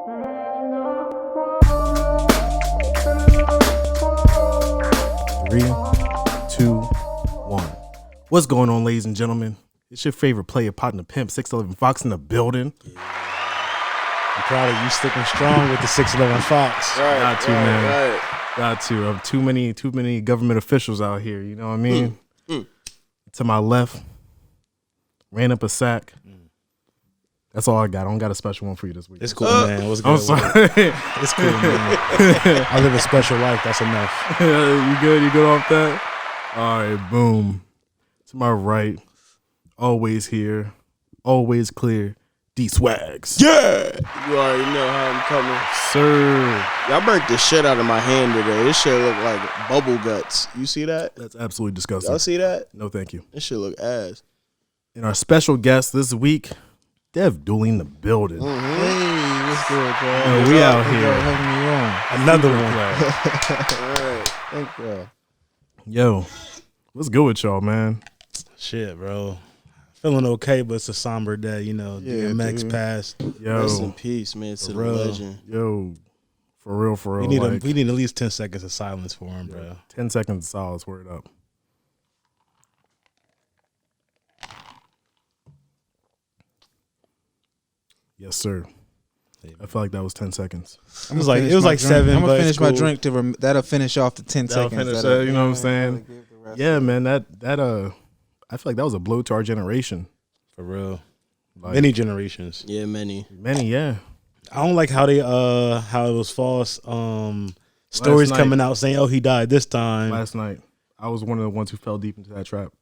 Three, 2, 1. What's going on, ladies and gentlemen? It's your favorite player, partner, pimp, 611 Fox in the building. I'm proud of you sticking strong with the 611 Fox. Got to, man. Got to. Too many government officials out here. You know what I mean? To my left, ran up a sack. That's all I got. I don't got a special one for you this week. It's cool, man. What's good? I'm sorry. It's cool, man. I live a special life. That's enough. You good? You good off that? All right, boom. To my right, always here, always clear, D-Swags. Yeah! You already know how I'm coming. Sir. Y'all burnt the shit out of my hand today. This shit look like bubble guts. You see that? That's absolutely disgusting. Y'all see that? No, thank you. This shit look ass. And our special guest this week, Dev Dooley in the building. Hey, what's good, bro? Yo, we out here. Having me on. Another one. All right. Thank you. Yo, what's good with y'all, man? Shit, bro. Feeling okay, but it's a somber day. You know, Yeah, DMX dude. passed. Rest in Yo, peace, man, to the real. legend. yo, for real, for real. We need, like, we need at least 10 seconds of silence for him, bro. 10 seconds of silence, word up. Yes, sir. I felt like that was 10 seconds. It was like 7, I'm but gonna it's finish my cool. drink that'll finish off the 10 That'll seconds. finish That'll- that, you know what I'm saying? that'll give the rest Yeah, of it. man, that I feel like that was a blow to our generation. For real. Like, Many generations. Yeah, many. many, yeah. I don't like how they how it was false stories night. coming out saying, oh, he died this time. Last night, I was one of the ones who fell deep into that trap.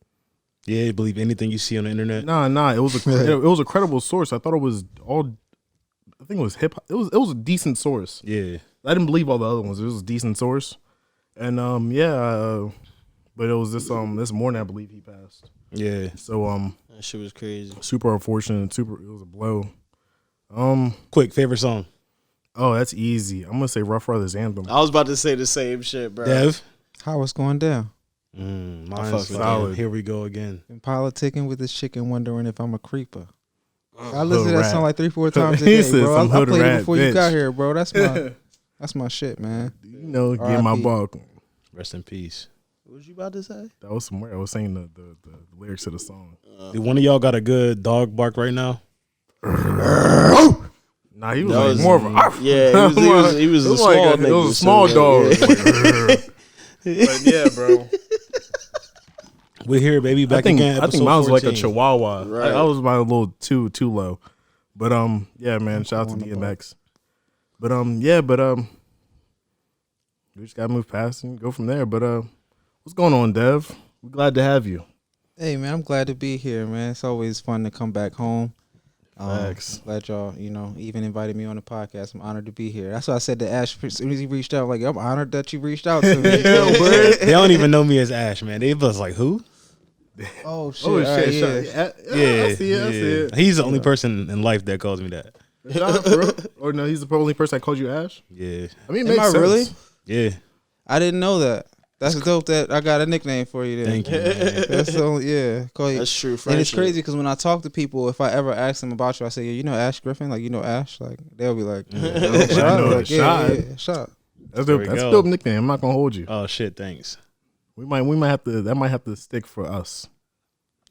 Yeah, you believe anything you see on the internet. Nah, it was a credible source. I thought it was all. I think it was hip hop. It was a decent source. Yeah. I didn't believe all the other ones. It was a decent source, and but it was this morning I believe he passed. Yeah. So That shit was crazy. super unfortunate. It was a blow. Quick, favorite song. Oh, that's easy. I'm gonna say Rough Riders Anthem. I was about to say the same shit, bro. Dev. How it's going down? Mine's solid. Here we go again. Been politicking with this chicken, wondering if I'm a creeper. I Hood listened to that rat. song like 3-4 times a He day, said bro. some I hood played rat it before you got bitch. here, bro. That's my shit, man. You know, get my R.I.P. buck. Rest in peace. What was you about to say? That was somewhere. I was saying the lyrics to the song. Do one of y'all got a good dog bark right now? Nah, he was That like was- more of a. Yeah, he was It a was small like nigga. it was a so, small dog. yeah. But yeah, bro. We're here, baby. Back I think again. mine was like a 14. chihuahua. Right. I was my little too low. But yeah, man. Shout out to DMX. But we just gotta move past and go from there. But what's going on, Dev? We're glad to have you. Hey, man, I'm glad to be here, man. It's always fun to come back home. Facts. Glad y'all, even invited me on the podcast. I'm honored to be here. That's why I said to Ash as soon as he reached out, like, I'm honored that you reached out to me. They don't even know me as Ash, man. They was like, who? Oh, shit. Oh All right, shit! yeah. Yeah, I see it. He's the only person in life that calls me that. Shot, bro. Or no, he's the only person that called you Ash. Yeah. I mean, it Am makes I sense. really? Yeah. I didn't know that. That's dope that I got a nickname for you then. Thank you, man. That's the only, yeah. Call you. That's true friendship. And it's crazy because when I talk to people, if I ever ask them about you, I say, yeah, you know Ash Griffin? Like, you know Ash? Like, they'll be like, I know like, Shot. Shot. That's There dope. we That's a go. dope nickname. I'm not gonna hold you. Oh shit, thanks. We might have to. That might have to stick for us.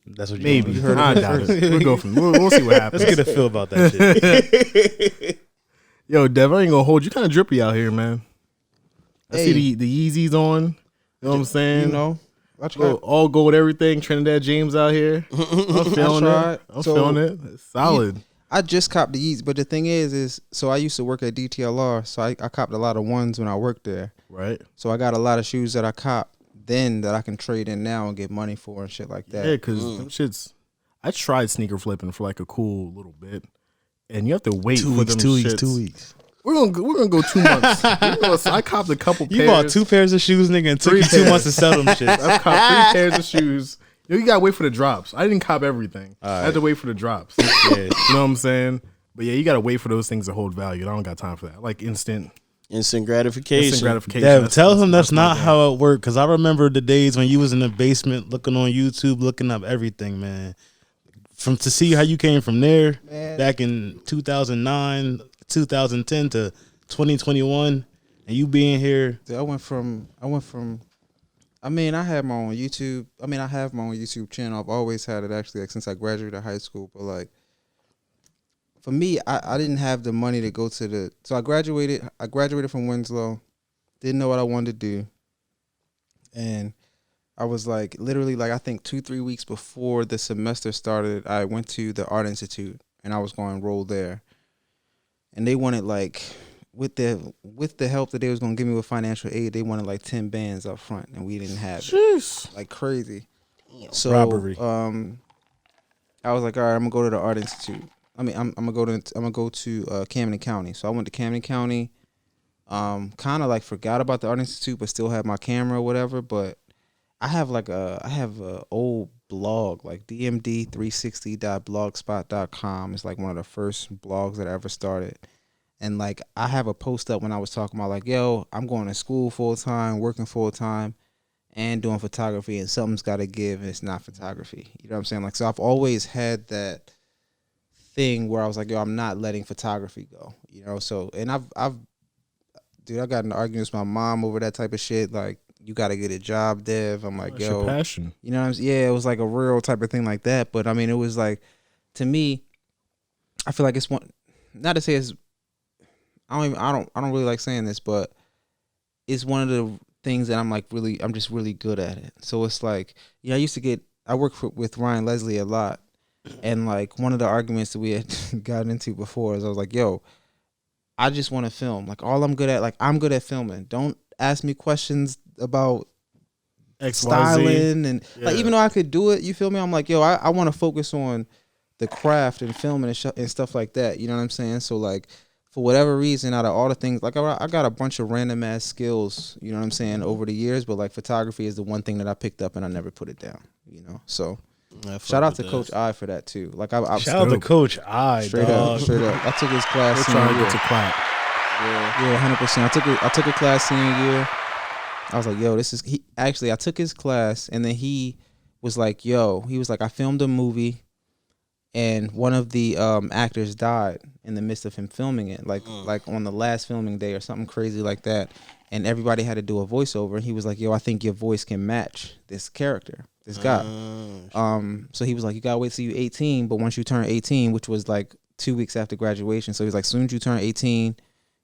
That's what you Maybe. want. I doubt it. We'll go from. We'll see what happens. Let's get a feel about that shit. Yo, Dev, I ain't gonna hold you. Kind of drippy out here, man. I see the Yeezys on. You know what I'm saying? I tried. All gold, everything. Trinidad James out here. I'm feeling tried. it. I'm So, feeling it. It's solid. I just copped the Yeezys, but the thing is so I used to work at DTLR, so I copped a lot of ones when I worked there. Right. So I got a lot of shoes that I copped then that I can trade in now and get money for and shit like that. Yeah, because them shits. I tried sneaker flipping for like a cool little bit, and you have to wait for them shits. 2 weeks. We're gonna go 2 months. So I copped a couple You pairs. bought 2 pairs of shoes, nigga, and took 3 you 2 pairs. months to sell them shit. I've copped 3 pairs of shoes. You gotta wait for the drops. I didn't cop everything. I had right. to wait for the drops. Yeah. You know what I'm saying? But yeah, you gotta wait for those things to hold value. I don't got time for that. Like instant Instant gratification. gratification. Tell him that's my not thing. how it worked. Because I remember the days when you was in the basement looking on YouTube, looking up everything, man. To see how you came from there Man. back in 2009 2010 to 2021, and you being here. Dude, I went from. I mean, I had my own YouTube. I mean, I have my own YouTube channel. I've always had it actually, like since I graduated high school. But like, for me, I didn't have the money to go to the. So I graduated. I graduated from Winslow. Didn't know what I wanted to do, and I was like, literally, like I think 2-3 weeks before the semester started, I went to the Art Institute, and I was going to enroll there, and they wanted like. With the help that they was gonna give me with financial aid, they wanted like 10 bands up front, and we didn't have it. Like crazy. So Robbery. I was like, all right, I'm gonna go to the Art Institute. I mean, I'm gonna go to Camden County. So I went to Camden County. Kind of like forgot about the Art Institute, but still had my camera or whatever. But I have a old blog like dmd360.blogspot.com. It's like one of the first blogs that I ever started. And like I have a post up when I was talking about like, yo, I'm going to school full time, working full time, and doing photography, and something's got to give. And it's not photography. You know what I'm saying? Like, so I've always had that thing where I was like, yo, I'm not letting photography go. You know, so and I got in arguments with my mom over that type of shit. Like, you got to get a job, Dev. I'm like, That's yo, your passion. you know what I'm saying? Yeah, it was like a real type of thing like that. But I mean, it was like, to me, I feel like it's one. Not to say it's. I don't really like saying this, but it's one of the things that I'm just really good at it. So it's like, I worked with Ryan Leslie a lot, and like one of the arguments that we had gotten into before is I was like, yo, I just want to film. Like all I'm good at, like I'm good at filming. Don't ask me questions about styling and like even though I could do it, you feel me? I'm like, yo, I want to focus on the craft and filming and stuff like that. You know what I'm saying? So like, for whatever reason, out of all the things, like I got a bunch of random ass skills, you know what I'm saying, over the years, but like photography is the one thing that I picked up and I never put it down, you know. So shout out to Coach I for that too. Like I shout out to Coach I, straight dog. up. I took his class. We're trying to get to clap. Yeah, 100%. I took a class senior year. I was like, yo, I took his class, and then he was like, I filmed a movie. And one of the actors died in the midst of him filming it, like on the last filming day or something crazy like that. And everybody had to do a voiceover. And he was like, yo, I think your voice can match this character, this guy. So he was like, you got to wait till you're 18. But once you turn 18, which was like 2 weeks after graduation. So he's like, as soon as you turn 18,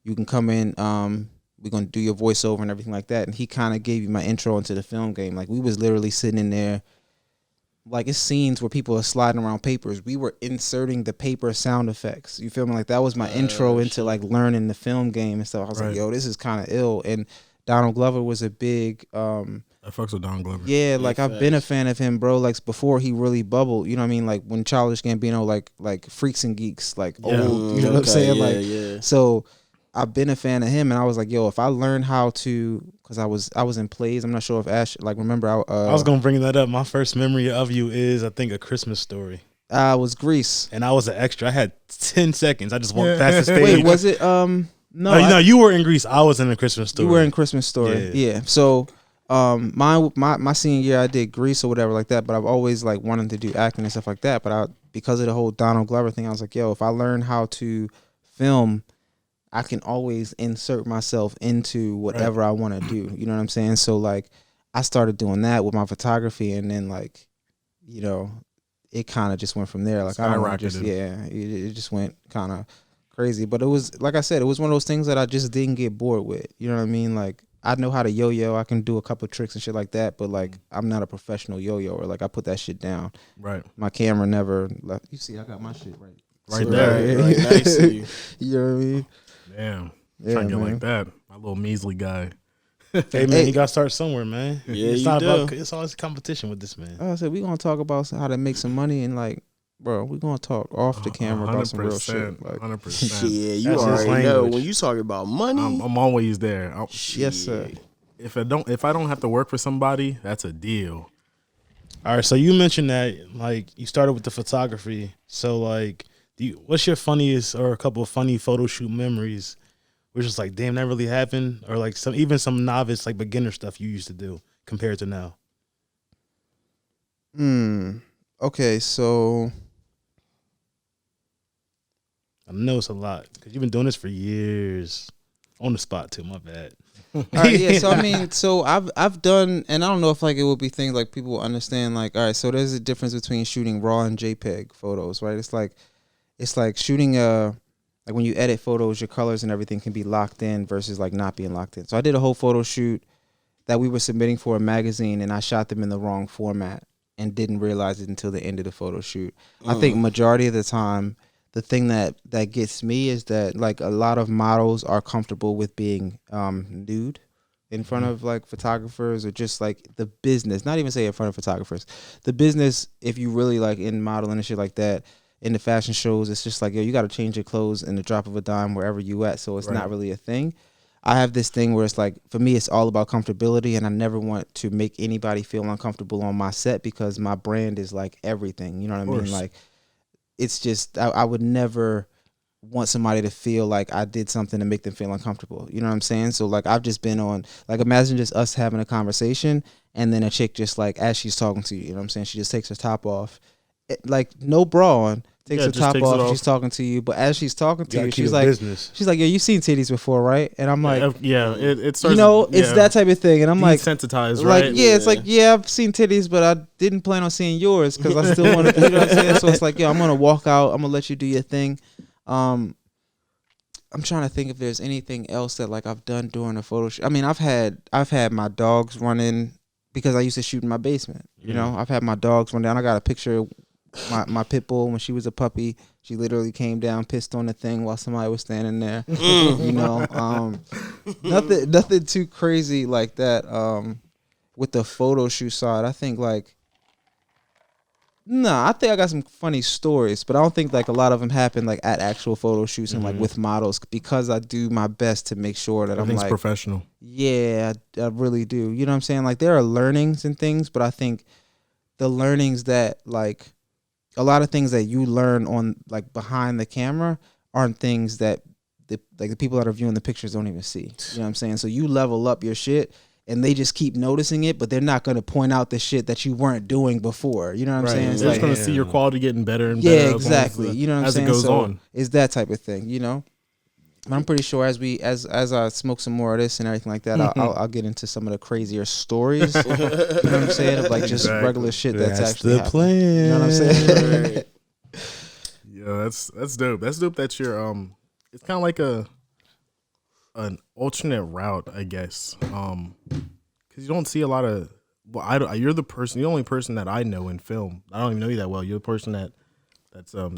you can come in. We're going to do your voiceover and everything like that. And he kind of gave you my intro into the film game. Like we was literally sitting in there. Like it's scenes where people are sliding around papers. We were inserting the paper sound effects. You feel me? Like that was my intro into like learning the film game and stuff. I was like, yo, this is kind of ill. And Donald Glover was a big. I fucks with Donald Glover. Yeah, like I've been a fan of him, bro. Like before he really bubbled. You know what I mean? Like when Childish Gambino, like Freaks and Geeks, like old. You know what I'm saying? So I've been a fan of him, and I was like, yo, if I learn how to, because I was in plays. I'm not sure if Ash, like, remember. I was gonna bring that up. My first memory of you is, I think, A Christmas Story. I was Grease, and I was an extra. I had 10 seconds. I just walked past the stage. Wait, was it? No, you were in Grease. I was in A Christmas Story. You were in Christmas Story. Yeah. So, my senior year, I did Grease or whatever like that. But I've always like wanted to do acting and stuff like that. But because of the whole Donald Glover thing, I was like, yo, if I learn how to film, I can always insert myself into whatever I want to do. You know what I'm saying? So like I started doing that with my photography, and then like, you know, it kind of just went from there. Like I don't know, it just went kind of crazy. But it was, like I said, it was one of those things that I just didn't get bored with. You know what I mean? Like I know how to yo-yo. I can do a couple tricks and shit like that, but like I'm not a professional yo-yoer. Like I put that shit down. Right. My camera never left. You see, I got my shit right there. Right nice to you. You know what I mean? Damn. Trying to get like that. My little measly guy. Hey man, you gotta start somewhere, man. Yeah, it's always a competition with this man. I said we're gonna talk about how to make some money, and like, bro, we're gonna talk off the camera about some real shit. Like, 100%. Yeah, you That's his already know language. when you talking about money. I'm always there. yes, sir. If I don't have to work for somebody, that's a deal. All right, so you mentioned that like you started with the photography. So like, what's your funniest or a couple of funny photo shoot memories? Which is like, damn, that really happened, or like some novice, like beginner stuff you used to do compared to now. Okay, so I know it's a lot because you've been doing this for years. On the spot too. My bad. All right, yeah. So I mean, so I've done, and I don't know if like it will be things like people will understand. Like, all right, so there's a difference between shooting RAW and JPEG photos, right? It's like shooting like when you edit photos, your colors and everything can be locked in versus like not being locked in. So I did a whole photo shoot that we were submitting for a magazine, and I shot them in the wrong format and didn't realize it until the end of the photo shoot. I think majority of the time, the thing that gets me is that like a lot of models are comfortable with being nude in front of like photographers, or just like the business, not even say in front of photographers, the business. If you really like in modeling and shit like that, in the fashion shows, it's just like, yo, you got to change your clothes in the drop of a dime wherever you at. So it's not really a thing. I have this thing where it's like, for me, it's all about comfortability, and I never want to make anybody feel uncomfortable on my set because my brand is like everything. You know what I mean? Like, it's just, I would never want somebody to feel like I did something to make them feel uncomfortable. You know what I'm saying? So like, I've just been on, like, imagine just us having a conversation, and then a chick just like, as she's talking to you know what I'm saying? She just takes her top off, like no bra on, takes her top off, she's talking to you, but as she's talking to you, she's like, yo, you seen titties before, right? And I'm like, it starts, you know, it's that type of thing, and I'm like, desensitized, right? Like, it's like, I've seen titties, but I didn't plan on seeing yours because I still want to, you know what I'm saying? So it's like, I'm gonna walk out, I'm gonna let you do your thing. I'm trying to think if there's anything else that like I've done during a photo shoot. I mean, I've had my dogs running because I used to shoot in my basement. You know, I've had my dogs run down. I got a picture of my pit bull when she was a puppy. She literally came down, pissed on the thing while somebody was standing there. You know, nothing too crazy like that. With the photo shoot side, I think like, I think I got some funny stories, but I don't think like a lot of them happen like at actual photo shoots and like with models, because I do my best to make sure that I'm like professional. Yeah, I really do. You know what I'm saying? Like, there are learnings and things, but I think the learnings that like a lot of things that you learn on like behind the camera aren't things that the people that are viewing the pictures don't even see. You know what I'm saying? So you level up your shit, and they just keep noticing it, but they're not going to point out the shit that you weren't doing before. You know what I'm saying? It's they're like, just going to see your quality getting better and better. Yeah, exactly. You know what I'm saying? As it goes on. It's that type of thing, you know? But I'm pretty sure as I smoke some more of this and everything like that, I'll get into some of the crazier stories. You know what I'm saying? Of like just regular shit that's actually happening. Plan. You know what I'm saying? Yeah, that's dope. That's dope that you're it's kind of like an alternate route, I guess. Because you don't see a lot of. Well, you're the only person that I know in film. I don't even know you that well. You're the person that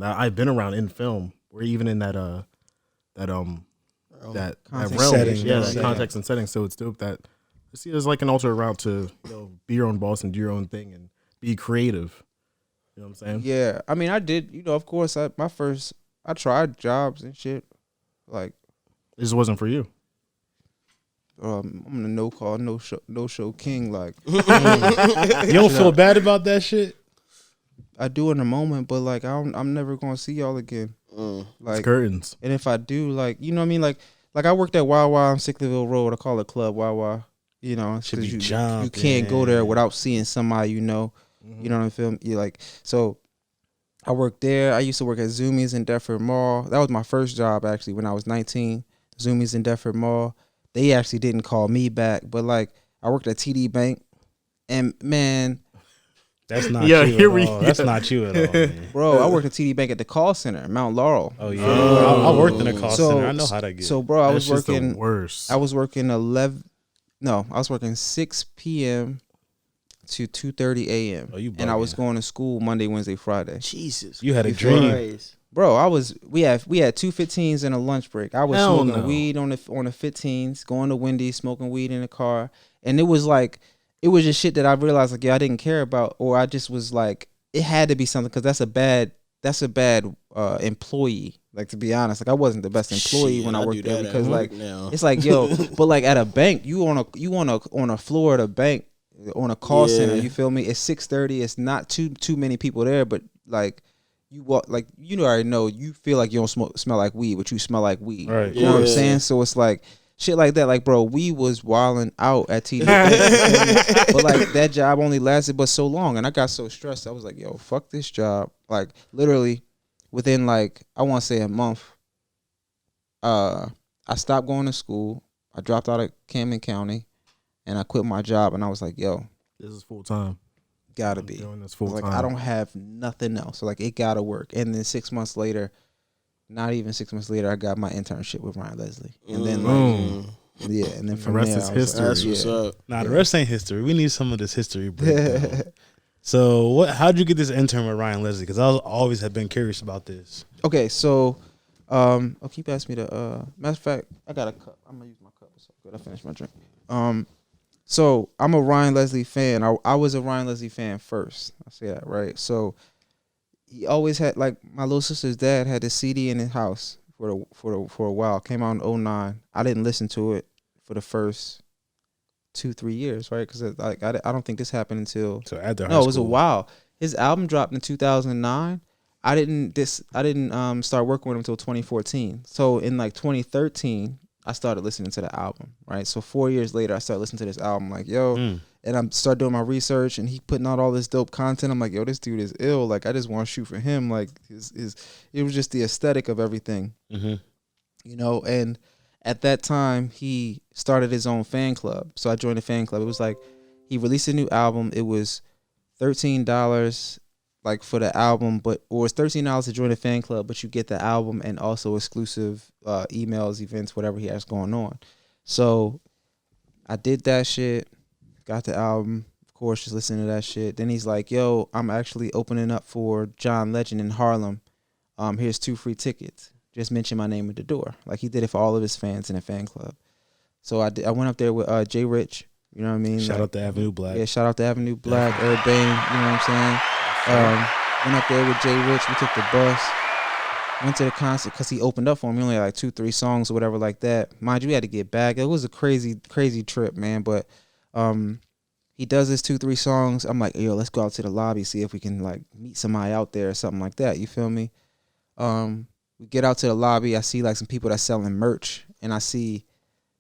I've been around in film, or even in that realm, setting, that context and setting. So it's dope that I see it as like an alternate route to be your own boss and do your own thing and be creative. You know what I'm saying? Yeah, I mean, I did. Of course, I tried jobs and shit. Like, it just wasn't for you. I'm the no show king. Like, you don't feel bad about that shit? I do in the moment, but like, I'm never gonna see y'all again. Like, it's curtains. And if I do, like, you know what I mean? Like I worked at Wawa on Sicklerville Road. I call it Club Wawa. You know, should be you jumping. can't go there without seeing somebody you know. You know what I'm feeling? You like, so I worked there. I used to work at Zoomies in Deptford Mall. That was my first job actually when I was 19. Zoomies in Deptford Mall. They actually didn't call me back, but like I worked at TD Bank, and man, that's not you at all. That's not you at all, man. Bro, I worked at TD Bank at the call center, Mount Laurel. Oh yeah, I worked in a call center. I know how that gets. So bro, I was working. The worst. I was working 6 p.m. to 2:30 a.m. Oh, you bugging. And I was going to school Monday, Wednesday, Friday. Jesus, you had a dream, bro. We had 2 15s and a lunch break. I was smoking weed on the 15s, going to Wendy's, smoking weed in the car, and it was just shit that I realized like, I didn't care about, or I just was like, it had to be something, because that's a bad employee. Like, to be honest, like I wasn't the best employee when I worked there, because like it's like, yo, but like at a bank, you on a floor at a bank on a call center, you feel me? It's 6:30. It's not too many people there, but like you walk, like, you already know, you feel like you don't smell like weed, but you smell like weed. Right. You know what I'm saying? So it's like shit like that. Like, bro, we was wilding out at TD, but like that job only lasted but so long, and I got so stressed. I was like, yo, fuck this job. Like literally within like, I want to say a month, I stopped going to school. I dropped out of Camden County, and I quit my job. And I was like, yo, This is full time. gotta I'm be. doing this I full was like, time. I don't have nothing else. So like, it gotta work. And then 6 months later, not even 6 months later, I got my internship with Ryan Leslie. And then Boom. yeah, and then The from rest there, is I was history. like, That's what's up. Nah, the rest ain't history. We need some of this history breakdown. So, how'd you get this intern with Ryan Leslie? Because I always have been curious about this. Okay, so, keep asking me the, matter of fact, I got a cup. I'm gonna use my cup. It's good. I finished my drink. So I'm a Ryan Leslie fan. I was a Ryan Leslie fan first. I say that, right? So he always had, like, my little sister's dad had the CD in his house for a while. Came out in 2009. I didn't listen to it for the first 2-3 years, right? Because like I don't think this happened until So after high no, it was a school. while. His album dropped in 2009. I didn't start working with him until 2014. So in like 2013, I started listening to the album, right? So 4 years later, I started listening to this album, like, yo, and I'm start doing my research, and he putting out all this dope content. I'm like, yo, this dude is ill. Like, I just want to shoot for him. Like, it was just the aesthetic of everything, you know. And at that time, he started his own fan club. So I joined the fan club. It was like he released a new album. It was $13 like for the album, or it's $13 to join the fan club, but you get the album and also exclusive emails, events, whatever he has going on. So I did that shit, got the album, of course, just listening to that shit. Then he's like, yo, I'm actually opening up for John Legend in Harlem. Here's 2 free tickets. Just mention my name at the door. Like, he did it for all of his fans in the fan club. So I went up there with Jay Rich. You know what I mean? Shout out to Avenue Black. Yeah, shout out to Avenue Black, Herb Bain, you know what I'm saying? Went up there with Jay Rich. We took the bus. Went to the concert because he opened up for me. Only had like 2-3 songs or whatever like that. Mind you, we had to get back. It was a crazy trip, man. But he does his 2-3 songs. I'm like, yo, let's go out to the lobby, see if we can like meet somebody out there or something like that. You feel me? We get out to the lobby. I see like some people that's selling merch, and I see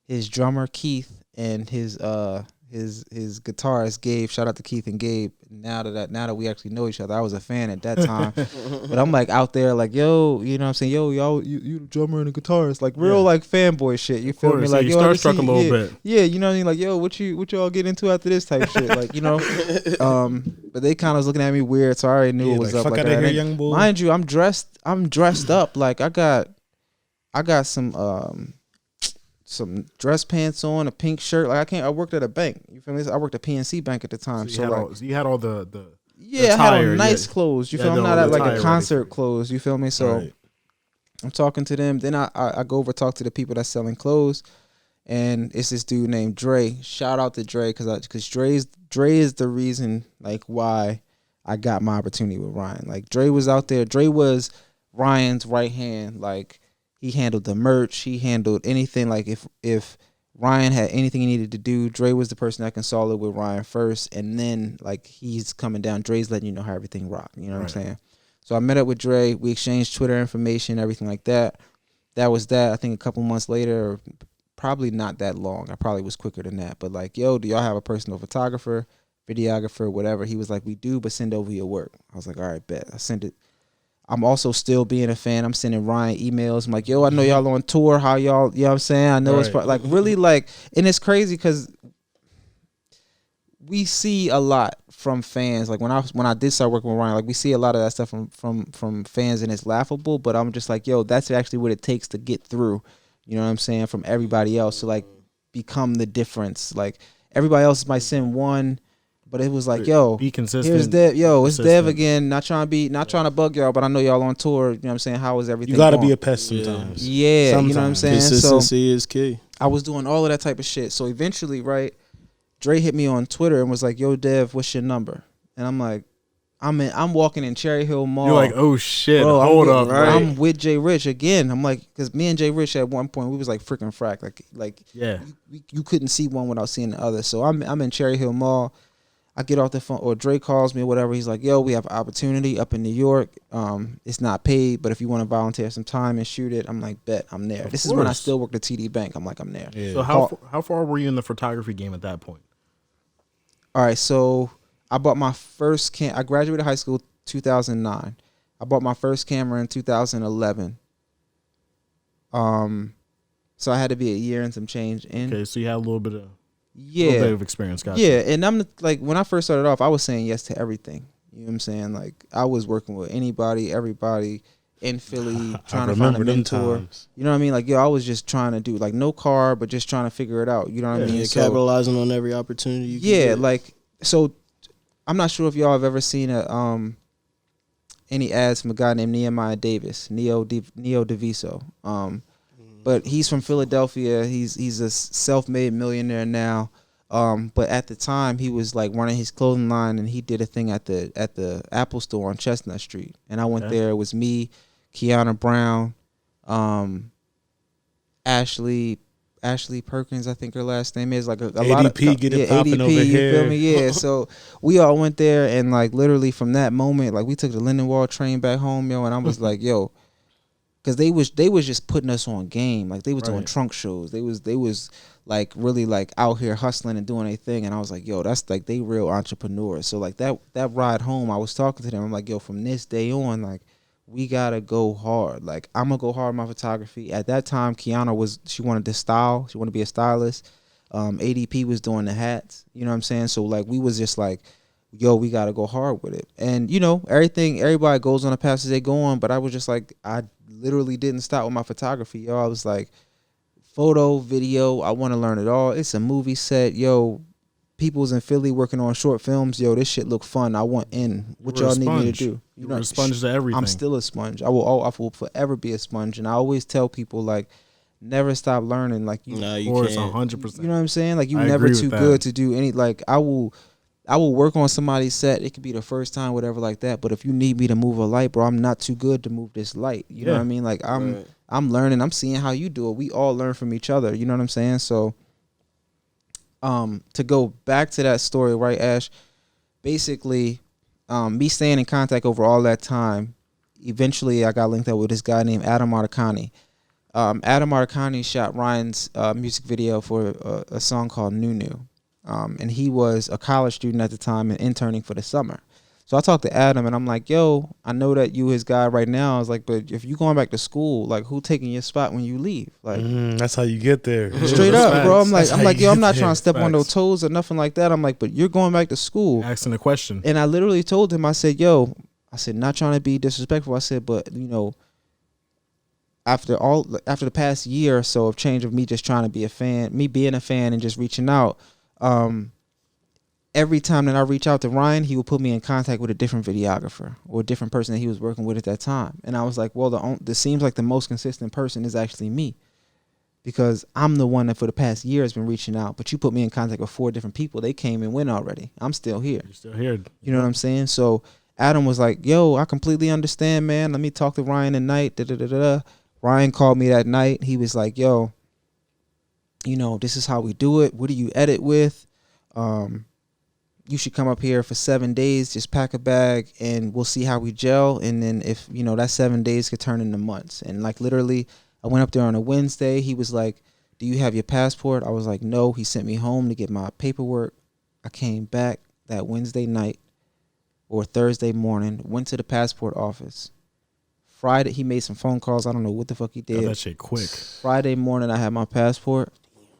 his drummer Keith and his guitarist Gabe. Shout out to Keith and Gabe. Now that we actually know each other, I was a fan at that time. But I'm like out there like, yo, you know what I'm saying? Yo, y'all, you the drummer and the guitarist, like real like fanboy shit. You feel me? Like, you yo, starstruck a little bit. Yeah, you know what I mean? Like, yo, what y'all get into after this type shit? Like, you know. But they kind of was looking at me weird, so I already knew it was like, up. fuck Like, outta here, young boy. mind you, I'm dressed up. Like, I got some dress pants on, a pink shirt. Like, I worked at a bank. You feel me? I worked at PNC Bank at the time. So you had all the yeah, I had on nice clothes. You feel me? I'm not at like a attire concert ready. clothes. You feel me? So Right. I'm talking to them. Then I go over talk to the people that's selling clothes, and it's this dude named Dre. Shout out to Dre because Dre is the reason like why I got my opportunity with Ryan. Like, Dre was out there. Dre was Ryan's right hand. Like, he handled the merch. He handled anything. Like, if Ryan had anything he needed to do, Dre was the person that consulted with Ryan first, and then like he's coming down. Dre's letting you know how everything rocked. You know what I'm saying? So I met up with Dre. We exchanged Twitter information, everything like that. That was that. I think a couple months later, or probably not that long. I probably was quicker than that. But like, yo, do y'all have a personal photographer, videographer, whatever? He was like, we do, but send over your work. I was like, all right, bet. I sent it. I'm also still being a fan. I'm sending Ryan emails. I'm like, yo, I know y'all on tour. How y'all, you know what I'm saying? I know it's like really like, and it's crazy because we see a lot from fans. Like when I did start working with Ryan, like we see a lot of that stuff from fans, and it's laughable. But I'm just like, yo, that's actually what it takes to get through. You know what I'm saying? From everybody else to like become the difference. Like everybody else might send one. But it was like, yo, be consistent. Here's Dev. Yo, it's consistent. Dev again. Not trying to bug y'all, but I know y'all on tour. You know what I'm saying? How is everything? You got to going? be a pest sometimes. Yeah, sometimes. You know what I'm saying? Consistency is key. I was doing all of that type of shit. So eventually, right, Dre hit me on Twitter and was like, yo, Dev, what's your number? And I'm like, I'm walking in Cherry Hill Mall. You're like, oh shit, bro, hold up, right? I'm with Jay Rich again. I'm like, because me and Jay Rich at one point we was like freaking frack, like yeah, you couldn't see one without seeing the other. So I'm in Cherry Hill Mall. I get off the phone, or Dre calls me or whatever. He's like, yo, we have an opportunity up in New York. It's not paid, but if you want to volunteer some time and shoot it, I'm like, bet, I'm there. This is when I still worked at TD Bank. I'm like, I'm there. Yeah. So how far were you in the photography game at that point? All right, so I bought my first I graduated high school 2009. I bought my first camera in 2011. So I had to be a year and some change in. Okay, so you had a little bit of experience. Gotcha. Yeah, and I'm like, when I first started off, I was saying yes to everything. You know what I'm saying? Like, I was working with anybody, everybody in Philly, trying to find a mentor. You know what I mean? Like, yo, I was just trying to do, like, no car, but just trying to figure it out. You know what I mean? So, capitalizing on every opportunity you can get. like, so I'm not sure if y'all have ever seen any ads from a guy named Nehemiah Davis, Neo DeViso. But he's from Philadelphia. He's a self-made millionaire now. But at the time, he was like running his clothing line, and he did a thing at the Apple store on Chestnut Street. And I went there. It was me, Kiana Brown, Ashley Perkins, I think her last name is. Like a lot of get it popping over here. You feel me? Yeah. So we all went there, and like literally from that moment, like we took the Lindenwold train back home, yo, and I was like, yo. Because they was just putting us on game. Like, they was doing trunk shows. They was like really like out here hustling and doing their thing. And I was like, yo, that's like, they real entrepreneurs. So like that ride home, I was talking to them. I'm like, yo, from this day on, like, we gotta go hard. Like, I'm gonna go hard in my photography. At that time, Kiana she wanted to style. She wanted to be a stylist. ADP was doing the hats. You know what I'm saying? So like, we was just like, yo, we gotta go hard with it. And you know, everybody goes on the path as they go on. But I was just like, I literally didn't stop with my photography, yo. I was like, photo, video, I want to learn it all. It's a movie set, yo. People's in Philly working on short films, yo. This shit look fun. I want in. What y'all need me to do? You know, a sponge to everything. I'm still a sponge. I will forever be a sponge. And I always tell people, like, never stop learning. Like, you, no, you can't. 100%. You know what I'm saying? Like, you never too good to do any. Like, I will work on somebody's set. It could be the first time, whatever, like that. But if you need me to move a light, bro, I'm not too good to move this light. You know what I mean? Like, I'm learning. I'm seeing how you do it. We all learn from each other. You know what I'm saying? So, to go back to that story, right, Ash? Basically, me staying in contact over all that time. Eventually, I got linked up with this guy named Adam Marticani. Adam Marticani shot Ryan's music video for a song called Nunu. And he was a college student at the time and interning for the summer. So I talked to Adam, and I'm like, yo, I know that you his guy right now. I was like, but if you going back to school, like, who taking your spot when you leave? Like, that's how you get there. Straight up, bro. I'm like, yo, I'm not trying to step on those toes or nothing like that. I'm like, but you're going back to school. Asking a question. And I literally told him, I said, yo, not trying to be disrespectful. I said, but, you know, after the past year or so of change of me just trying to be a fan, me being a fan and just reaching out, every time that I reach out to Ryan, he would put me in contact with a different videographer or a different person that he was working with at that time. And I was like, well, this seems like the most consistent person is actually me, because I'm the one that for the past year has been reaching out. But you put me in contact with 4 different people. They came and went already. I'm still here. You're still here. You know what I'm saying? So Adam was like, yo, I completely understand, man. Let me talk to Ryan tonight. Da-da-da-da. Ryan called me that night. He was like, yo, you know, this is how we do it. What do you edit with? You should come up here for 7 days, just pack a bag, and we'll see how we gel. And then if, you know, that 7 days could turn into months. And like literally, I went up there on a Wednesday. He was like, do you have your passport? I was like, no. He sent me home to get my paperwork. I came back that Wednesday night or Thursday morning, went to the passport office. Friday, he made some phone calls. I don't know what the fuck he did. Got that shit quick. Friday morning, I had my passport.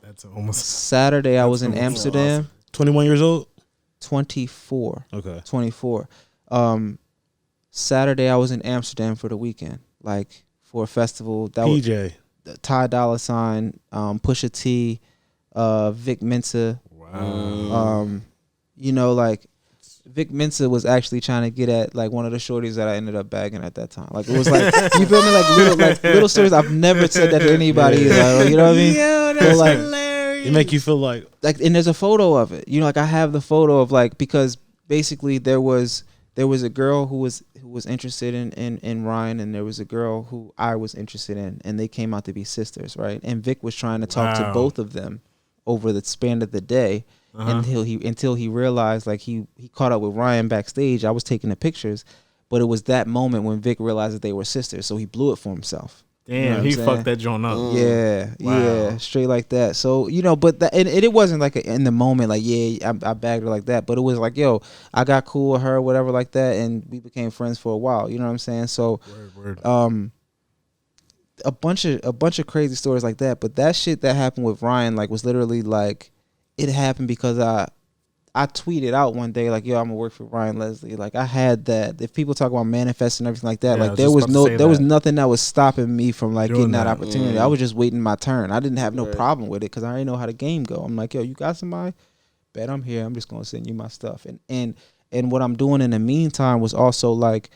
That's almost. Saturday, I was in Amsterdam. Awesome. 21 years old? 24. Okay. 24. Saturday, I was in Amsterdam for the weekend, like for a festival. That PJ. Was Ty Dolla Sign, Pusha T, Vic Mensa. Wow. You know, like Vic Mensa was actually trying to get at like one of the shorties that I ended up bagging at that time. Like, it was like, you feel me? Like little stories. I've never said that to anybody. Like, you know what I mean? Yo, that's like, It make you feel like and there's a photo of it. You know, like I have the photo of like, because basically there was a girl who was interested in Ryan, and there was a girl who I was interested in, and they came out to be sisters, right? And Vic was trying to talk to both of them over the span of the day. Until he realized, like, he caught up with Ryan backstage. I was taking the pictures, but it was that moment when Vic realized that they were sisters, so he blew it for himself. Damn, you know he fucked that joint up. Yeah, Wow. yeah, straight like that. So, you know, but that, and it wasn't like in the moment, like, yeah, I bagged her like that, but it was like, yo, I got cool with her, whatever, like that, and we became friends for a while. You know what I'm saying? So, Word. a bunch of crazy stories like that. But that shit that happened with Ryan, like, was literally like, it happened because I tweeted out one day like, yo, I'm gonna work for Ryan Leslie. Like, I had that. If people talk about manifesting and everything like that, Yeah, I like, was there just was about to say there was that. nothing that was stopping me from like Doing getting that that. opportunity. I was just waiting my turn. I didn't have no Right. problem with it because I already know how the game go. I'm like, yo, you got somebody? Bet I'm here. I'm just gonna send you my stuff. And what I'm doing in the meantime was also like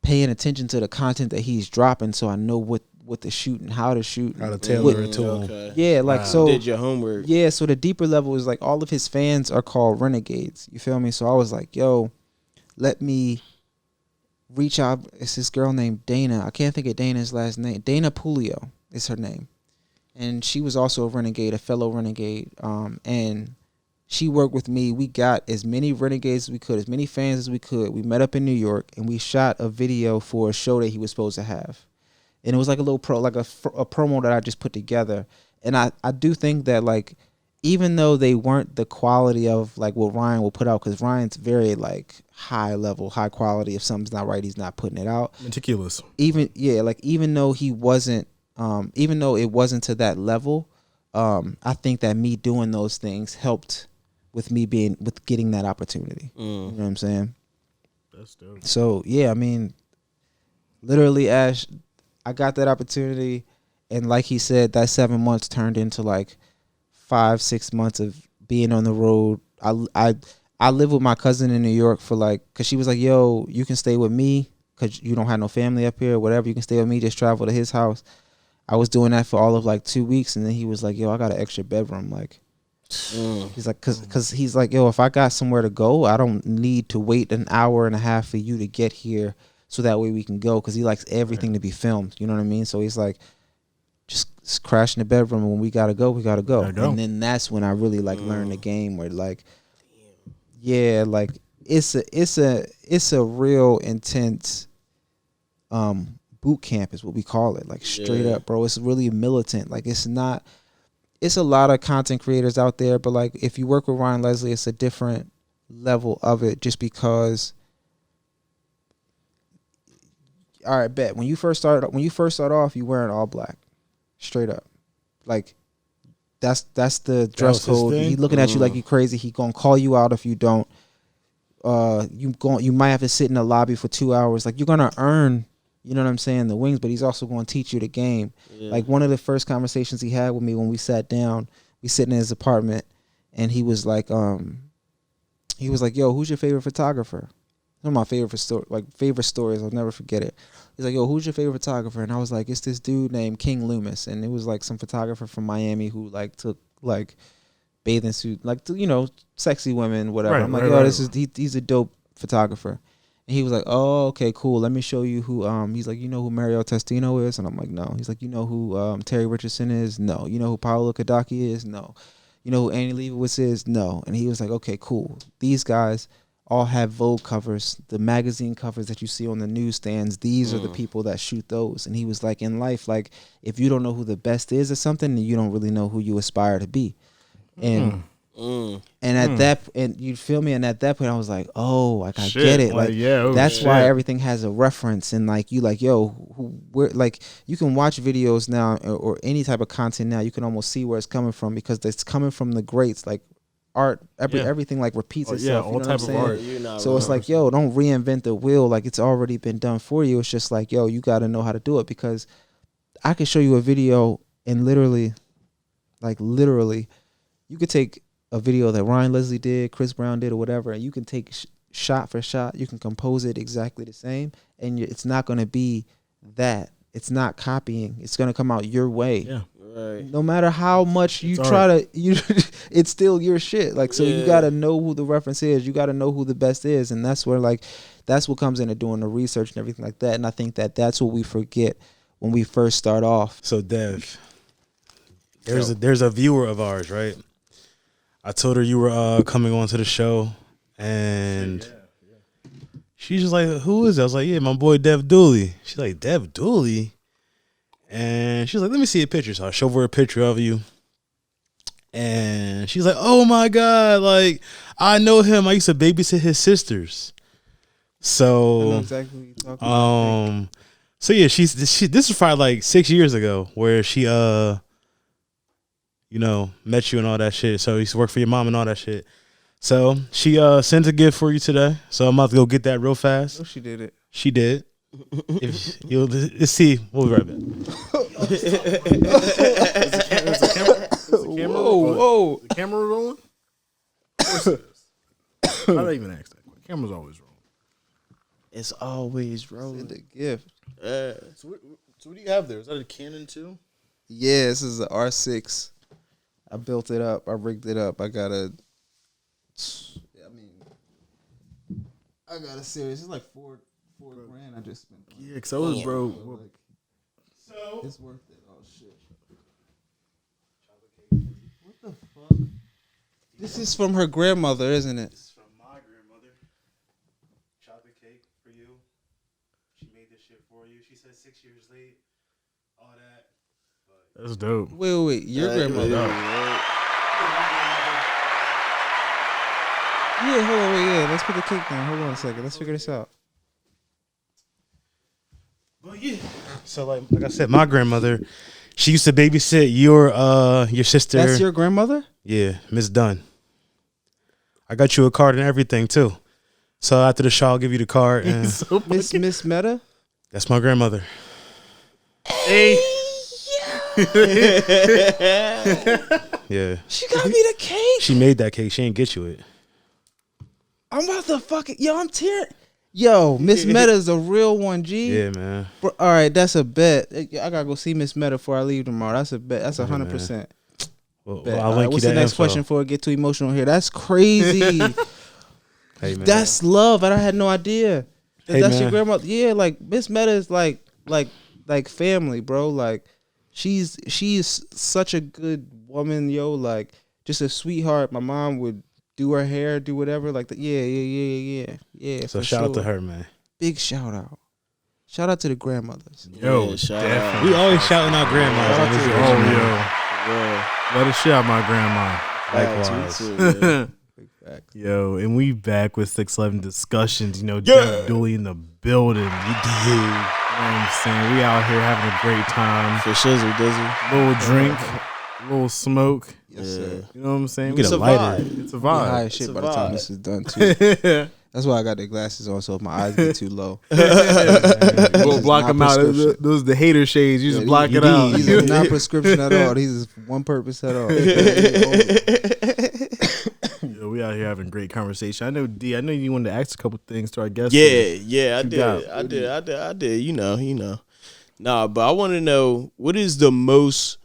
paying attention to the content that he's dropping, so I know what to shoot and how to shoot. How to and tailor what- it to him. Okay. Yeah, like Wow. so. Did your homework. Yeah, so the deeper level is like all of his fans are called renegades. You feel me? So I was like, yo, let me reach out. It's this girl named Dana. I can't think of Dana's last name. Dana Pulio is her name. And she was also a renegade, a fellow renegade. And she worked with me. We got as many renegades as we could, as many fans as we could. We met up in New York and we shot a video for a show that he was supposed to have. And it was like a little a promo that I just put together. And I do think that, like, even though they weren't the quality of like what Ryan will put out, because Ryan's very like high level, high quality. If something's not right, he's not putting it out. Meticulous. Even though he wasn't, even though it wasn't to that level, I think that me doing those things helped with me getting that opportunity. You know what I'm saying? That's dope. So yeah, I mean, literally, Ash, I got that opportunity, and like he said, that 7 months turned into like 5-6 months of being on the road. I live with my cousin in New York for like, cause she was like, yo, you can stay with me cause you don't have no family up here or whatever. You can stay with me, just travel to his house. I was doing that for all of like 2 weeks, and then he was like, yo, I got an extra bedroom. Like, he's like, cause he's like, yo, if I got somewhere to go, I don't need to wait an hour and a half for you to get here. So that way we can go, because he likes everything to be filmed. You know what I mean? So he's like, just crash in the bedroom, and when we gotta go, we gotta go. Gotta go. And then that's when I really like learned the game, where like, yeah, like it's a real intense boot camp is what we call it. Like straight up, bro. It's really militant. Like it's a lot of content creators out there, but like if you work with Ryan Leslie, it's a different level of it, just because. All right, bet. When you first start off, you wearing all black, straight up. Like that's the dress was his code. thing? He looking at you like you crazy. He gonna call you out if you don't. You might have to sit in the lobby for 2 hours. Like you're gonna earn, you know what I'm saying, the wings. But he's also gonna teach you the game. Yeah. Like one of the first conversations he had with me when we sat down, we sitting in his apartment, and he was like, yo, who's your favorite photographer? One of my favorite stories. I'll never forget it. He's like, yo, who's your favorite photographer? And I was like, it's this dude named King Loomis. And it was like some photographer from Miami who like took like bathing suit, like, you know, sexy women, whatever. Right, I'm like, right, yo, right. he's a dope photographer. And he was like, oh, okay, cool. Let me show you who, he's like, you know who Mario Testino is? And I'm like, no. He's like, you know who Terry Richardson is? No. You know who Paolo Kadaki is? No. You know who Annie Leibovitz is? No. And he was like, okay, cool. These guys all have Vogue covers, the magazine covers that you see on the newsstands. These are the people that shoot those. And he was like, in life, like, if you don't know who the best is or something, then you don't really know who you aspire to be. And at that, and you feel me? And at that point, I was like, oh, like I Shit, get it. like, Like, yeah, oh, that's why shit. everything has a reference. And like, you like, yo, where, like, you can watch videos now or any type of content now. You can almost see where it's coming from, because it's coming from the greats. Like, art, everything like repeats itself. all you know type what of I'm art. saying? So it's like, yo, don't reinvent the wheel. Like, it's already been done for you. It's just like, yo, you got to know how to do it, because I could show you a video and literally, you could take a video that Ryan Leslie did, Chris Brown did, or whatever, and you can take shot for shot. You can compose it exactly the same, and it's not going to be that. It's not copying. It's going to come out your way. Yeah. Right. No matter how much you It's try to, it's still your shit. Like, so you got to know who the reference is. You got to know who the best is. And that's where, like, that's what comes into doing the research and everything like that. And I think that that's what we forget when we first start off. So Dev, there's a viewer of ours, right? I told her you were coming on to the show, and she's just like, who is it? I was like, yeah, my boy Dev Dooley. She's like, Dev Dooley? And she's like, let me see a picture. So I showed her a picture of you. And she's like, oh my God, like, I know him. I used to babysit his sisters. I know So exactly what you're talking about. So yeah, this is probably like 6 years ago where she met you and all that shit. So you used to work for your mom and all that shit. So she sent a gift for you today. So I'm about to go get that real fast. Oh, she did it. She did. Let's see. We'll be right back. Whoa. The camera rolling? Of course it is. I don't even ask that. The camera's always rolling. It's always Send rolling. a gift. So what do you have there? Is that a Canon too? Yeah, this is an R6. I built it up. I rigged it up. I got a series. It's like $4 grand I just spent. Yeah, because I was broke. So it's worth it. Oh shit. What the fuck? This is from her grandmother, isn't it? This is from my grandmother. Chocolate cake for you. She made this shit for you. She said 6 years late. All that. But That's dope. Wait. Your grandmother. Yeah, hold on, wait. Let's put the cake down. Hold on a second. Let's figure this out. But yeah. So like I said, my grandmother, she used to babysit your sister. That's your grandmother? Yeah, Miss Dunn. I got you a card and everything too. So after the show, I'll give you the card. And Miss Meta? that's my grandmother. Hey. Yeah. She got me the cake. She made that cake. She ain't get you it. I'm about to fucking I'm tearing. Yo, Miss Meta's a real one, G. Yeah, man. Bro, all right, that's a bet. I gotta go see Miss Meta before I leave tomorrow. That's a bet. That's 100%. Well, Bet. I'll All link right, you what's that the next info. question before I get too emotional here? That's crazy. Hey, man. That's love. I had no idea. Hey, That's man. your grandmother. Yeah, like Miss Meta is like family, bro. Like she's such a good woman, yo. Like just a sweetheart. My mom would do her hair, do whatever. Like yeah. So for shout out to sure. her, man. Big shout out. Shout out to the grandmothers. Yo, Yeah, shout definitely. We always shouting out grandmas. Shout on out this to- bitch, Oh, man. yo. Let us shout my grandma. Likewise. Big facts. Yo, and we back with 611 Discussions. Dev Dooley in the building. You know what I'm saying? We out here having a great time. For shizzle dizzle. Little drink, little smoke. Yes, sir. You know what I'm saying? Get a lighter. It's a Be high vibe. as shit It's a by the time vibe. this is done too. That's why I got the glasses on, so if my eyes get too low. We'll block them out. Non-prescription. Those the hater shades. You just block it these- out. These are not prescription at all. These is one purpose at all. Yo, we out here having a great conversation. I know D. I know you wanted to ask a couple things to our guests. Yeah, I You did. got- I did. You know. Nah, but I want to know, what is the most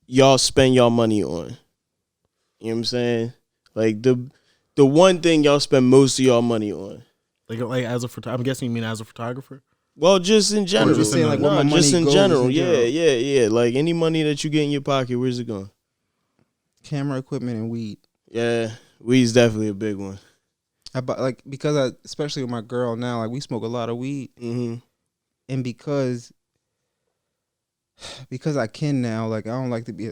y'all spend y'all money on? You know what I'm saying? Like the one thing y'all spend most of y'all money on. Like as a I'm guessing you mean as a photographer. Well, just in general. just saying, like, where my just money in goes general. in general. Yeah. Like any money that you get in your pocket, where's it going? Camera equipment and weed. Yeah, weed's definitely a big one. I buy, because especially with my girl now, like we smoke a lot of weed, Mm-hmm. and because I can now, like I don't like to be a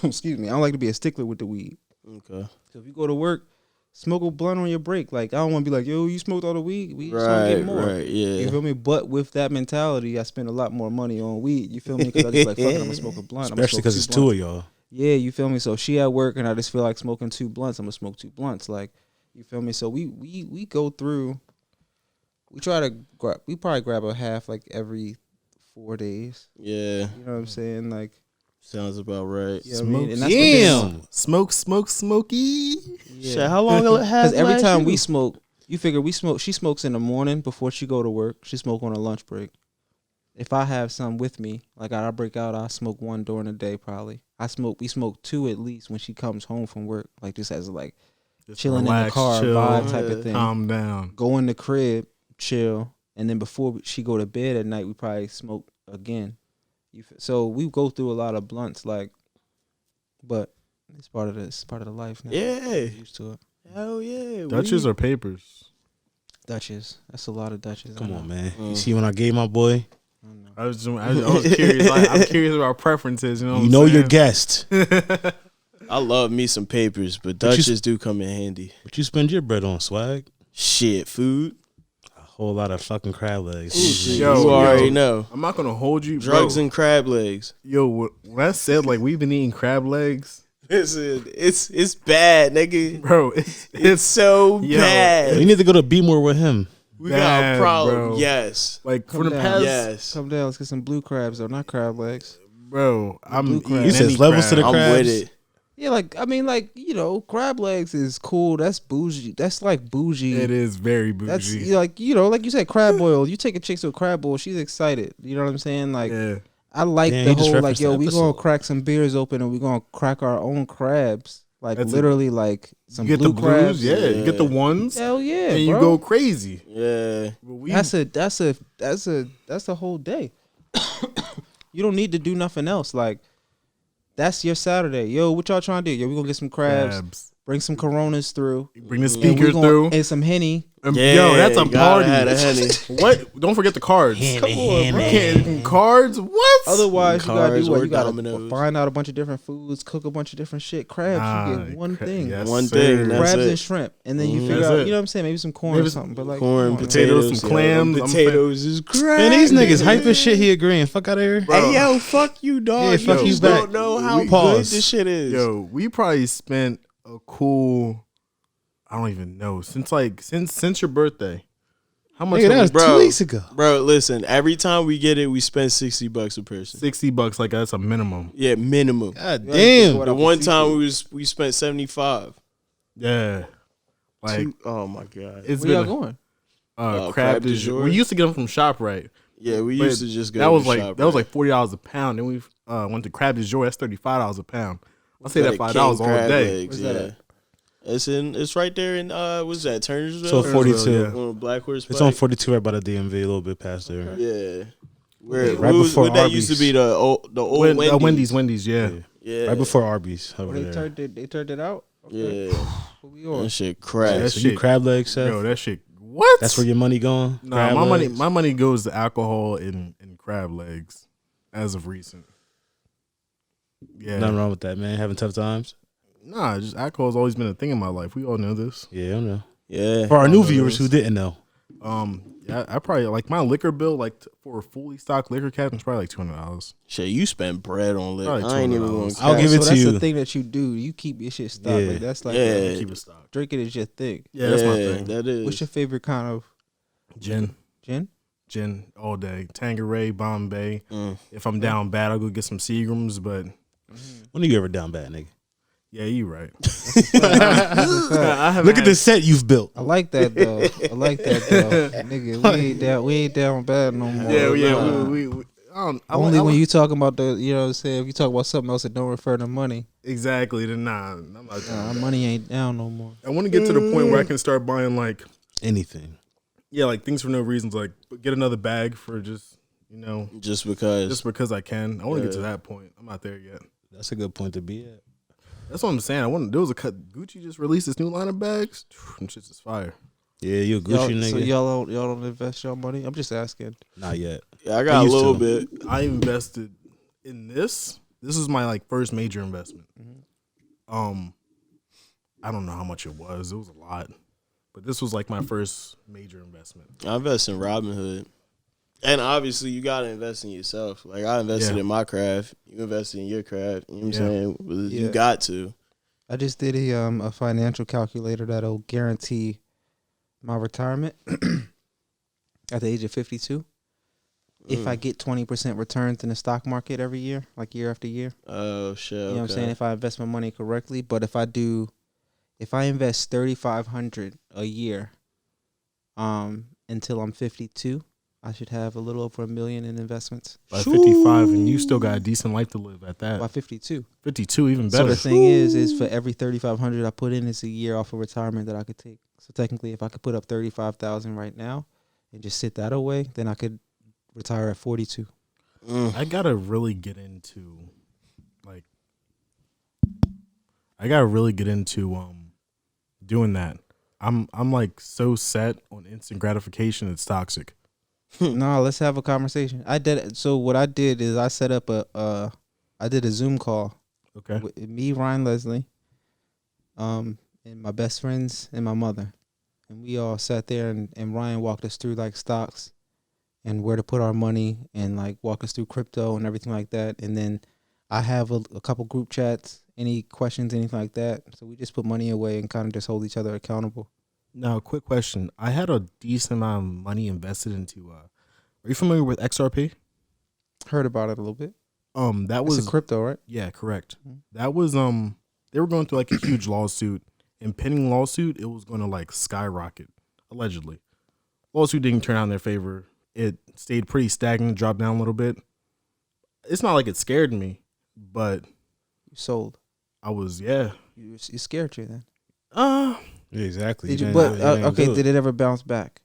excuse me, I don't like to be a stickler with the weed. Okay. So if you go to work, smoke a blunt on your break. Like I don't want to be like, yo, you smoked all the weed. We just want to get more. Right. You Yeah. feel me? But with that mentality, I spend a lot more money on weed. You feel me? Because I just like, fuck it, I'm gonna smoke a blunt. Especially because it's two of y'all. Yeah, you feel me? So she at work and I just feel like smoking 2 blunts. I'm gonna smoke 2 blunts. Like, you feel me? So we go through. We try to we probably grab a half like every 4 days. Yeah. You know what I'm saying? Like, Sounds about right. you know what I mean? And that's Damn. Smoky. Shit, Yeah. how long will it have? Because every time we smoke, you figure we smoke. She smokes in the morning before she go to work. She smoke on a lunch break. If I have some with me, like I break out, I smoke 1 during the day probably. We smoke 2 at least when she comes home from work. Like just as like Just chilling in the relax, car chill, vibe type of thing. Calm down. Go in the crib, chill, and then before she go to bed at night, we probably smoke again. So we go through a lot of blunts, like, but it's part of the life now. Yeah. We're used to it. Hell yeah. Dutches or papers? Dutches. That's a lot of Dutches. Come I on, know. man. You see when I gave my boy, I know. I was curious. I'm curious about preferences. You know. What you I'm know saying? your guest. I love me some papers, but But you- Dutches do come in handy. What you spend your bread on, swag? Shit, food. I whole lot of fucking crab legs. Yo, you already know. I'm not gonna hold you, Drugs bro. and crab legs. Yo, when I said like we've been eating crab legs, Listen, it's bad, nigga. bro, It's so Yo. bad. You need to go to Be More with him. We got bad, a problem. bro. Yes. like for Come the down. past, Yes. Come down. Let's get some blue crabs though, not crab legs. bro, I'm blue eating crab. You You said any levels to the crab. I'm crabs. with it. Yeah, like I mean, like crab legs is cool. That's bougie. That's like bougie. It is very bougie. That's like like you said, crab boil. You take a chick to a crab boil, she's excited. You know what I'm saying? Like yeah. I like Damn, the you just whole like referenced yo, the we gonna episode. crack some beers open and we gonna crack our own crabs. Like That's literally, like some You get blue the crabs. blues, yeah. You get the ones, Hell yeah, and you bro. go crazy. Yeah. But we, That's a whole day. You don't need to do nothing else. Like that's your Saturday. Yo, what y'all trying to do? Yo, we gonna get some crabs. Bring some Coronas through. Bring the And we speakers gonna- through. and some Henny. Yo, that's a you gotta party. have a Henny. What? Don't forget the cards. Henny, Come on, Henny. bro. Can't- cards? What? Otherwise, you gotta Cars do what? or You gotta Dominoes. find out a bunch of different foods, cook a bunch of different shit. Crabs, you get one thing. Yes, One sir. thing, that's Crabs it. and shrimp, and then you Mhm. figure That's out, it. you know what I'm saying? Maybe some corn Maybe or some something. But like Corn, come on, man. potatoes, some yo. clams. I'm Potatoes is crazy. Man, these niggas hype as shit. He agreeing. Fuck out of here. Hey yo, fuck you, dog. Yeah, fuck you you just back. don't know how We- good Pause. this shit is. Yo, we probably spent a cool, I don't even know, since your birthday. How much? Nigga, that was have we- Bro. 2 weeks ago. Bro, listen. Every time we get it, we spend $60 a person. $60, like that's a minimum. Yeah, minimum. God Yeah, damn. what The up one with time seafood? we spent 75. Yeah, like Oh my god. it's Where y'all been going? crab du jour. We used to get them from ShopRite. Yeah, we But used to just go. That was to like shop, that was right? like $40 a pound. Then we went to crab du jour. That's $35 a pound. I'll say Got that a $5 king all crab day. legs, Where's that yeah. at? It's right there in what's that, Turnersville? So 42. Yeah. On Black Horse It's Pike? on 42 right by the DMV, a little bit past there. Yeah. Where Right before what that used to Arby's. be the old Wendy's, yeah. Yeah. Right before Arby's over They there. turned it out. Okay. Yeah. What we on? That shit crack. that So you shit- crab leg, Seth? Yo, that shit. What? That's where your money going? Nah, Crab my legs? money goes to alcohol and crab legs, as of recent. Yeah. Nothing wrong with that, man. Having tough times? Nah, just alcohol's always been a thing in my life. We all know this. Yeah, I know. Yeah. For our new know viewers this. who didn't know. Yeah, I probably like my liquor bill, like for a fully stocked liquor cabinet, is probably like $200. Shit, you spend bread on liquor. Probably I ain't even going $200. I'll give it so to that's you. the thing that you do. You keep your shit stocked. Yeah. Like that's like Yeah. Keep it stocked. drinking is your thing. Yeah, that's my thing. That is. What's your favorite kind of Gin gin? all day. Tanqueray, Bombay. Mm. If I'm down bad, I'll go get some Seagrams. But When are you ever down bad, nigga? yeah, you right. Look at the set you've built. I like that though. I like that though. Nigga, we ain't down bad no more. Yeah. Nah. We I don't, I Only like- when you talking about the, you know what I'm saying, if you talk about something else that don't refer to money, exactly. Then nah, I'm not doing our that. money ain't down no more. I want to get to the point where I can start buying like Anything. like things for no reasons, like get another bag for just Just because. just because I can. I want to get to Yeah. that point. I'm not there yet. That's a good point to be at. That's what I'm saying. There was a cut. Gucci just released this new line of bags. Them shit's just fire. Yeah, you a Y'all, Gucci nigga? so y'all don't invest your money? I'm just asking. Not yet. Yeah, I got a used little to. bit. I invested in this. This is my like first major investment. I don't know how much it was. It was a lot, but this was like my first major investment. I invest in Robinhood. And obviously, you got to invest in yourself. Like, I invested Yeah. in my craft. You invested in your craft. You know what I'm Yeah. saying? You Yeah. got to. I just did a financial calculator that'll guarantee my retirement at the age of 52. If I get 20% returns in the stock market every year, like year after year. Oh, shit. You know what I'm saying? If I invest my money correctly, but if I invest $3,500 a year, until I'm 52, I should have a little over $1 million in investments By 55, and you still got a decent life to live at by that. 52. 52, even So better. the thing is for every 3,500 I put in, it's a year off of retirement that I could take. So technically, if I could put up 35,000 right now and just sit that away, then I could retire at 42. I gotta really get into, like, doing that. I'm like so set on instant gratification. It's toxic. No, let's have a conversation. I did. So what I did is I set up I did a Zoom call Okay. with me, Ryan Leslie, and my best friends and my mother, and we all sat there, and Ryan walked us through like stocks and where to put our money, and like walk us through crypto and everything like that. And then I have a couple group chats, any questions, anything like that. So we just put money away and kind of just hold each other accountable. Now, quick question. I had a decent amount of money invested into. Are you familiar with XRP? Heard about it a little bit. That It's was a crypto, right? Yeah, correct. Mhm. That was they were going through like a huge lawsuit. And pending lawsuit, it was going to like skyrocket, allegedly. Lawsuit didn't turn out in their favor. It stayed pretty stagnant, dropped down a little bit. It's not like it scared me, but You sold. I was, yeah. You scared you then. Yeah, exactly. Did you? didn't But do it. You didn't okay, do it. did it ever bounce back?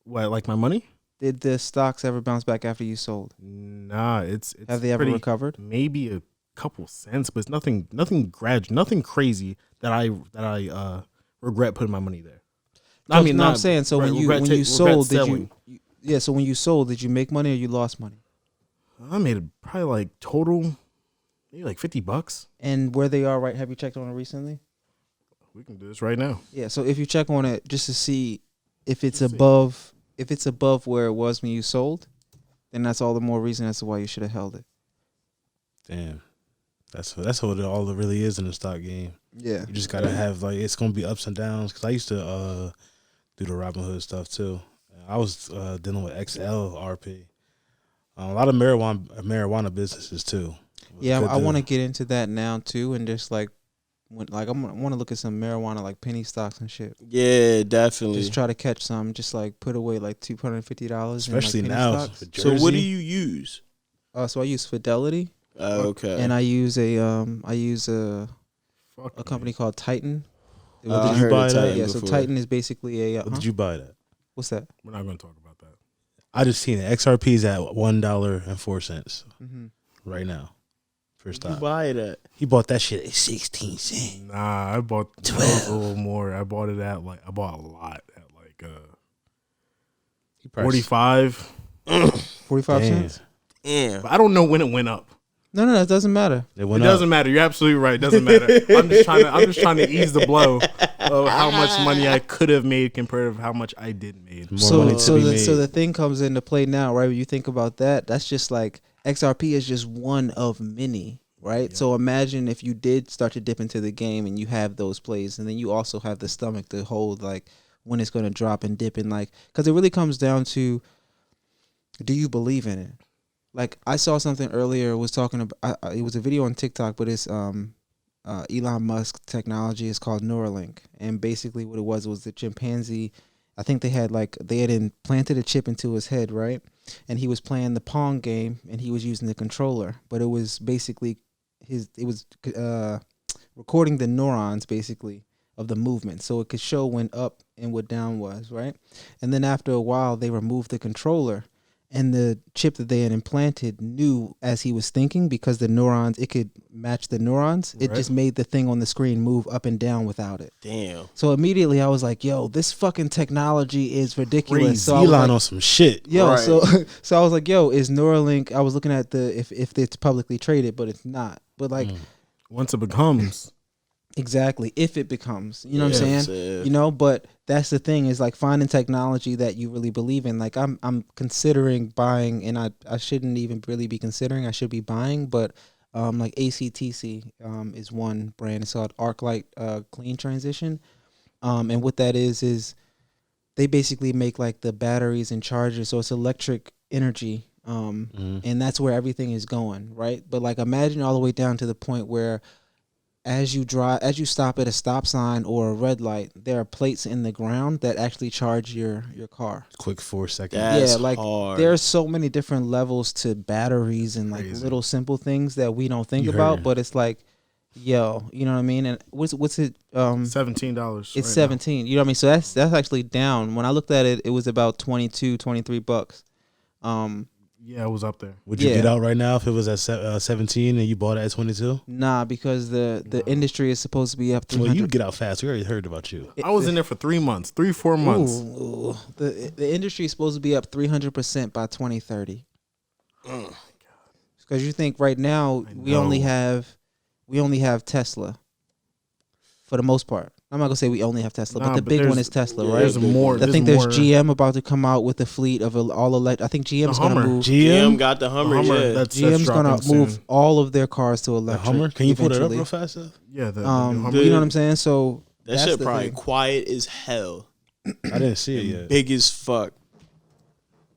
What, like my money? Did the stocks ever bounce back after you sold? Nah, it's Have they ever pretty- recovered? Maybe a couple cents, but it's nothing crazy that I regret putting my money there. I mean, I'm not saying. So when you regret sold, did selling. you? Yeah. So when you sold, did you make money or you lost money? I made probably like total, maybe like $50. And where they are, right? Have you checked on it recently? We can do this right now. Yeah. So if you check on it just to see if it's Let's see. above where it was when you sold, then that's all the more reason as to why you should have held it. Damn. That's what it all really is in the stock game. Yeah. You just gotta have like it's gonna be ups and downs. Cause I used to do the Robinhood stuff too. I was dealing with XLRP, a lot of marijuana businesses too. Yeah, Good I to- want to get into that now too, and just like, I want to look at some marijuana like penny stocks and shit. Yeah, definitely. Just try to catch some. Just like put away like $250, especially in, like, now. penny stocks. with So what do Jersey. you use? So I use Fidelity, Okay. and I use a Fuck company called Titan. Did I you heard buy of that? Titan Yeah, so before. Titan is basically a. What did you buy that? What's that? We're not going to talk about that. I just seen it. XRP is at $1.04 Mm-hmm. right now. First You time. buy it at? He bought that shit at 16 cents. Nah, I bought that was a little more. I bought it at like, I bought a lot at like He priced- 45. 45 Damn. cents. Damn. But I don't know when it went up. No, that doesn't matter. It It went up. doesn't matter. You're absolutely right. It doesn't matter. I'm just trying to ease the blow of how much money I could have made compared to how much I did made. More money to be made. So the thing comes into play now, right? When you think about that, that's just like XRP is just one of many, right? So imagine if you did start to dip into the game and you have those plays, and then you also have the stomach to hold like when it's going to drop and dip, and like, because it really comes down to, do you believe in it? Like I saw something earlier, was talking about it was a video on TikTok, but it's Elon Musk technology. It's called Neuralink, and basically what it was the chimpanzee. I think they had implanted a chip into his head, right? And he was playing the Pong game, and he was using the controller, but it was basically recording the neurons basically of the movement, so it could show when up and what down was, right? And then after a while, they removed the controller. And the chip that they had implanted knew as he was thinking, because the neurons, it could match the neurons. It Right. just made the thing on the screen move up and down without it. Damn. So immediately I was like, yo, this fucking technology is ridiculous. Crazy. So I was Elon like, on some shit. yo, Right. so I was like, yo, is Neuralink, I was looking at if it's publicly traded, but it's not. But like, Once it becomes, exactly, if it becomes, you know what I'm Yeah, saying? so- You know, but that's the thing, is like finding technology that you really believe in. Like I'm considering buying, and I shouldn't even really be considering, I should be buying, but like ACTC is one brand. It's called ArcLight Clean Transition. And what that is they basically make like the batteries and chargers, so it's electric energy. And that's where everything is going, right? But like imagine all the way down to the point where as you stop at a stop sign or a red light, there are plates in the ground that actually charge your car. Quick 4 seconds. That's yeah, like hard. there's so many different levels to batteries and like Crazy. little simple things that we don't think You about, heard. but it's like, yo, you know what I mean? And what's it? $17. It's 17. You know what I mean? So that's actually down. When I looked at it, it was about $22-$23. Yeah, it was up there. Would you Yeah. get out right now if it was at 17 and you bought it at 22? Nah, because the industry is supposed to be up 300. Well, you get out fast. We already heard about you. I was in there for 3 months, 4 months. Ooh. The industry is supposed to be up 300% by 2030. Because you think right now we only know. have Tesla. for the most part. I'm not gonna say we only have Tesla, Nah, but the but big one there's- is Tesla, yeah, right? There's more. I think there's more, GM about to come out with a fleet of all electric. I think GM's gonna Hummer. move. GM got the Hummer. Yeah. That's GM's gonna dropping move soon. all of their cars to The electric. Hummer. Can you pull that up eventually. real fast? Seth? Yeah, the new Hummer. You know what I'm saying? So that that's shit the probably thing. quiet as hell. I didn't see it And yet. big as fuck.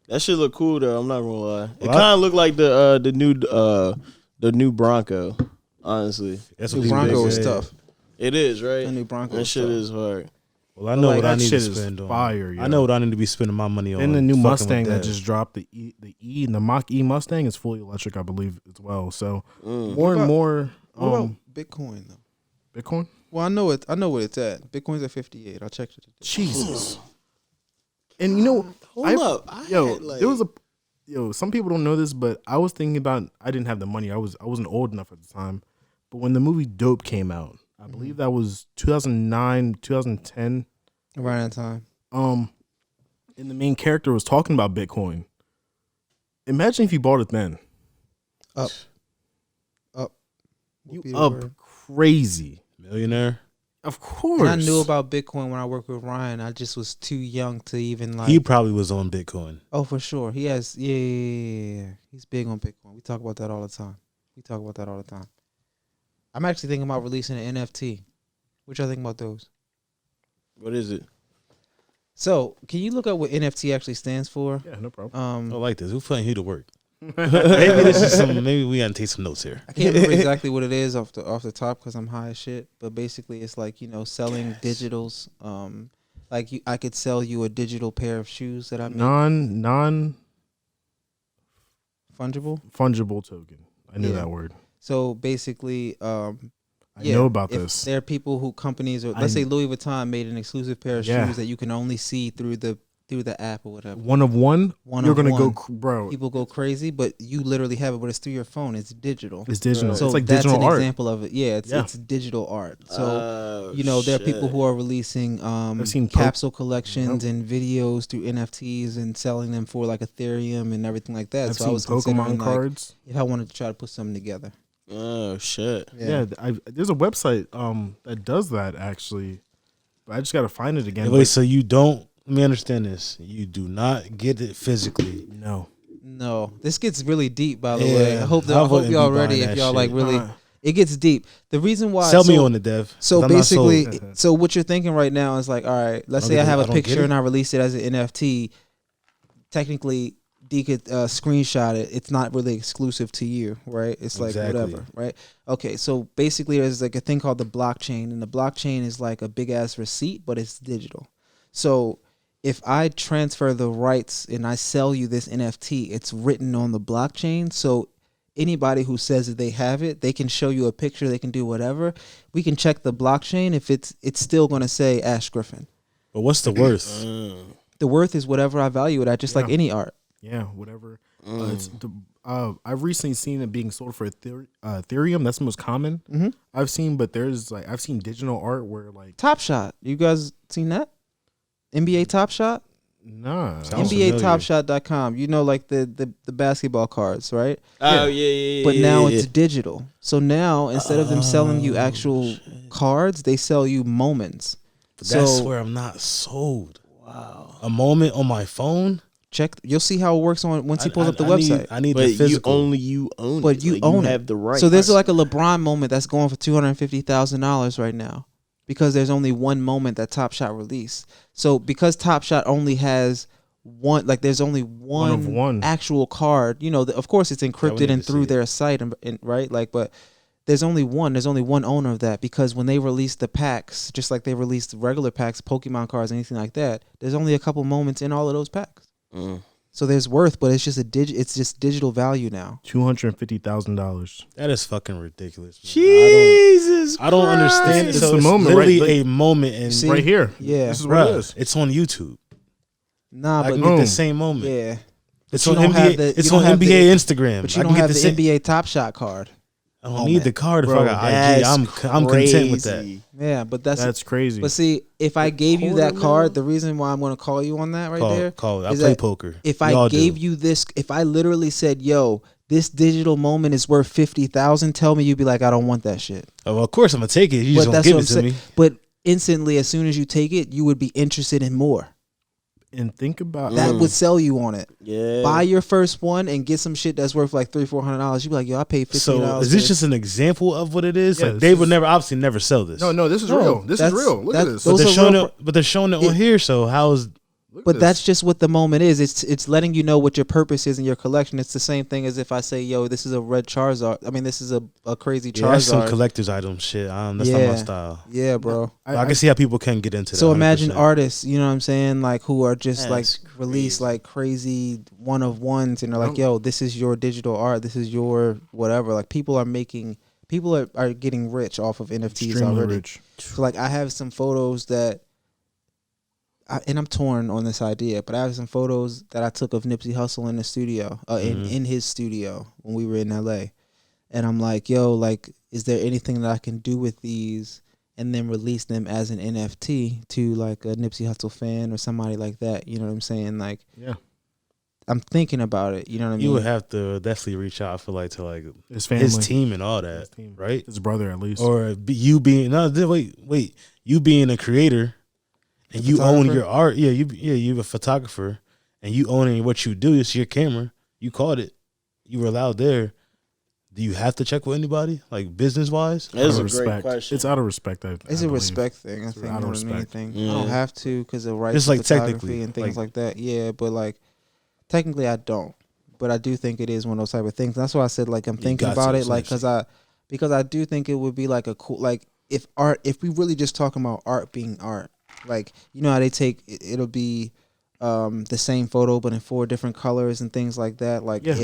That shit look cool though. I'm not gonna lie. It Well, kind of look like the new Bronco. Honestly, That's The what these Bronco big is said. tough. it is right. The new Bronco. That is shit tough. is hard. Well, I know Like, what I that need shit to is spend on. fire, yo. I know what I need to be spending my money on. Then the new fucking with Mustang that Dev. just dropped, the Mach E Mustang is fully electric, I believe, as well. So more What and about- more What about Bitcoin though? Bitcoin. Well, I know it. I know what it's at. Bitcoin's at 58. I checked it. Jesus. And you know, Hold up. I yo, had, like, there was some people don't know this, but I was thinking about. I didn't have the money. I wasn't old enough at the time. But when the movie Dope came out, I believe that was 2009, 2010. Around that time. And the main character was talking about Bitcoin. Imagine if you bought it then. Up. You Would be the up word. crazy. Millionaire. Of course. And I knew about Bitcoin when I worked with Ryan. I just was too young to even like. He probably was on Bitcoin. Oh, for sure. He has. Yeah. He's big on Bitcoin. We talk about that all the time. I'm actually thinking about releasing an NFT. What y'all think about those? what is it? So, can you look up what NFT actually stands for? Yeah, no problem. I like this. Who putting you to work? Maybe this is some. Maybe we gotta take some notes here. I can't remember exactly what it is off the top because I'm high as shit. But basically, it's like selling digitals. Like I could sell you a digital pair of shoes that I made. Non Fungible. fungible token. I knew Yeah. that word. So basically, I know about if this. there are people who companies or I let's say kn- Louis Vuitton made an exclusive pair of Yeah. shoes that you can only see through the app or whatever. One of one. One You're of gonna go, one. bro. People go crazy, but you literally have it, but it's through your phone. It's digital. It's digital. So it's like that's digital an art. example of it. Yeah, Yeah. it's digital art. So Oh, there are people who are releasing I've seen capsule collections and videos through NFTs and selling them for like Ethereum and everything like that. I've so I seen was considering Pokemon like, cards. if I wanted to try to put something together. Oh shit. Yeah, there's a website that does that actually, but I just gotta find it again. Wait, but so you don't? Let me understand this. You do not get it physically. no, No, this gets really deep. By the Yeah, way, I hope I I hope wouldn't y'all be ready. buying If that y'all like shit. really, it gets deep. The reason why Sell me so- on the Dev. So 'cause I'm not sold. basically, so what you're thinking right now is like, all right, let's don't say I get have it. a I don't get picture it. and I release it as an NFT. Technically, D could screenshot it. It's not really exclusive to you, right? It's like Exactly. whatever, right? Okay, so basically, there's like a thing called the blockchain, and the blockchain is like a big ass receipt, but it's digital. So if I transfer the rights and I sell you this NFT, it's written on the blockchain. So anybody who says that they have it, they can show you a picture, they can do whatever. We can check the blockchain. If it's still going to say Ash Griffin. But what's the worth? The worth is whatever I value it at, just like Yeah. any art. yeah, whatever. I've recently seen it being sold for Ethereum. That's the most common Mhm. I've seen. But there's like I've seen digital art where like Top Shot. You guys seen that? NBA Top Shot? nah. Sounds familiar. NBATopshot.com. You know, like the basketball cards, right? Oh yeah. But now yeah. it's digital. So now instead of them selling you actual cards, they sell you moments. But that's So- where I'm not sold. Wow. A moment on my phone. Check. You'll see how it works on once he pulls up the I website. I need But the physical. you own But it. you Like, own it. have the right. So there's like a LeBron moment that's going for $250,000 right now because there's only one moment that Top Shot released. So because Top Shot only has one, like there's only one, of one. actual card. Of course it's encrypted need and to see through it. their site and right, like, but there's only one. There's only one owner of that because when they release the packs, just like they released regular packs, Pokemon cards, anything like that, there's only a couple moments in all of those packs. So there's worth, but it's just it's just digital value now. $250,000. That is fucking ridiculous. Man. Jesus. I don't understand it. It's So the it's moment, literally right? a moment, and See? Right here. Yeah. This is what it bruh, is. it's on YouTube. Nah, I but can get Boom. the same moment. yeah. It's you on don't have NBA. the- you It's don't on have the- NBA Instagram. But you I don't can have get the same- NBA Top Shot card. I don't moment. need the card if Bro, I got IG. I'm content with that. crazy. Yeah, but That's crazy. But see, if I gave you that quarter card, mil? the reason why I'm going to call you on that right Call, there, call it. I is play that poker. if We I all gave do. you this, if I literally said, "Yo, this digital moment is worth 50,000, tell me you'd be like, I don't want that shit. Oh, well, of course I'm gonna take it. You But just gonna that's give what it I'm to saying. me. But instantly, as soon as you take it, you would be interested in more. And think about That would sell you on it. Yeah. Buy your first one and get some shit that's worth like $300-$400. You be like, yo, I paid $50. So is this just an example of what it is? Yeah, like this they would is- obviously never sell this. No, this is No, real. This is that's- real. Look at that's- this. But those they're are showing real it. But they're showing it on here. So how is? Look at But this. that's just what the moment is. It's letting you know what your purpose is in your collection. It's the same thing as if I say, yo, this is a red Charizard. I mean, this is a crazy Yeah, that's some Charizard. collector's item shit. That's not my Yeah. style. Yeah, bro. I can see how people can get into that. So imagine 100%. artists, you know what I'm saying, like who are just like That's release crazy. like crazy one of ones, and they're like, yo, this is your digital art, this is your whatever. Like people are getting rich off of NFTs Extremely already. rich. So like I have some photos that, and I'm torn on this idea, but I have some photos that I took of Nipsey Hussle in the studio, in his studio when we were in LA, and I'm like, yo, like, is there anything that I can do with these and then release them as an NFT to like a Nipsey Hussle fan or somebody like that? You know what I'm saying? Like, Yeah. I'm thinking about it. You know what I mean? You would have to definitely reach out. I feel like to like His family. his team and all that, His team. right? His brother, at least. Or you being wait, you being a creator and you own Photographer? your art. Yeah, you're a photographer and you owning what you do. It's your camera. You caught it. You were allowed there. Do you have to check with anybody, like business wise? That's Out a of great respect. question. It's out of respect. It's I a believe. respect thing, I think, out of more than respect. anything. Yeah. I don't have to because of rights Just to like photography technically, and things like- like that. Yeah, but like technically I don't. But I do think it is one of those type of things. That's why I said like I'm thinking got about to, it, like because I do think it would be like a cool, like if we really just talking about art being art, like you know how they take it'll be the same photo but in 4 different colors and things like that. Like Yeah.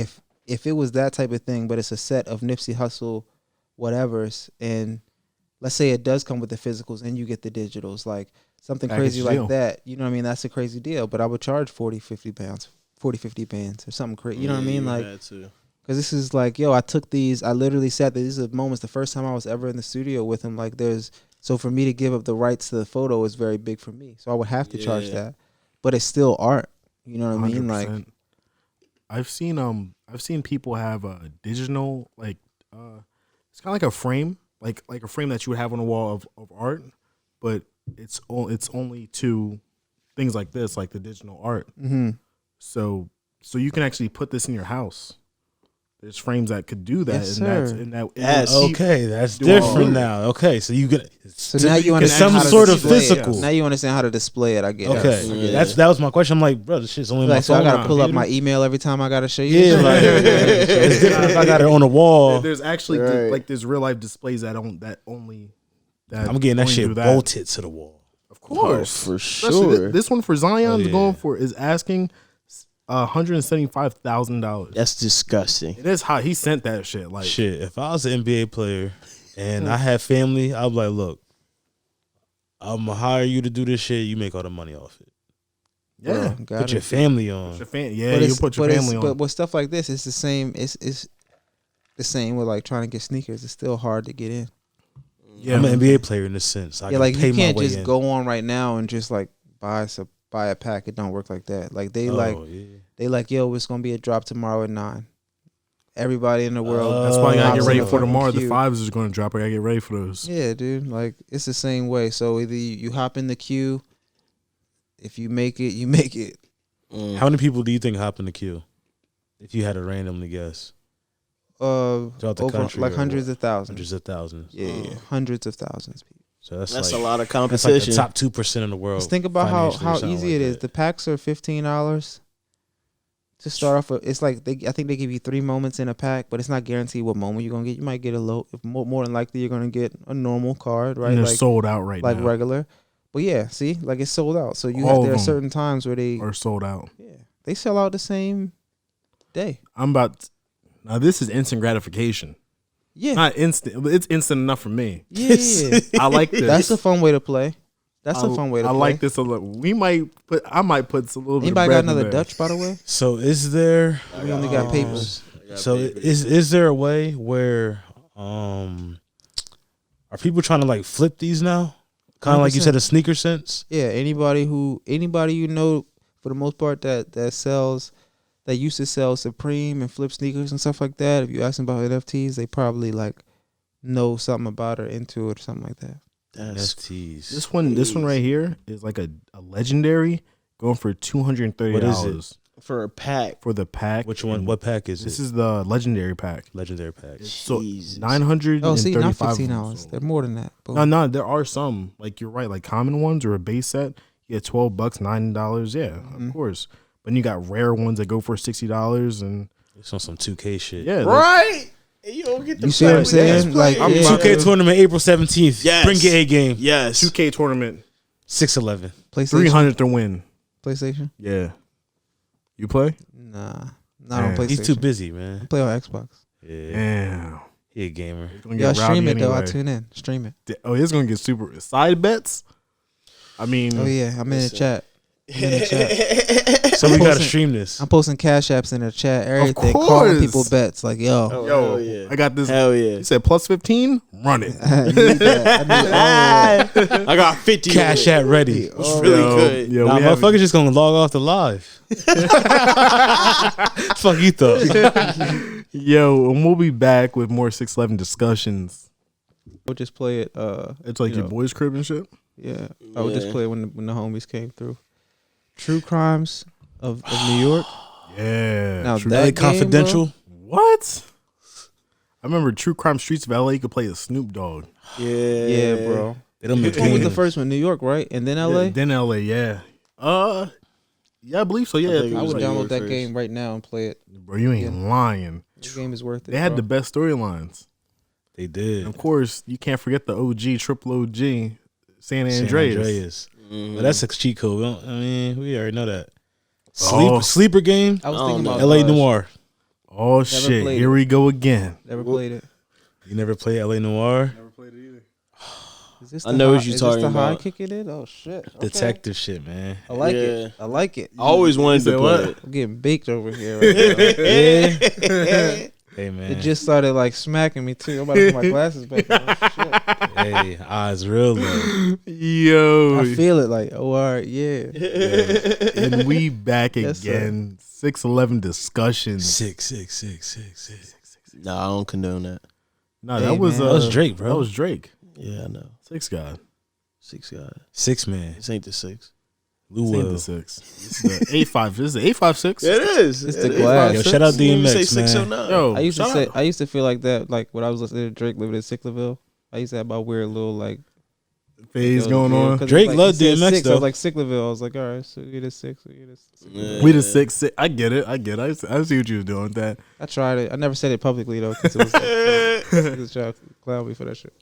if it was that type of thing, but it's a set of Nipsey Hussle whatevers, and let's say it does come with the physicals and you get the digitals, like something Package crazy deal. like that, you know what I mean? That's a crazy deal, but I would charge 40-50 pounds, 40-50 bands or something crazy, you know what I mean? Like, because this is like, yo, I took these, I literally sat there, these are moments, the first time I was ever in the studio with him, like so for me to give up the rights to the photo is very big for me, so I would have to charge Yeah. that, but it's still art, you know what I mean? Like, 100%. I've seen people have a digital, like it's kind of like a frame, like a frame that you would have on a wall of art, but it's only to things like this, like the digital art. mm-hmm. So you can actually put this in your house. There's frames that could do that, Yes, and that's sir. and that That's Okay, that's Do all different of it. now. Okay, so you get So now you can understand some how to sort of display it. physical. Now you understand how to display it. I guess. Okay, Yeah. that was my question. I'm like, bro, this shit's only on my Like, so I phone. gotta my pull up my computer. email every time I gotta show you. Yeah, this? like it's different if I got it on the wall. There's actually Right. like there's real life displays that only that I'm getting that only shit do bolted to the wall. Of course, for Especially sure. This one for Zion is yeah. going for is asking $175,000. That's disgusting. It is hot. He sent that shit. Like Shit, if I was an NBA player and I had family, I'd be like, look, I'm gonna hire you to do this shit. You make all the money off it. yeah, Bro, got Put your it. family on. Yeah, you put your family on. But with stuff like this, it's the same. It's the same with like trying to get sneakers. It's still hard to get in. Yeah, I'm an NBA player in this sense. I Yeah, can like pay you can't my way just in. go on right now and just like buy a pack. It don't work like that. Like they Yeah. like, yo, it's gonna be a drop tomorrow at 9. Everybody in the world. That's why I gotta hops get in ready the for fucking tomorrow. The queue. fives is going to drop. I gotta get ready for those. Yeah, dude. Like it's the same way. So either you hop in the queue. If you make it, you make it. How many people do you think hop in the queue? If you had to randomly guess, throughout the Over country, like or hundreds of thousands. hundreds of thousands. Yeah, hundreds of thousands. People. So that's That's like a lot of that's like the competition. top 2% in the world. Just think about how financially or something easy like it is. that. The packs are $15 to start off with. It's like I think they give you 3 moments in a pack, but it's not guaranteed what moment you're gonna get. You might get a low. More than likely, you're gonna get a normal card, right? And they're Like sold out right like now. regular. But yeah, see, like it's sold out. So All there of are them certain times where they Are sold out. they sell out the same day. Now this is instant gratification. Yeah, Not instant, but it's instant enough for me. yeah. I like this. That's a fun way to play. That's a fun way to I play. like this a little. I might put a little bit. Anybody of got bread in another there. Dutch, by the way? So is there? We only got papers. So is there a way where are people trying to like flip these now? Kind of like you 100%. said, a sneaker sense. Yeah, anybody you know, for the most part, that sells that used to sell Supreme and flip sneakers and stuff like that, if you ask them about NFTs, they probably like know something about or into it or something like that. That's NFTs. This one right here is like a legendary going for $230. What is it? for a pack. For the pack. Which one? And What pack is this it? is the legendary pack. Legendary pack. So Jesus. 935. Oh, see, not of them $15. sold. They're more than that. Boom. No, there are some. Like you're right, like common ones or a base set. You get $12, $9. Yeah, of course. But then you got rare ones that go for $60 and It's on some 2K shit. yeah, Right? And you don't get the You see what I'm pack with that saying? play. Like, I'm yeah. 2K tournament April 17th. Yes. Bring your A game. Yes. 2K tournament, 611. PlayStation. 300 to win. PlayStation? Yeah, you play? Nah, not on Man. PlayStation. He's too busy, man. Play on Xbox. Yeah. Damn. He a gamer. It's gonna Yeah, get stream rowdy it though. I anyway. tune in. Stream it. Oh, it's gonna get super side bets. I mean, Oh yeah, I'm in the chat. I'm in the chat. So we gotta posting- stream this. I'm posting cash apps in the chat. Everything. course. Calling people bets. Like yo. Oh, yo, hell yeah. I got this. Hell yeah. You said plus 15. Run it. I need that. I need all of that. I got 50. Cash on it. at ready. It's really good. Yo, Nah, we have motherfuckers just gonna log off the live. Fuck you thought. yo, and we'll be back with more 611 discussions. We'll just play it. It's like You your know. boys' crib and shit. Yeah, I would just Yeah. play it when the homies came through. True Crimes of New York. Yeah. Now True- that LA game, Confidential. What? I remember True Crime Streets of LA. You could play as Snoop Dogg. Yeah, bro. They don't make Which one was the games. first one? New York, right? And then LA. Yeah, then LA, yeah. Yeah, I believe so. Yeah, think think it I it was would like- New download York that first. game right now and play it. bro, you ain't lying. The game is worth it. They had bro. the best storylines. They And did. of course, you can't forget the OG, triple OG, San Andreas. But that's a cheat code. I mean, we already know that. Oh. Sleeper game. I was I thinking don't about LA Raj. Noir. Oh shit! played Here it. we go again. Never played it. You never play LA Noir? Never played it either. Is this I the know what high- you're is talking this the high about. kicking it? Oh shit! Okay. Detective shit, man. I like Yeah. it. I like it. I always wanted You to said play what? it. I'm getting baked over here. Right Yeah. Hey, man. It just started like smacking me too. I'm about to put my glasses back on. Shit. Hey, eyes real low. Yo, I feel it like, oh, all right, yeah. and we back Yes, sir. again. 611 discussions. 66666. Nah, I don't condone that. No, Hey, that was man. That was Drake, bro. That was Drake. Yeah, I know. Six God. 6 God. 6 man. This ain't the 6. This ain't Lou the 6. This is the 85. This is the 856. It is. It's It the is. glass. Yo, shout out You didn't DMX, say man. 609. Yo, I used to shout say, out. I used to feel like that, like when I was listening to Drake living in Sicklerville. I used to have my weird little like Phase going yeah, on. 'cause Drake like, loved he said DMX 6, I though. was like Sicklerville. I was like, all right, so we the 6. We the 6. Yeah. We the 6. I get it. I see what you was doing with that. I tried it. I never said it publicly though, because it was like, was trying to clown me for that shit.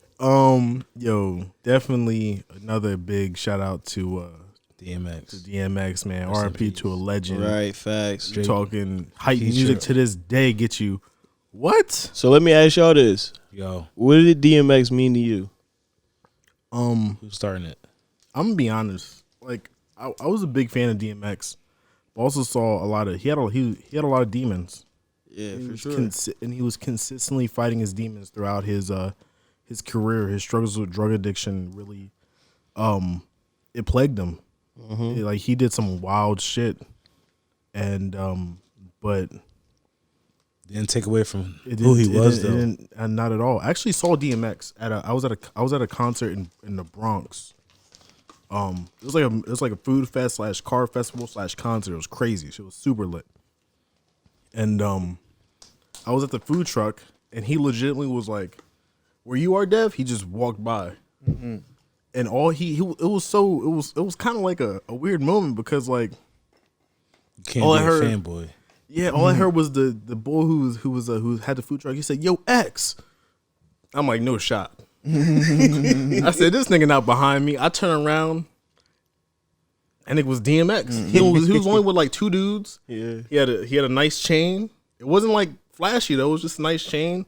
Yo, definitely another big shout out to DMX. DMX, man. Rest in R.I.P. peace. to a legend. Right, facts. You're talking hype Feature. music to this day get you what? So let me ask y'all this. Yo, What did DMX mean to you? who's starting it? I'm gonna be honest. Like I was a big fan of DMX. But also saw a lot of he had a lot of demons. Yeah, He for was sure. and he was consistently fighting his demons throughout his career. His struggles with drug addiction really it plagued him. Like he did some wild shit. And but Didn't take away from it who he didn't- was it though. didn't- and not at all. I actually saw DMX I was at a concert in the Bronx. It was like a food fest / car festival / concert. It was crazy. It was super lit. And I was at the food truck and he legitimately was like, "Where you are, Dev?" He just walked by. And all it was kind of like a weird moment because like You can't all be I a heard- fanboy. yeah, all I heard was the boy who had the food truck. He said, "Yo, X." I'm like, no shot. I said, this nigga not behind me. I turn around, and it was DMX. He was only with like 2 dudes. Yeah. He had a nice chain. It wasn't like flashy though. It was just a nice chain,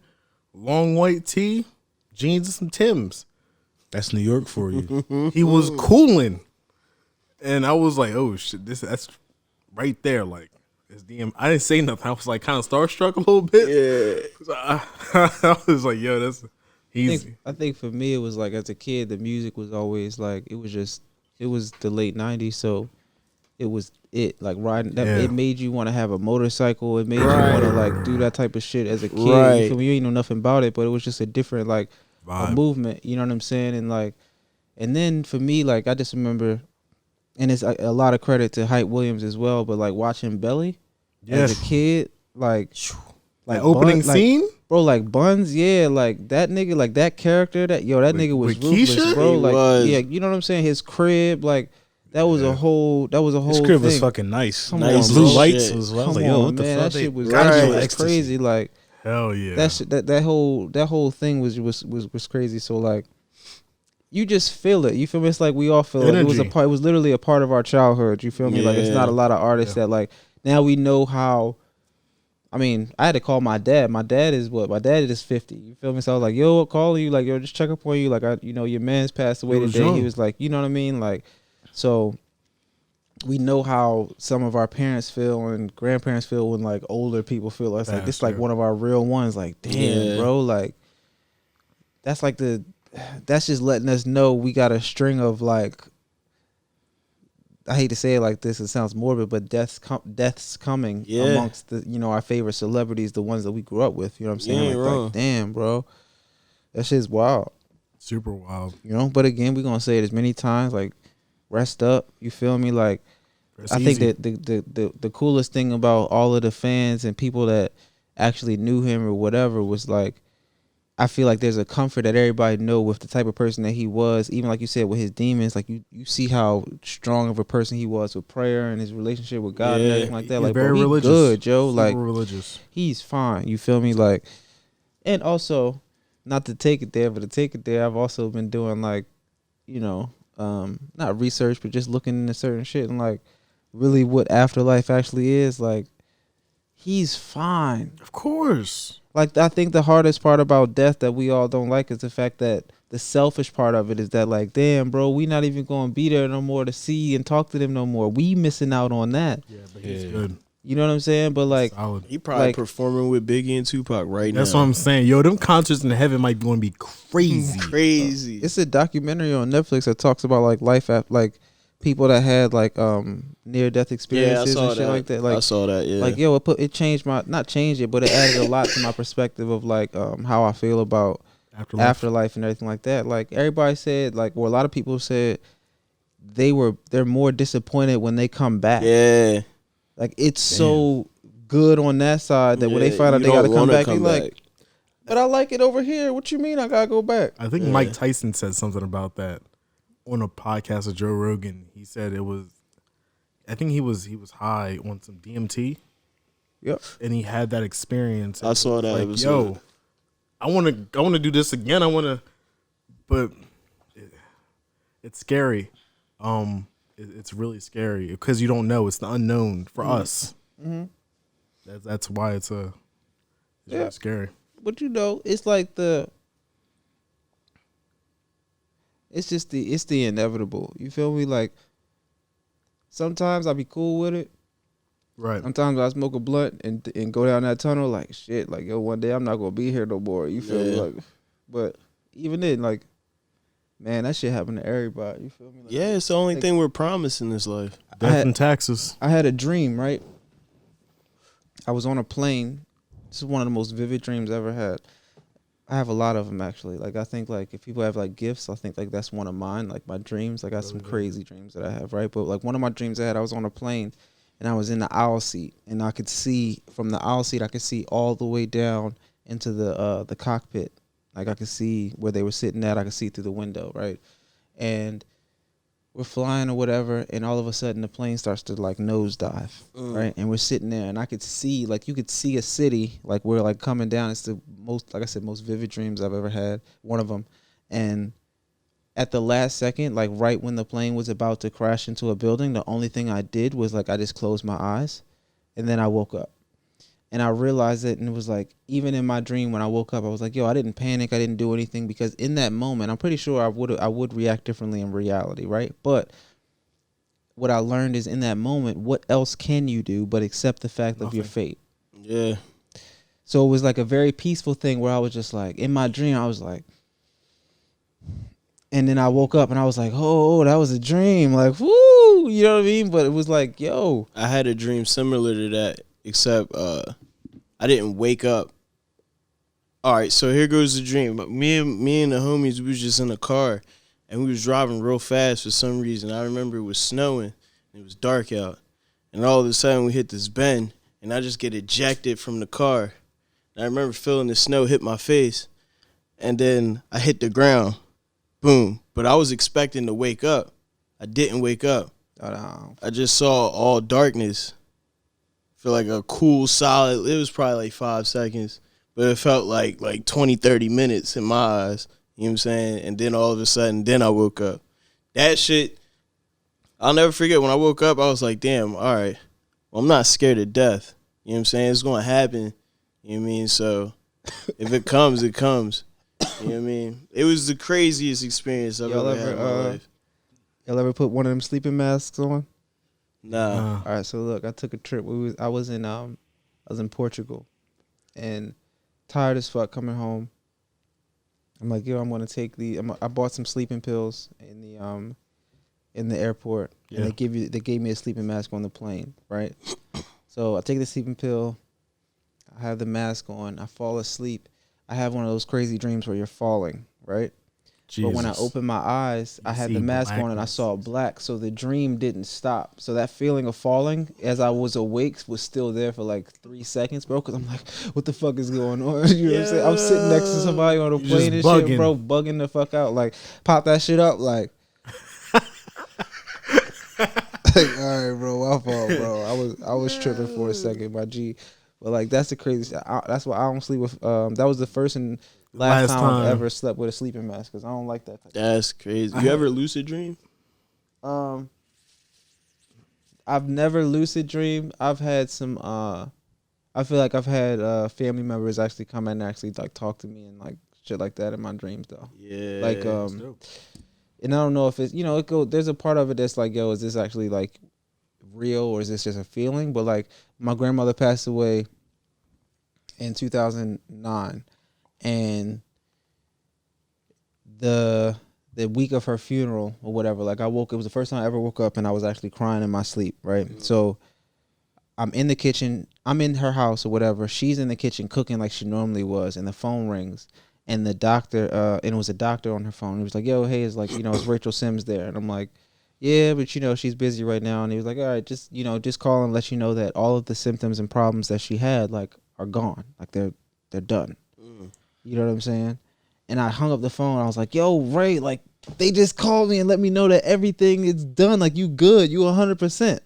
long white tee, jeans, and some Timbs. That's New York for you. He was cooling, and I was like, oh shit, that's right there. Like, it's DM. I didn't say nothing. I was like kind of starstruck a little bit. Yeah. So I was like, yo, that's easy. I think for me it was like as a kid the music was always like it was the late 90s, so it was it. Like riding that, Yeah. it made you want to have a motorcycle. It made you Right. want to like do that type of shit as a kid. Right. You feel me? You ain't know nothing about it, but it was just a different like a Vibe. movement. You know what I'm saying? And like, and then for me, like I just remember, and it's a lot of credit to Hype Williams as well. But like watching Belly as a kid, like That opening Bun- scene. bro, like Buns, yeah, like that nigga, like that character, that With- nigga was with ruthless, Keisha? bro. He Like, was. yeah, you know what I'm saying? His crib, like that was a whole His crib was thing. fucking nice. Come Nice on, Blue bro. lights shit. was well. I Come was like, yo, on, what the man, fuck? that shit was Right. that shit was Ecstasy. crazy. Like Hell yeah. that whole thing was crazy. So like, you just feel it. You feel me? It's like we all feel it. It was a Energy. part. It was literally a part of our childhood. You feel me? Like it's not a Yeah. lot of artists that like now we know how. I mean, I had to call my dad. My dad is what? My dad is 50. You feel me? So I was like, yo, calling you, like, yo, just check up on you. Like, your man's passed away He was today. He young. was like, you know what I mean? Like, so we know how some of our parents feel and grandparents feel when like older people feel. It's like this, That's like true. one of our real ones. Like, damn, Yeah. bro. Like, that's like that's just letting us know we got a string of like. I hate to say it like this, it sounds morbid, but death's coming Yeah. amongst the our favorite celebrities, the ones that we grew up with. You know what I'm You saying? ain't Like, wrong. damn, bro, that shit's wild. Super wild. But again, we're gonna say it as many times. Like, rest up. You feel me? Like, It's I think easy. that the coolest thing about all of the fans and people that actually knew him or whatever was like, I feel like there's a comfort that everybody know with the type of person that he was. Even like you said with his demons, like you see how strong of a person he was with prayer and his relationship with God and Yeah. everything like that. He's Like, very bro, he religious. good, Joe. Super Like, religious. he's fine. You feel me? Like, and also, not to take it there, but to take it there, I've also been doing like, not research, but just looking into certain shit and like really what afterlife actually is. Like, he's fine. Of course. Like, I think the hardest part about death that we all don't like is the fact that the selfish part of it is that, like, damn, bro, we not even going to be there no more to see and talk to them no more. We missing out on that. Yeah, but he's Yeah. good. You know what I'm saying? But, like, Solid. He probably Like- performing with Biggie and Tupac right That's now. what I'm saying. Yo, them concerts in heaven might going to be crazy. Crazy. it's a documentary on Netflix that talks about, like, life at, like, people that had, like, near-death Yeah, I experiences saw and shit that. like that. I Like, saw that. Yeah. like, yo, it changed not changed it, but it added a lot to my perspective of, like, how I feel about afterlife and everything like that. Like, everybody said, like, or a lot of people said they're more disappointed when they come back. yeah. Like, it's so good on that side that when they Yeah, find out you they got to don't come wanna back, they like, but I like it over here. What you mean I gotta go back? I think Mike Tyson said something about that on a podcast with Joe Rogan. He said it was, I think he was high on some DMT. Yep. And he had that experience. I saw that Like, episode. yo, I want to do this again. But it's scary. It's really scary because you don't know. It's the unknown for us. Mm-hmm. That's why it's really scary. But it's like it's the inevitable. You feel me? Like, sometimes I'll be cool with it. Right. Sometimes I smoke a blunt and go down that tunnel like shit. Like, yo, one day I'm not gonna be here no more. You feel me? Yeah. Like, but even then, like, man, that shit happened to everybody. You feel me? Like, Yeah, it's the only thing we're promised in this life. Death and taxes. I had a dream, right? I was on a plane. This is one of the most vivid dreams I ever had. I have a lot of them, actually. Like, I think, like, if people have, like, gifts, I think, like, that's one of mine. Like, my dreams. I got some crazy dreams that I have, right? But, like, one of my dreams I had, I was on a plane, and I was in the aisle seat, and I could see, from the aisle seat, I could see all the way down into the cockpit. Like, I could see where they were sitting at. I could see through the window, right? And we're flying or whatever, and all of a sudden the plane starts to like nosedive, right? And we're sitting there, and I could see, like, you could see a city, like, we're like coming down. It's the most, like I said, most vivid dreams I've ever had. One of them, and at the last second, like right when the plane was about to crash into a building, the only thing I did was like I just closed my eyes, and then I woke up. And I realized it, and it was like, even in my dream when I woke up, I was like, yo, I didn't panic, I didn't do anything, because in that moment, I'm pretty sure I would react differently in reality, right? But what I learned is, in that moment, what else can you do but accept the fact of your fate? Yeah. So it was like a very peaceful thing where I was just like, in my dream, I was like, and then I woke up and I was like, oh, that was a dream. Like, woo, woo, you know what I mean? But it was like, yo, I had a dream similar to that, except I didn't wake up. All right, so here goes the dream. Me and the homies, we was just in a car, and we was driving real fast for some reason. I remember it was snowing, and it was dark out, and all of a sudden we hit this bend, and I just get ejected from the car. And I remember feeling the snow hit my face, and then I hit the ground, boom. But I was expecting to wake up. I didn't wake up. I just saw all darkness for like a cool solid, it was probably like 5 seconds, but it felt like 20, 30 minutes in my eyes. You know what I'm saying? And then all of a sudden, then I woke up. That shit, I'll never forget. When I woke up, I was like, damn, all right, well, I'm not scared of death. You know what I'm saying? It's going to happen. You know what I mean? So if it comes, it comes. You know what I mean? It was the craziest experience I've ever had in my life. Y'all ever put one of them sleeping masks on? Nah. All right, so look, I took a trip. I was in Portugal, and tired as fuck coming home. I'm like, yo, I'm gonna take I bought some sleeping pills in the airport, and they gave me a sleeping mask on the plane, right? So I take the sleeping pill, I have the mask on, I fall asleep. I have one of those crazy dreams where you're falling, right? Jesus. But when I opened my eyes, I had the mask on and I saw black, so the dream didn't stop. So that feeling of falling as I was awake was still there for like 3 seconds, bro, because I'm like, what the fuck is going on? You know what I'm saying? I'm sitting next to somebody on a plane and bugging. shit, bro, bugging the fuck out. Like, pop that shit up, like. Like, all right, bro, my fault, bro. I was tripping for a second, my G. But like, that's the craziest. That's why I don't sleep with. That was the first and last time I've ever slept with a sleeping mask, because I don't like that type. That's crazy. You ever lucid dream? I've never lucid dreamed. I've had some. I feel like I've had family members actually come in and actually like talk to me and like shit like that in my dreams though. Yeah. Like and I don't know if it's, you know, there's a part of it that's like, yo, is this actually like real or is this just a feeling? But like, my grandmother passed away in 2009, and the week of her funeral or whatever, like it was the first time I ever woke up and I was actually crying in my sleep, right? Mm-hmm. So I'm in the kitchen, I'm in her house or whatever, she's in the kitchen cooking like she normally was, and the phone rings, and the doctor, and it was a doctor on her phone. He was like, yo, hey, it's like, you know, is Rachel Sims there? And I'm like, yeah, but you know, she's busy right now. And he was like, all right, just, you know, just call and let you know that all of the symptoms and problems that she had, like, are gone. Like, they're done. Mm. You know what I'm saying? And I hung up the phone. I was like, yo, Ray, like, they just called me and let me know that everything is done. Like, you good. You 100%.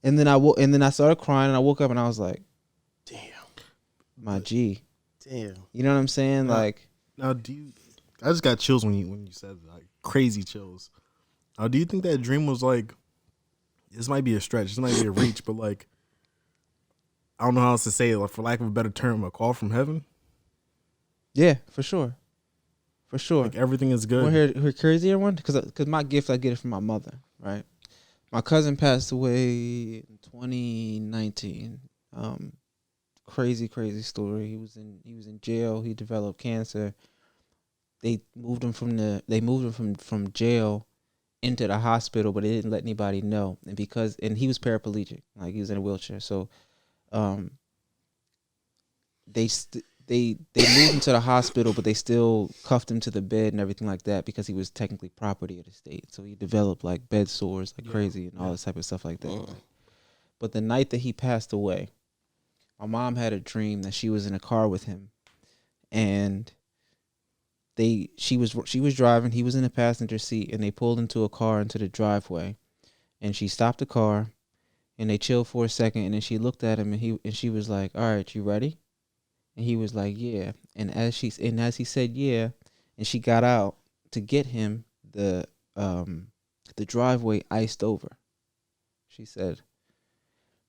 And then I started crying, and I woke up and I was like, damn, my G. Damn. You know what I'm saying? Now, I just got chills when you said that, like crazy chills. Now, do you think that dream was like, this might be a stretch, this might be a reach, but like, I don't know how else to say it, like, for lack of a better term, a call from heaven? Yeah, for sure. For sure. Like, everything is good. Want to hear crazier one? Because my gift, I get it from my mother, right? My cousin passed away in 2019. Crazy story. He was in jail. He developed cancer. They moved him from jail into the hospital, but they didn't let anybody know. And he was paraplegic, like he was in a wheelchair. So, they moved him to the hospital, but they still cuffed him to the bed and everything like that because he was technically property of the state. So he developed like bed sores like crazy and all this type of stuff like that. But the night that he passed away, my mom had a dream that she was in a car with him, and she was driving, he was in the passenger seat, and they pulled into a car into the driveway, and she stopped the car, and they chilled for a second, and then she looked at him, and she was like, "All right, you ready?" And he was like, "Yeah." And as he said, "Yeah," and she got out to get him, the driveway iced over, she said.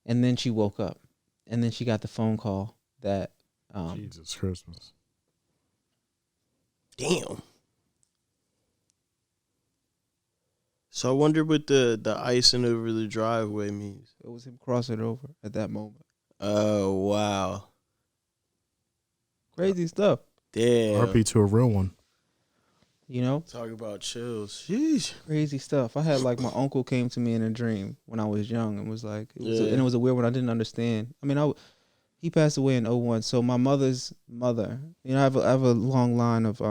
And then she woke up, and then she got the phone call that Jesus Christmas. Damn. So I wonder what the icing over the driveway means. It was him crossing over at that moment. Oh, wow. Crazy stuff. Damn. RP to a real one. You know, Talk about chills. Sheesh. crazy stuff. I had like my uncle came to me in a dream when I was young and was like, and it was a weird one. I didn't understand. I mean, he passed away in 01. So my mother's mother, you know, I have a long line of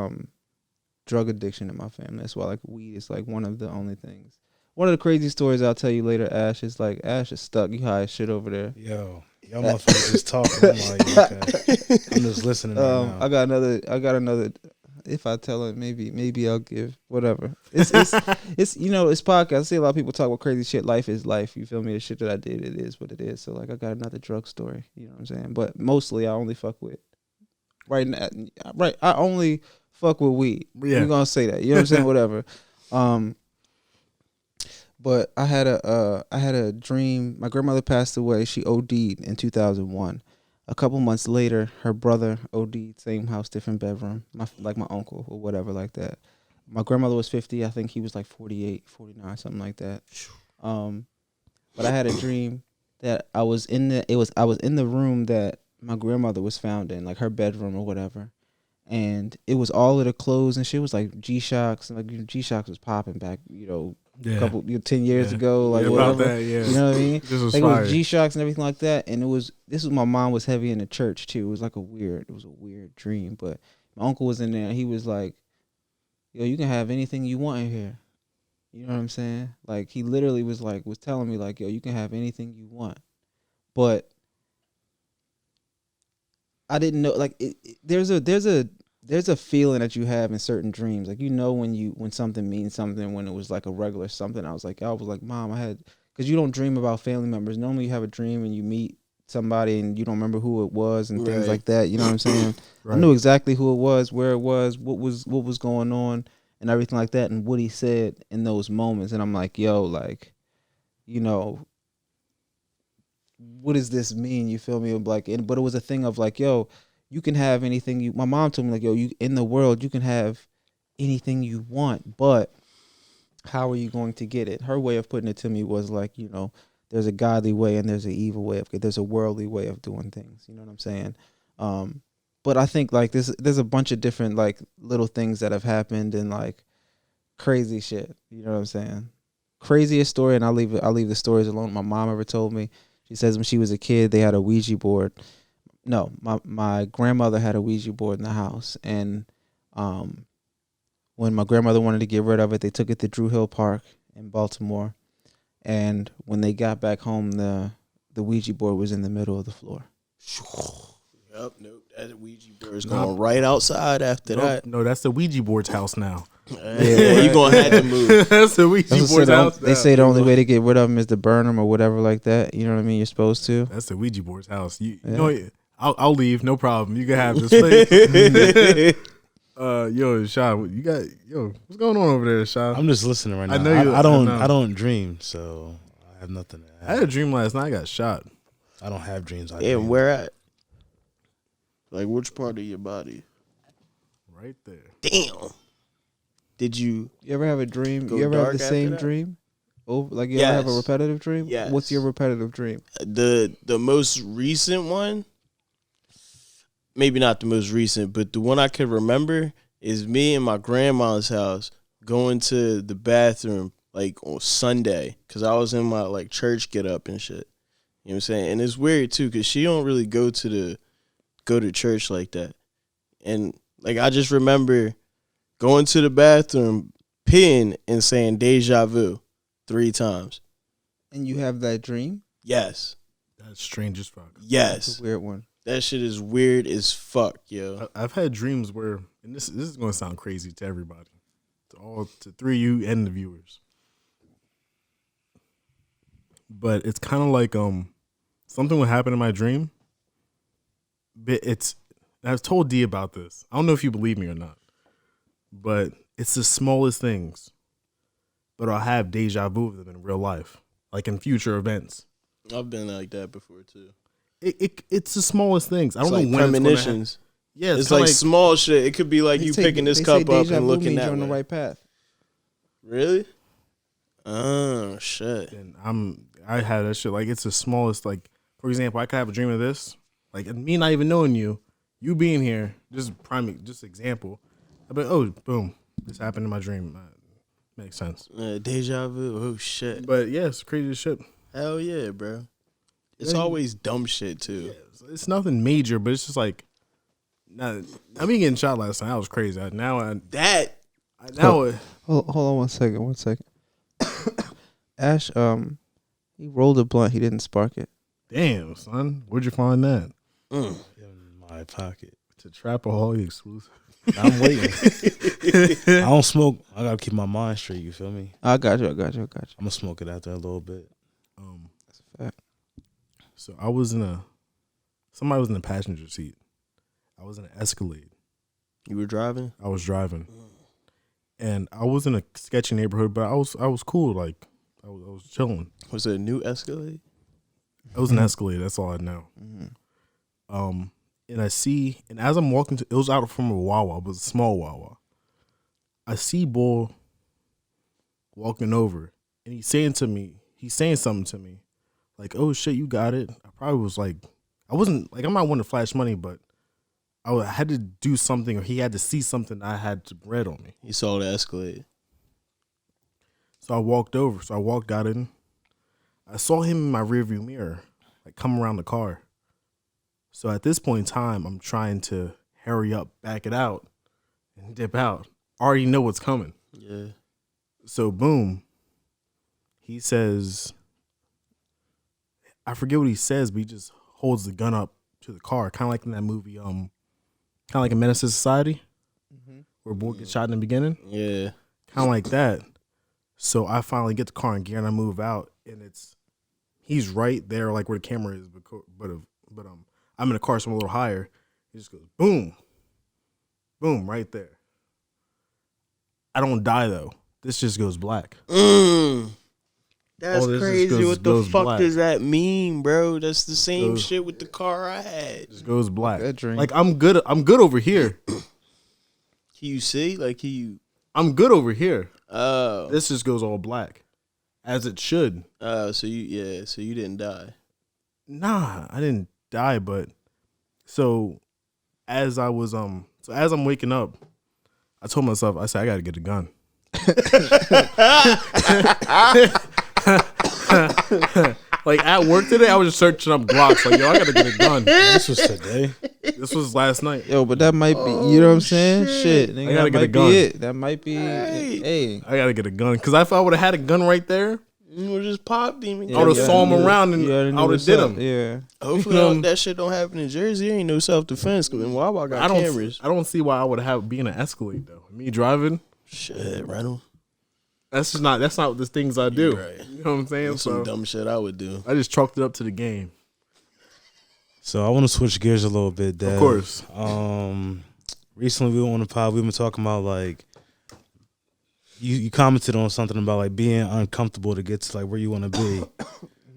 drug addiction in my family. That's why like weed is like one of the only things. One of the crazy stories I'll tell you later, Ash, is like Ash is stuck. You high as shit over there. Yo, y'all motherfuckers just talking. I'm like, okay. I'm just listening right now. I got another. If I tell it, maybe I'll give whatever. It's you know, it's podcast. I see a lot of people talk about crazy shit. Life is life. You feel me? The shit that I did, it is what it is. So like, I got another drug story. You know what I'm saying? But mostly, I only fuck with right now. Right, I only fuck with weed. Yeah. We're gonna say that. You know what I'm saying? Whatever. But I had a dream. My grandmother passed away. She OD'd in 2001. A couple months later, her brother OD'd, same house, different bedroom, my uncle or whatever like that. My grandmother was 50. I think he was like 48, 49, something like that. But I had a dream that I was in the room that my grandmother was found in, like her bedroom or whatever. And it was all of the clothes and shit was like G-Shocks. Like G-Shocks was popping back, you know, a couple 10 years ago, like whatever. About that, yeah. You know what I mean? This was like fire. it was G-Shocks and everything like that. And my mom was heavy in the church too. It was like a weird dream. But my uncle was in there and he was like, yo, you can have anything you want in here. You know what I'm saying? Like he literally was telling me like, yo, you can have anything you want. But I didn't know, like there's a feeling that you have in certain dreams. Like, you know, when something means something, when it was like a regular something. I was like, Mom, because you don't dream about family members. Normally you have a dream and you meet somebody and you don't remember who it was and things like that. You know what I'm saying? Right. I knew exactly who it was, where it was, what was going on and everything like that and what he said in those moments. And I'm like, yo, like, you know, what does this mean? You feel me? Like, but it was a thing of like, yo, you can have anything my mom told me like, yo, you in the world, you can have anything you want, but how are you going to get it? Her way of putting it to me was like, you know, there's a godly way and there's an evil way there's a worldly way of doing things. You know what I'm saying? But I think like there's a bunch of different like little things that have happened and like crazy shit. You know what I'm saying? Craziest story, and I'll leave the stories alone. My mom ever told me. She says when she was a kid, they had a Ouija board. No, my grandmother had a Ouija board in the house, and when my grandmother wanted to get rid of it, they took it to Drew Hill Park in Baltimore, and when they got back home, the Ouija board was in the middle of the floor. Yep, nope. That Ouija board is going right outside after that. No, that's the Ouija board's house now. Yeah, you're going to have to move. That's the Ouija board's house now. They say the only way to get rid of them is to burn them or whatever like that. You know what I mean? You're supposed to. That's the Ouija board's house. You know, I'll leave. No problem. You can have this place. Yo, Sha, what's going on over there, Sha? I'm just listening right now. I know I don't dream, so I have nothing to add. I had a dream last night. I got shot. I don't have dreams. And where at? Like, which part of your body? Right there. Damn. Did you ever have a dream? You ever have the same dream? Like you ever have a repetitive dream? Yes. What's your repetitive dream? The most recent one, maybe not the most recent, but the one I could remember is me and my grandma's house going to the bathroom like on Sunday because I was in my like church get up and shit. You know what I'm saying? And it's weird too because she don't really go to church like that. And like I just remember going to the bathroom, peeing, and saying deja vu 3 times. And you have that dream? Yes. That's strange as fuck. Yes. That's a weird one. That shit is weird as fuck, yo. I've had dreams where, and this is going to sound crazy to everybody, to 3 of you and the viewers. But it's kind of like something would happen in my dream. But I've told D about this. I don't know if you believe me or not. But it's the smallest things. But I'll have deja vu of them in real life. Like in future events. I've been like that before too. It's the smallest things. I don't know when premonitions. It's going to happen. Yeah, it's like small shit. It could be like you picking this cup up and looking that way. You're on the right path. Really? Oh shit. And I had that shit. Like it's the smallest. Like for example, I could have a dream of this. Like me not even knowing you being here. Just example. I'd be like, oh, boom. This happened in my dream. Makes sense. Deja vu. Oh shit. But yeah, it's crazy as shit. Hell yeah, bro. It's Yeah. always dumb shit too. It's nothing major, but it's just like, nah, I mean, getting shot last night, that was crazy. That Hold on 1 second. 1 second. Ash, he rolled a blunt. He didn't spark it. damn, son, where'd you find that? mm. In my pocket. To Trapaholic exclusive. I'm waiting. I don't smoke. I gotta keep my mind straight. You feel me? I got you. I'm gonna smoke it after a little bit. That's a fact. So somebody was in the passenger seat. I was in an Escalade. You were driving? I was driving, and I was in a sketchy neighborhood, but I was cool. Like I was chilling. Was it a new Escalade? It was an Escalade. That's all I know. Mm-hmm. And and as I'm walking it was out from a Wawa, it was a small Wawa. I see Bull walking over, and he's saying something to me, like, "Oh shit, you got it." I probably was like, I wasn't like, I'm not one to flash money, but I had to do something, or he had to see something I had to read on me. He saw the Escalade. So I walked over. So I got in. I saw him in my rearview mirror, like come around the car. So at this point in time, I'm trying to hurry up, back it out, and dip out. I already know what's coming. Yeah. So boom, he says, I forget what he says, but he just holds the gun up to the car, kind of like in that movie, kind of like a Menace to Society, where Boy gets shot in the beginning. Yeah. Kind of like that. So I finally get the car in gear and I move out, and he's right there, like where the camera is, but I'm in the car, so I'm a little higher. He just goes boom, boom, right there. I don't die though. This just goes black. That's this just crazy. What the goes fuck black. does that mean, bro? That's the same shit with the car I had. Just goes black. That dream. Like I'm good over here. Can you see? Like, can you? I'm good over here. Oh. This just goes all black, as it should. So you didn't die. Nah, I didn't die, but so as I'm waking up, I told myself, I said, I gotta get a gun. Like at work today, I was just searching up Glocks. Like, yo, I gotta get a gun. This was today. This was last night. Yo, but that might be, you know what I'm saying? Shit, nigga, I gotta that get a might gun. be it. That might be, hey. I gotta get a gun because if I would have had a gun right there, You would just pop him. I would've saw him around and I would've did him. Yeah. Hopefully that shit don't happen in Jersey. Ain't no self defense because in Wawa got cameras. I don't see why I would have be in an Escalade though. Me driving, Shit, rental. that's not the things I do. Right. You know what I'm saying? That's some So dumb shit I would do. I just chalked it up to the game. So I want to switch gears a little bit, Dev. Of course. Recently we were on the pod. We've been talking about like you commented on something about like being uncomfortable to get to like where you want to be,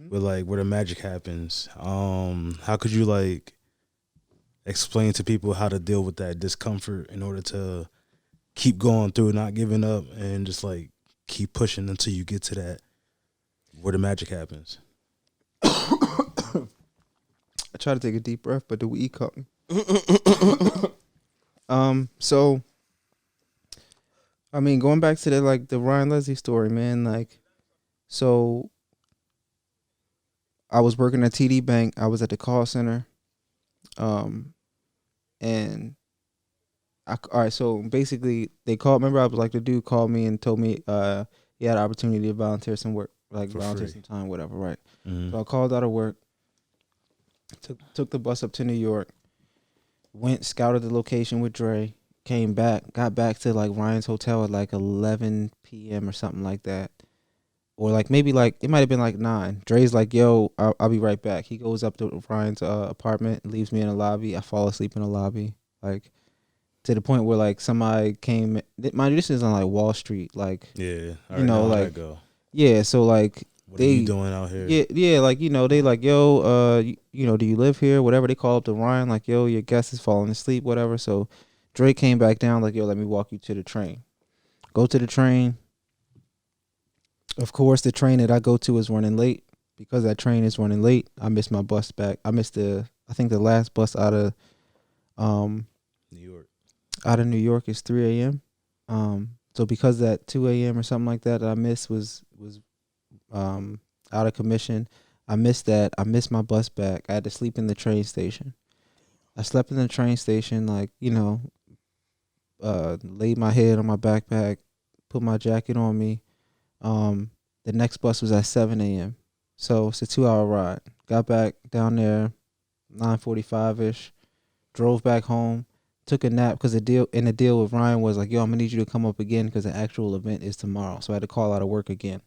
with like where the magic happens. How could you like explain to people how to deal with that discomfort in order to keep going through, not giving up, and just like keep pushing until you get to that where the magic happens? I try to take a deep breath, but the weed caught me. So, I mean, going back to the Ryan Leslie story, man, like, so I was working at TD Bank. I was at the call center. And all right, so basically they called, remember I was like, the dude called me and told me he had an opportunity to volunteer some work, like For volunteer free. some time, whatever, right? Mm-hmm. So I called out of work, took the bus up to New York, went, scouted the location with Dre, came back, got back to like Ryan's hotel at like 11 p.m. or something like that. Or like maybe like, it might have been like 9. Dre's like, yo, I'll be right back. He goes up to Ryan's apartment, leaves me in the lobby. I fall asleep in the lobby. Like, to the point where like somebody came, mind you, this is on like Wall Street. Like, Yeah, I you know, already how like, that go. yeah, so like, What are you doing out here? yeah, like, you know, they like, yo, you know, do you live here? Whatever. They call up to Ryan, like, yo, your guest is falling asleep, whatever. So Drake came back down, like, yo, let me walk you to the train. Go to the train. Of course, the train that I go to is running late. Because that train is running late, I missed my bus back. I missed I think the last bus out of New York. New York is 3 a.m. So because that 2 a.m. or something like that I missed was out of commission. I missed that. I missed my bus back. I had to sleep in the train station. I slept in the train station, like, laid my head on my backpack, put my jacket on me. The next bus was at 7 a.m. So it's a 2-hour ride. Got back down there 9:45 ish. Drove back home. Took a nap because the deal with Ryan was like, yo, I'm gonna need you to come up again because the actual event is tomorrow. So I had to call out of work again.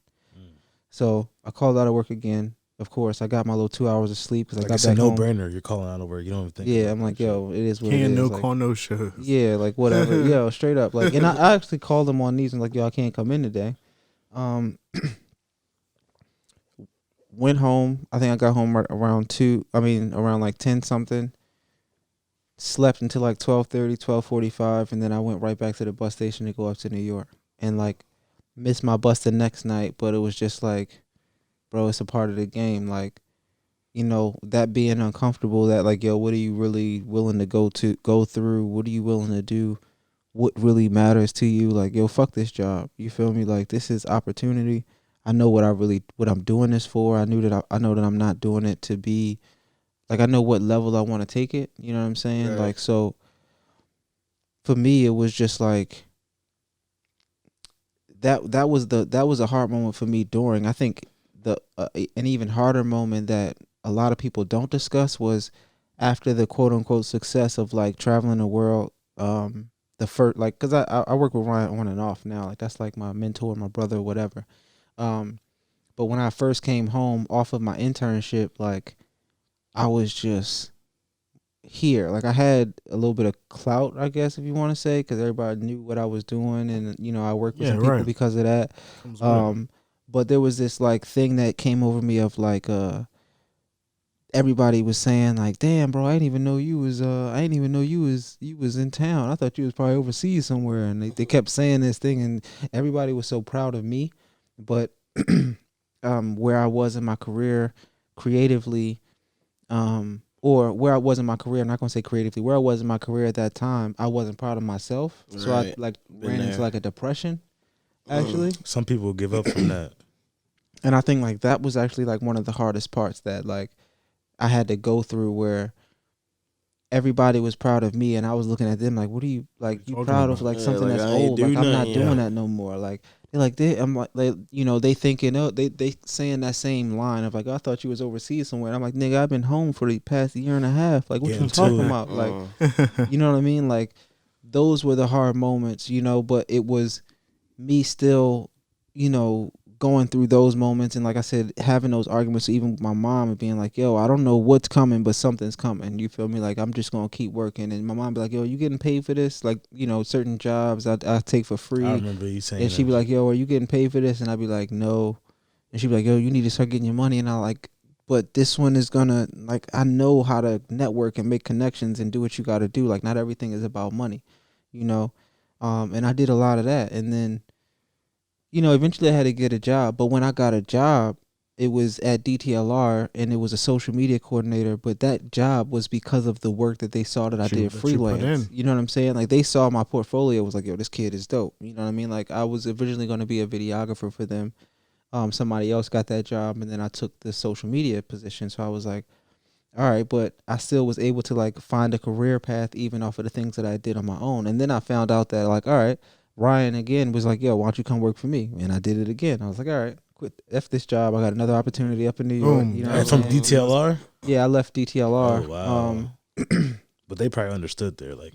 So I called out of work again. Of course, I got my little 2 hours of sleep because I got back home. It's a no-brainer. You're calling out of work. You don't even think. Yeah, I'm like, yo, it is what it is. Can't no like, call no shows. Yeah, like whatever. Yo, straight up. Like, and I actually called them on these and like, yo, I can't come in today. Went home. I think I got home right around around like 10 something. Slept until like 12:30, 12:45, and then I went right back to the bus station to go up to New York. And like missed my bus the next night, but it was just like, bro, it's a part of the game. Like, that being uncomfortable, that like, yo, what are you really willing to go through? What are you willing to do? What really matters to you? Like, yo, fuck this job. You feel me? Like, this is opportunity. I know what I'm doing this for. I know that I'm not doing it to be like, I know what level I want to take it. You know what I'm saying? Right. Like, so for me, it was just like that was a hard moment for me during. I think an even harder moment that a lot of people don't discuss was after the quote unquote success of like traveling the world. The first, like, cause I work with Ryan on and off now. Like, that's like my mentor, my brother, whatever. But when I first came home off of my internship, like, I was just here. Like, I had a little bit of clout, I guess, if you want to say, because everybody knew what I was doing, and I worked with some people because of that. But there was this like thing that came over me of like everybody was saying like, damn, bro, I didn't even know you was you was in town. I thought you was probably overseas somewhere. And they kept saying this thing, and everybody was so proud of me. But where I was in my career creatively, or where I was in my career, I'm not gonna say creatively, where I was in my career at that time, I wasn't proud of myself. Right. So I like ran into like a depression, actually. Some people give up from that. And I think like that was actually like one of the hardest parts that like I had to go through, where everybody was proud of me and I was looking at them like, what are you like, you proud of like something that's old? Like, I'm not doing that no more. Like, they're like, I'm like, they thinking, they saying that same line of like, I thought you was overseas somewhere. And I'm like, nigga, I've been home for the past year and a half. Like, what you talking about? Like, you know what I mean? Like, those were the hard moments, but it was me still, going through those moments, and like I said, having those arguments even with my mom and being like, yo, I don't know what's coming, but something's coming. You feel me? Like, I'm just gonna keep working. And my mom be like, yo, you getting paid for this? Like, certain jobs I take for free. I remember you saying and she'd be like, yo, are you getting paid for this? And I'd be like, no. And she'd be like, yo, you need to start getting your money. And I like, but this one is gonna, like, I know how to network and make connections and do what you gotta do. Like, not everything is about money, and I did a lot of that. And then eventually I had to get a job. But when I got a job, it was at DTLR, and it was a social media coordinator. But that job was because of the work that they saw that I did freelance. You know what I'm saying? Like, they saw my portfolio, was like, yo, this kid is dope. You know what I mean? Like, I was originally going to be a videographer for them. Somebody else got that job, and then I took the social media position. So I was like, all right, but I still was able to like find a career path even off of the things that I did on my own. And then I found out that like, all right, Ryan again was like, yo, why don't you come work for me? And I did it again. I was like, all right, quit F this job. I got another opportunity up in New York. You know and from DTLR? Yeah, I left DTLR. Oh, wow. But they probably understood there, like.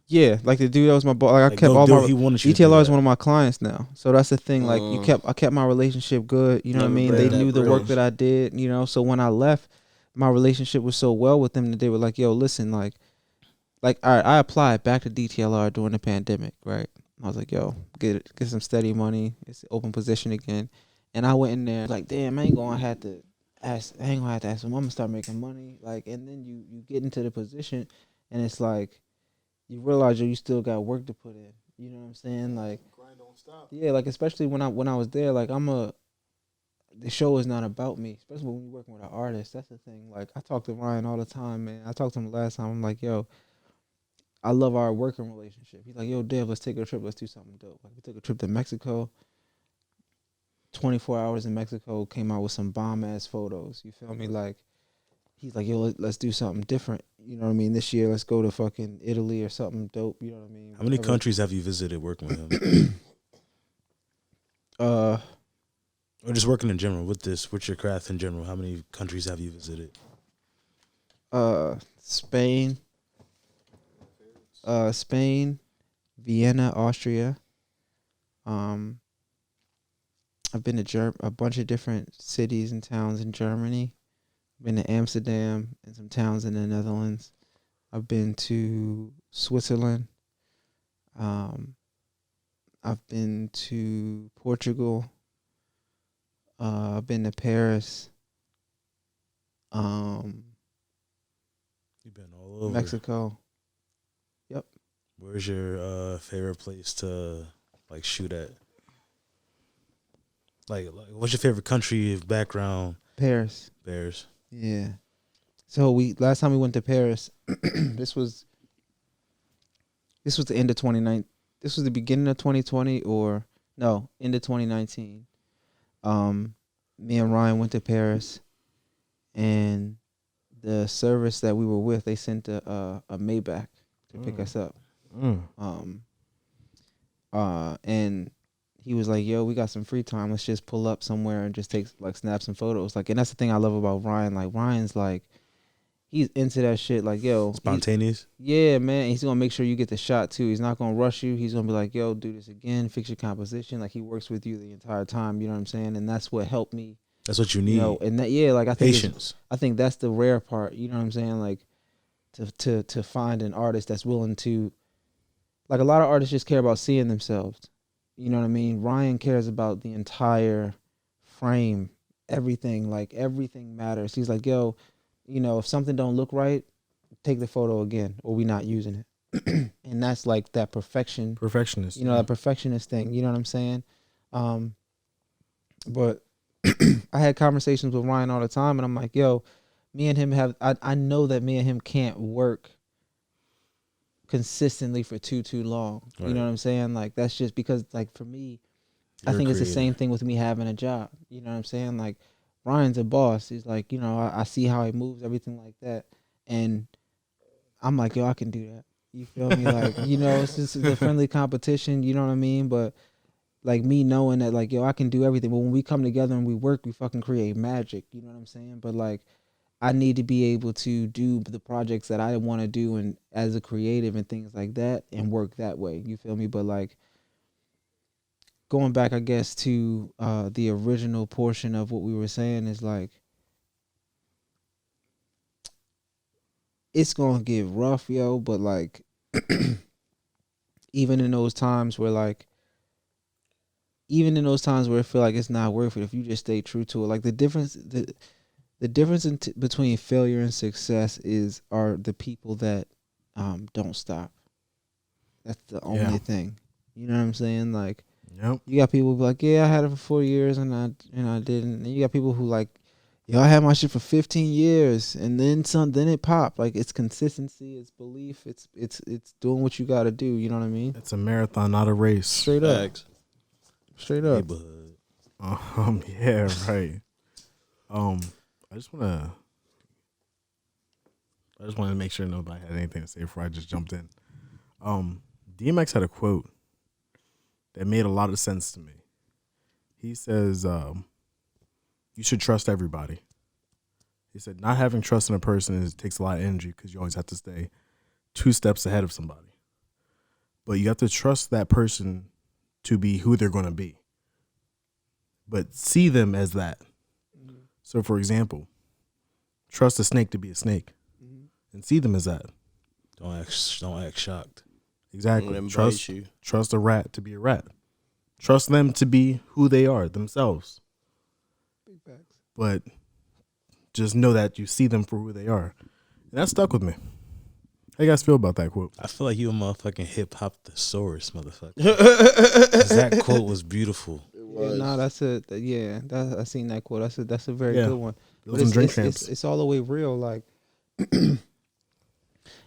Yeah, like the dude that was my boss. Like, I kept all my DTLR is one of my clients now. So that's the thing. Like, I kept my relationship good. You know what I mean? They knew the work that I did. So when I left, my relationship was so well with them that they were like, yo, listen, like, all right, I applied back to DTLR during the pandemic, right? I was like, yo, get some steady money. It's an open position again. And I went in there like, damn, I ain't gonna have to ask them. I'm gonna start making money. Like, and then you get into the position, and it's like, you realize you still got work to put in. You know what I'm saying? Like, grind don't stop. Yeah, like, especially when I was there, like, the show is not about me, especially when you're working with an artist. That's the thing. Like, I talk to Ryan all the time, man. I talked to him last time. I'm like, yo, I love our working relationship. He's like, yo, Dev, let's take a trip. Let's do something dope. Like we took a trip to Mexico. 24 hours in Mexico, came out with some bomb ass photos. You feel me? Like he's like, yo, let's do something different. You know what I mean? This year, let's go to fucking Italy or something dope. You know what I mean? How many countries have you visited working with him? Or just working in general with your craft in general? How many countries have you visited? Spain, Vienna, Austria. I've been to a bunch of different cities and towns in Germany. I've been to Amsterdam and some towns in the Netherlands. I've been to Switzerland. I've been to Portugal. I've been to Paris. You've been all over Mexico. Yep. Where's your favorite place to like shoot at? Like, what's your favorite country background? Paris. Yeah. So last time we went to Paris, this was the end of 2019. This was the beginning of 2020 or no, end of 2019. Me and Ryan went to Paris, and the service that we were with, they sent a Maybach to pick us up. And he was like, yo, we got some free time. Let's just pull up somewhere and just take like snap some photos. Like, and that's the thing I love about Ryan. Like Ryan's like, he's into that shit. Like, yo, spontaneous. Yeah, man. He's gonna make sure you get the shot too. He's not gonna rush you. He's gonna be like, yo, do this again, fix your composition. Like he works with you the entire time. You know what I'm saying? And that's what helped me. That's what you need. You know, and that like I think patience. I think that's the rare part. You know what I'm saying? Like to find an artist that's willing to, like a lot of artists just care about seeing themselves. You know what I mean? Ryan cares about the entire frame, everything. Like everything matters. He's like, yo, you know, if something don't look right, take the photo again, or we not using it. And that's like that perfectionist. You know, that perfectionist thing. You know what I'm saying? But I had conversations with Ryan all the time, and I'm like, yo, me and him I know that me and him can't work consistently for too long. Right. You know what I'm saying? Like that's just because like for me, I think it's the same thing with me having a job. You know what I'm saying? Like Ryan's a boss. He's like, you know, I see how he moves, everything like that. And I'm like, yo, I can do that. You feel me? Like, you know, it's just a friendly competition, you know what I mean? But like me knowing that like, yo, I can do everything. But when we come together and we work, we fucking create magic. You know what I'm saying? But like I need to be able to do the projects that I want to do and as a creative and things like that and work that way. You feel me? But like going back, I guess, to the original portion of what we were saying is like, it's going to get rough, yo. But like, even in those times where I feel like it's not worth it, if you just stay true to it, like the difference between failure and success are the people that don't stop. That's the only thing. You know what I'm saying? Like, yep. You got people who be like, yeah, I had it for 4 years and I didn't. And you got people who like, yo, I had my shit for 15 years and then it popped. Like it's consistency, it's belief, it's doing what you got to do. You know what I mean? It's a marathon, not a race. Straight up. Neighborhood. Yeah, right. I just wanted to make sure nobody had anything to say before I just jumped in. DMX had a quote that made a lot of sense to me. He says, you should trust everybody. He said, not having trust in a person takes a lot of energy because you always have to stay 2 steps ahead of somebody. But you have to trust that person to be who they're going to be. But see them as that. So, for example, trust a snake to be a snake, and see them as that. Don't act shocked. Exactly. Trust a rat to be a rat. Trust them to be who they are themselves. Big facts. But just know that you see them for who they are, and that stuck with me. How you guys feel about that quote? I feel like you a motherfucking hip hop thesaurus, motherfucker. That quote was beautiful. Yeah, no, that's a I seen that quote. That's a very good one. But it's all the way real. Like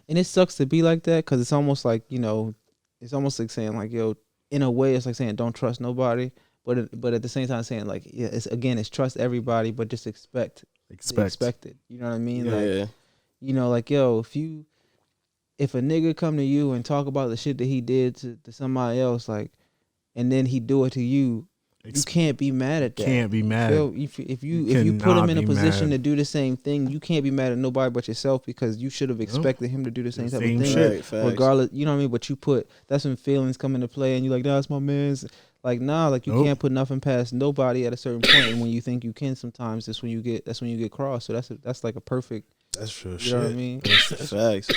And it sucks to be like that because it's almost like, you know, it's almost like saying like, yo, in a way, it's like saying don't trust nobody. But at the same time saying like, yeah, it's trust everybody, but just expect the expected. You know what I mean? Like, you know, like, yo, if a nigga come to you and talk about the shit that he did to somebody else, like, and then he do it to you, you can't be mad at that. Can't be mad. If you put him in a position to do the same thing, you can't be mad at nobody but yourself because you should have expected him to do the same type of thing. Shit. Regardless, you know what I mean? But that's when feelings come into play and you're like, nah, that's my man's. Like, nah, like you can't put nothing past nobody at a certain point. And when you think you can, sometimes that's when you get crossed. So that's like a perfect. That's true. You shit. know what I mean? Facts.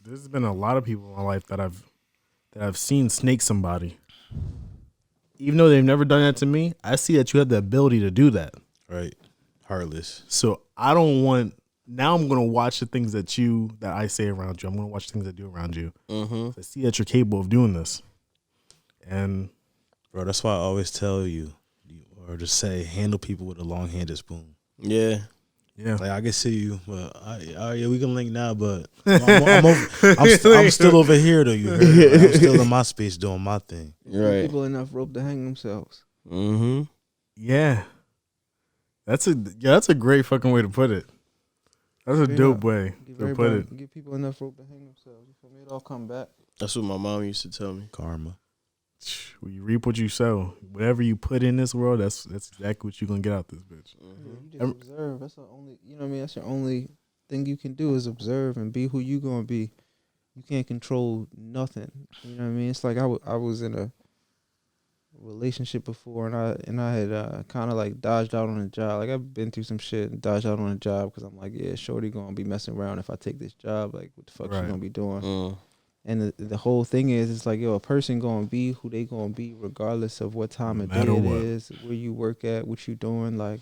There's been a lot of people in my life that I've seen snake somebody. Even though they've never done that to me, I see that you have the ability to do that. Right. Heartless. So I don't want. Now I'm gonna watch the things that I say around you. I'm gonna watch things I do around you. I see that you're capable of doing this. And bro, that's why I always tell you, or just say, handle people with a long-handed spoon. Yeah. Yeah, like I can see you, but yeah, we can link now. But I'm still over here though. You heard? Like, I'm still in my space doing my thing. Right. People enough rope to hang themselves. Yeah, that's a great fucking way to put it. That's a dope way to put it. Give people enough rope to hang themselves. For me, it all come back. That's what my mom used to tell me. Karma. When you reap what you sow, whatever you put in this world, that's exactly what you're gonna get out this bitch. You just observe. That's the only. You know what I mean? That's your only thing you can do is observe and be who you gonna be. You can't control nothing. You know what I mean? It's like I was in a relationship before, and I had kind of like dodged out on a job. Like I've been through some shit and dodged out on a job because I'm like, yeah, shorty gonna be messing around if I take this job. Like what the fuck she gonna be doing? And the whole thing is, it's like, yo, a person gonna be who they gonna be regardless of what time of day it is, where you work at, what you doing, like.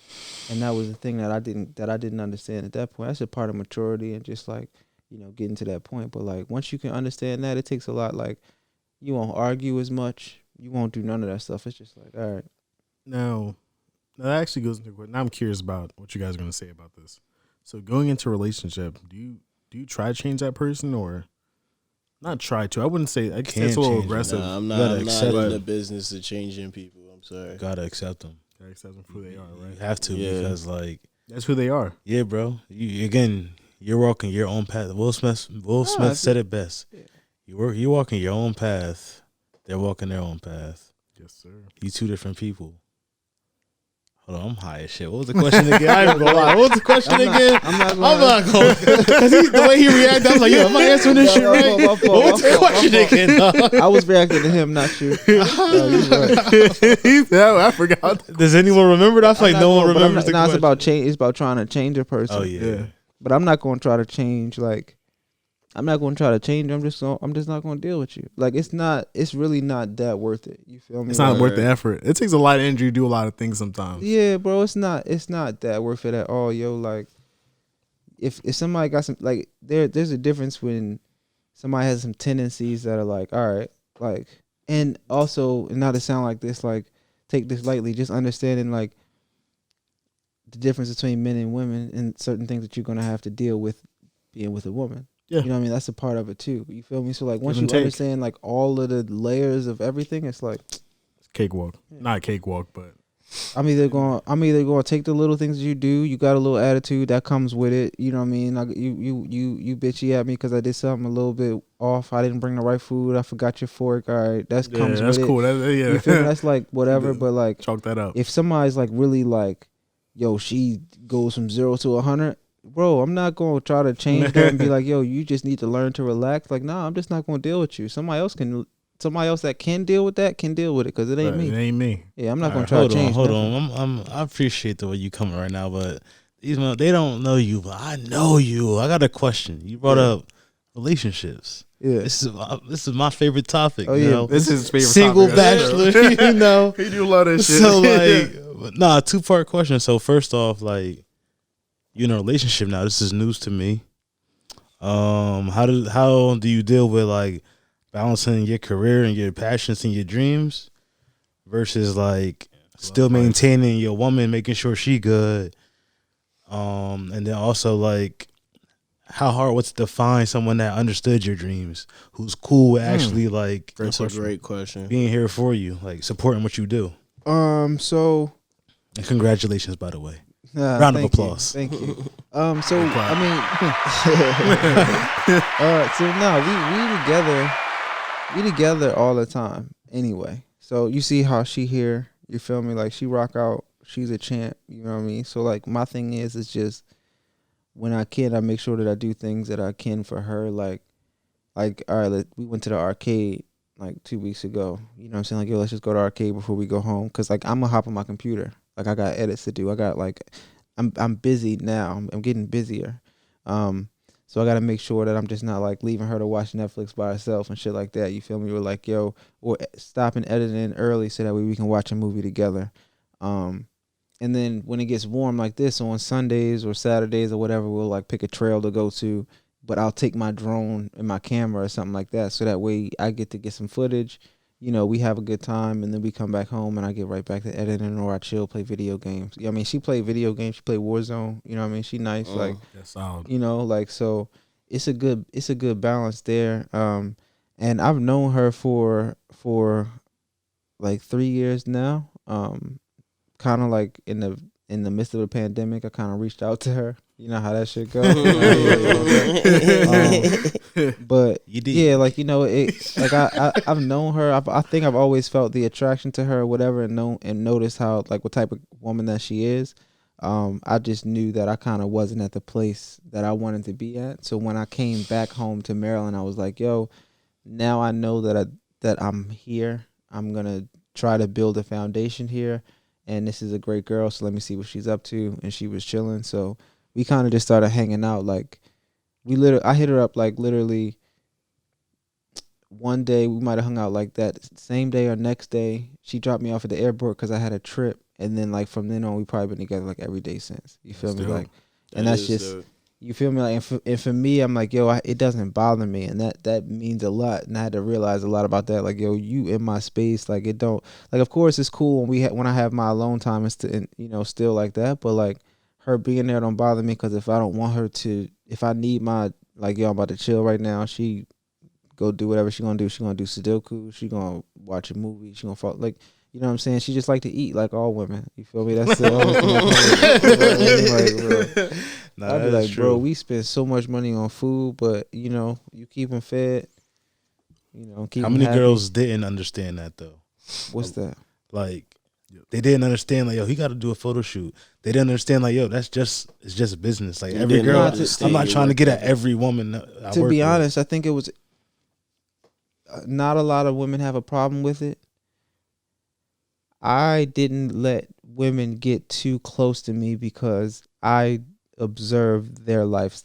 And that was the thing that I didn't understand at that point. That's a part of maturity and just like, you know, getting to that point. But like once you can understand that, it takes a lot. Like you won't argue as much, you won't do none of that stuff. It's just like, all right. Now that actually goes into what. Now I'm curious about what you guys are gonna say about this. So going into a relationship, do you try to change that person or? Not try to. I wouldn't say. I guess it's a little aggressive. Nah, I'm not in the business of changing people. I'm sorry. Gotta accept them. Gotta accept them for who they are, right? You have to because like that's who they are. Yeah, bro. You're walking your own path. Will Smith said it best. Yeah. You're walking your own path. They're walking their own path. Yes, sir. You two different people. Hold on, I'm high as shit. What was the question again? I ain't gonna lie. What was the question again? I'm not going. Because the way he reacted, I was like, yo, am I answering this shit right? What was the question again? I was reacting to him, not you. I forgot. Does anyone remember that? I feel like no one remembers the question. It's about change. It's about trying to change a person. Oh, yeah. But I'm not going to try to change, like, I'm not going to try to change. I'm just not going to deal with you. Like it's really not that worth it. You feel me? It's not worth the effort. It takes a lot of energy to do a lot of things sometimes. Yeah, bro. It's not that worth it at all, yo. Like if somebody got some, like there's a difference when somebody has some tendencies that are like, all right, like, and also not to sound like this, like take this lightly, just understanding like the difference between men and women and certain things that you're gonna have to deal with being with a woman. Yeah. You know what I mean? That's a part of it too. You feel me? So like once you understand like all of the layers of everything, it's like it's cakewalk. Yeah. Not cakewalk, but I'm either going to take the little things that you do. You got a little attitude that comes with it. You know what I mean? Like you bitchy at me because I did something a little bit off. I didn't bring the right food. I forgot your fork. All right, that's comes with cool. it. You feel me? That's like whatever. But like chalk that up. If somebody's like really like, yo, she goes from 0 to 100. Bro, I'm not going to try to change that and be like, yo, you just need to learn to relax. Like, nah, I'm just not going to deal with you. Somebody else that can deal with that can deal with it because it ain't me. It ain't me. Yeah, I'm not going to try to change. Hold on. I appreciate the way you coming right now, but they don't know you, but I know you. I got a question. You brought up relationships. Yeah, this is my favorite topic. Oh you yeah, know? This is his favorite single topic. bachelor. You know, he do love that shit. So like, 2-part question. So first off, like, you in a relationship now. This is news to me. How do you deal with like balancing your career and your passions and your dreams versus like still maintaining your woman, making sure she good, and then also like how hard was it to find someone that understood your dreams, who's cool with actually like That's a great question. being here for you, like supporting what you do? So And congratulations, by the way. Round of applause. Thank you. So I mean, so no, we together all the time. Anyway, so you see how she here. You feel me? Like she rock out. She's a champ. You know what I mean? So like my thing is just when I can, I make sure that I do things that I can for her. Like all right, we went to the arcade like 2 weeks ago. You know what I'm saying? Like, yo, let's just go to arcade before we go home. Cause like I'm gonna hop on my computer. Like I got edits to do. I got like I'm busy now. I'm getting busier. So I got to make sure that I'm just not like leaving her to watch Netflix by herself and shit like that. You feel me? We're like, yo, or stopping editing early so that way we can watch a movie together. And then when it gets warm like this on Sundays or Saturdays or whatever, we'll like pick a trail to go to. But I'll take my drone and my camera or something like that. So that way I get to get some footage. You know, we have a good time, and then we come back home, and I get right back to editing, or I chill, play video games. Yeah, I mean, she played video games. She played Warzone. You know what I mean? She nice. Like, that's solid. you know, like, so it's a good balance there. And I've known her for like 3 years now. Kind of like in the midst of the pandemic, I kind of reached out to her. You know how that shit goes. But yeah, like, you know, it like I've known her. I think I've always felt the attraction to her or whatever, and noticed how like what type of woman that she is. I just knew that I kind of wasn't at the place that I wanted to be at. So when I came back home to Maryland, I was like, yo, now I know that I'm here. I'm gonna try to build a foundation here, and this is a great girl. So let me see what she's up to. And she was chilling. So we kind of just started hanging out. Like I hit her up like literally one day. We might have hung out like that same day or next day. She dropped me off at the airport because I had a trip. And then like from then on, we probably been together like every day since. You feel me? Like, and that's just, you feel me? Like, and for me, I'm like, yo, it doesn't bother me. And that means a lot. And I had to realize a lot about that. Like, yo, you in my space. Like, it don't, like, of course it's cool when I have my alone time, it's to, you know, still like that. But like her being there don't bother me, because if I don't want her to, if I need my, like, yo, I'm about to chill right now, she go do whatever she gonna do. She gonna do Sudoku. She gonna watch a movie. She gonna fall, like, you know what I'm saying? She just like to eat like all women. You feel me? That's the only thing. Like, I'd be like, true. Bro, we spend so much money on food, but, you know, you keep them fed. You know, keep How them many happy. girls didn't understand that, though? What's that? Like, they didn't understand, like, yo, he got to do a photo shoot. They didn't understand, like, yo, it's just business. Like, every girl, I'm not trying to get at every woman I to work be with. honest, I think it was not a lot of women have a problem with it. I didn't let women get too close to me because I observed their life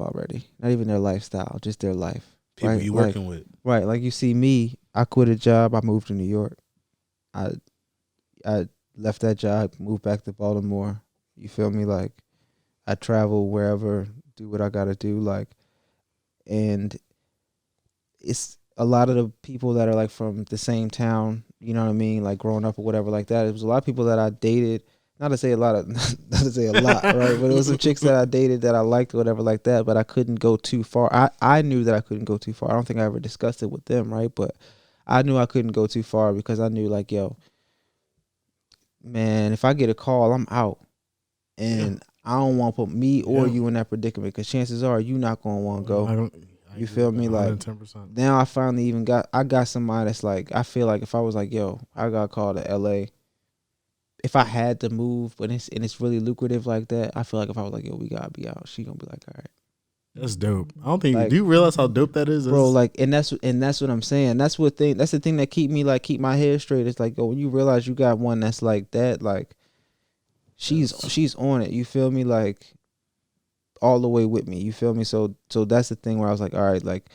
already. Not even their lifestyle, just their life. People right? you working with. Right. Like, you see me, I quit a job, I moved to New York. I left that job, moved back to Baltimore. You feel me? Like, I travel wherever, do what I gotta do, like, and it's a lot of the people that are like from the same town, you know what I mean, like growing up or whatever like that. It was a lot of people that I dated, not to say a lot, right? But it was some chicks that I dated that I liked or whatever like that, but I couldn't go too far. I knew that I couldn't go too far. I don't think I ever discussed it with them, right? But I knew I couldn't go too far because I knew, like, yo, man, if I get a call, I'm out. And I don't want to put me or you in that predicament, because chances are you not going to want to go. You feel me? Like, 110%. now I finally even got somebody that's like, I feel like if I was like, yo, I got called to LA, if I had to move, but it's really lucrative like that, I feel like if I was like, yo, we gotta be out, she gonna be like, all right. That's dope. I don't think, like, do you realize how dope that is? Bro, like, and that's what I'm saying. That's the thing that keep my head straight. It's like, yo, when you realize you got one that's like that, like, she's on it. You feel me? Like, all the way with me. You feel me? So that's the thing where I was like, all right, like,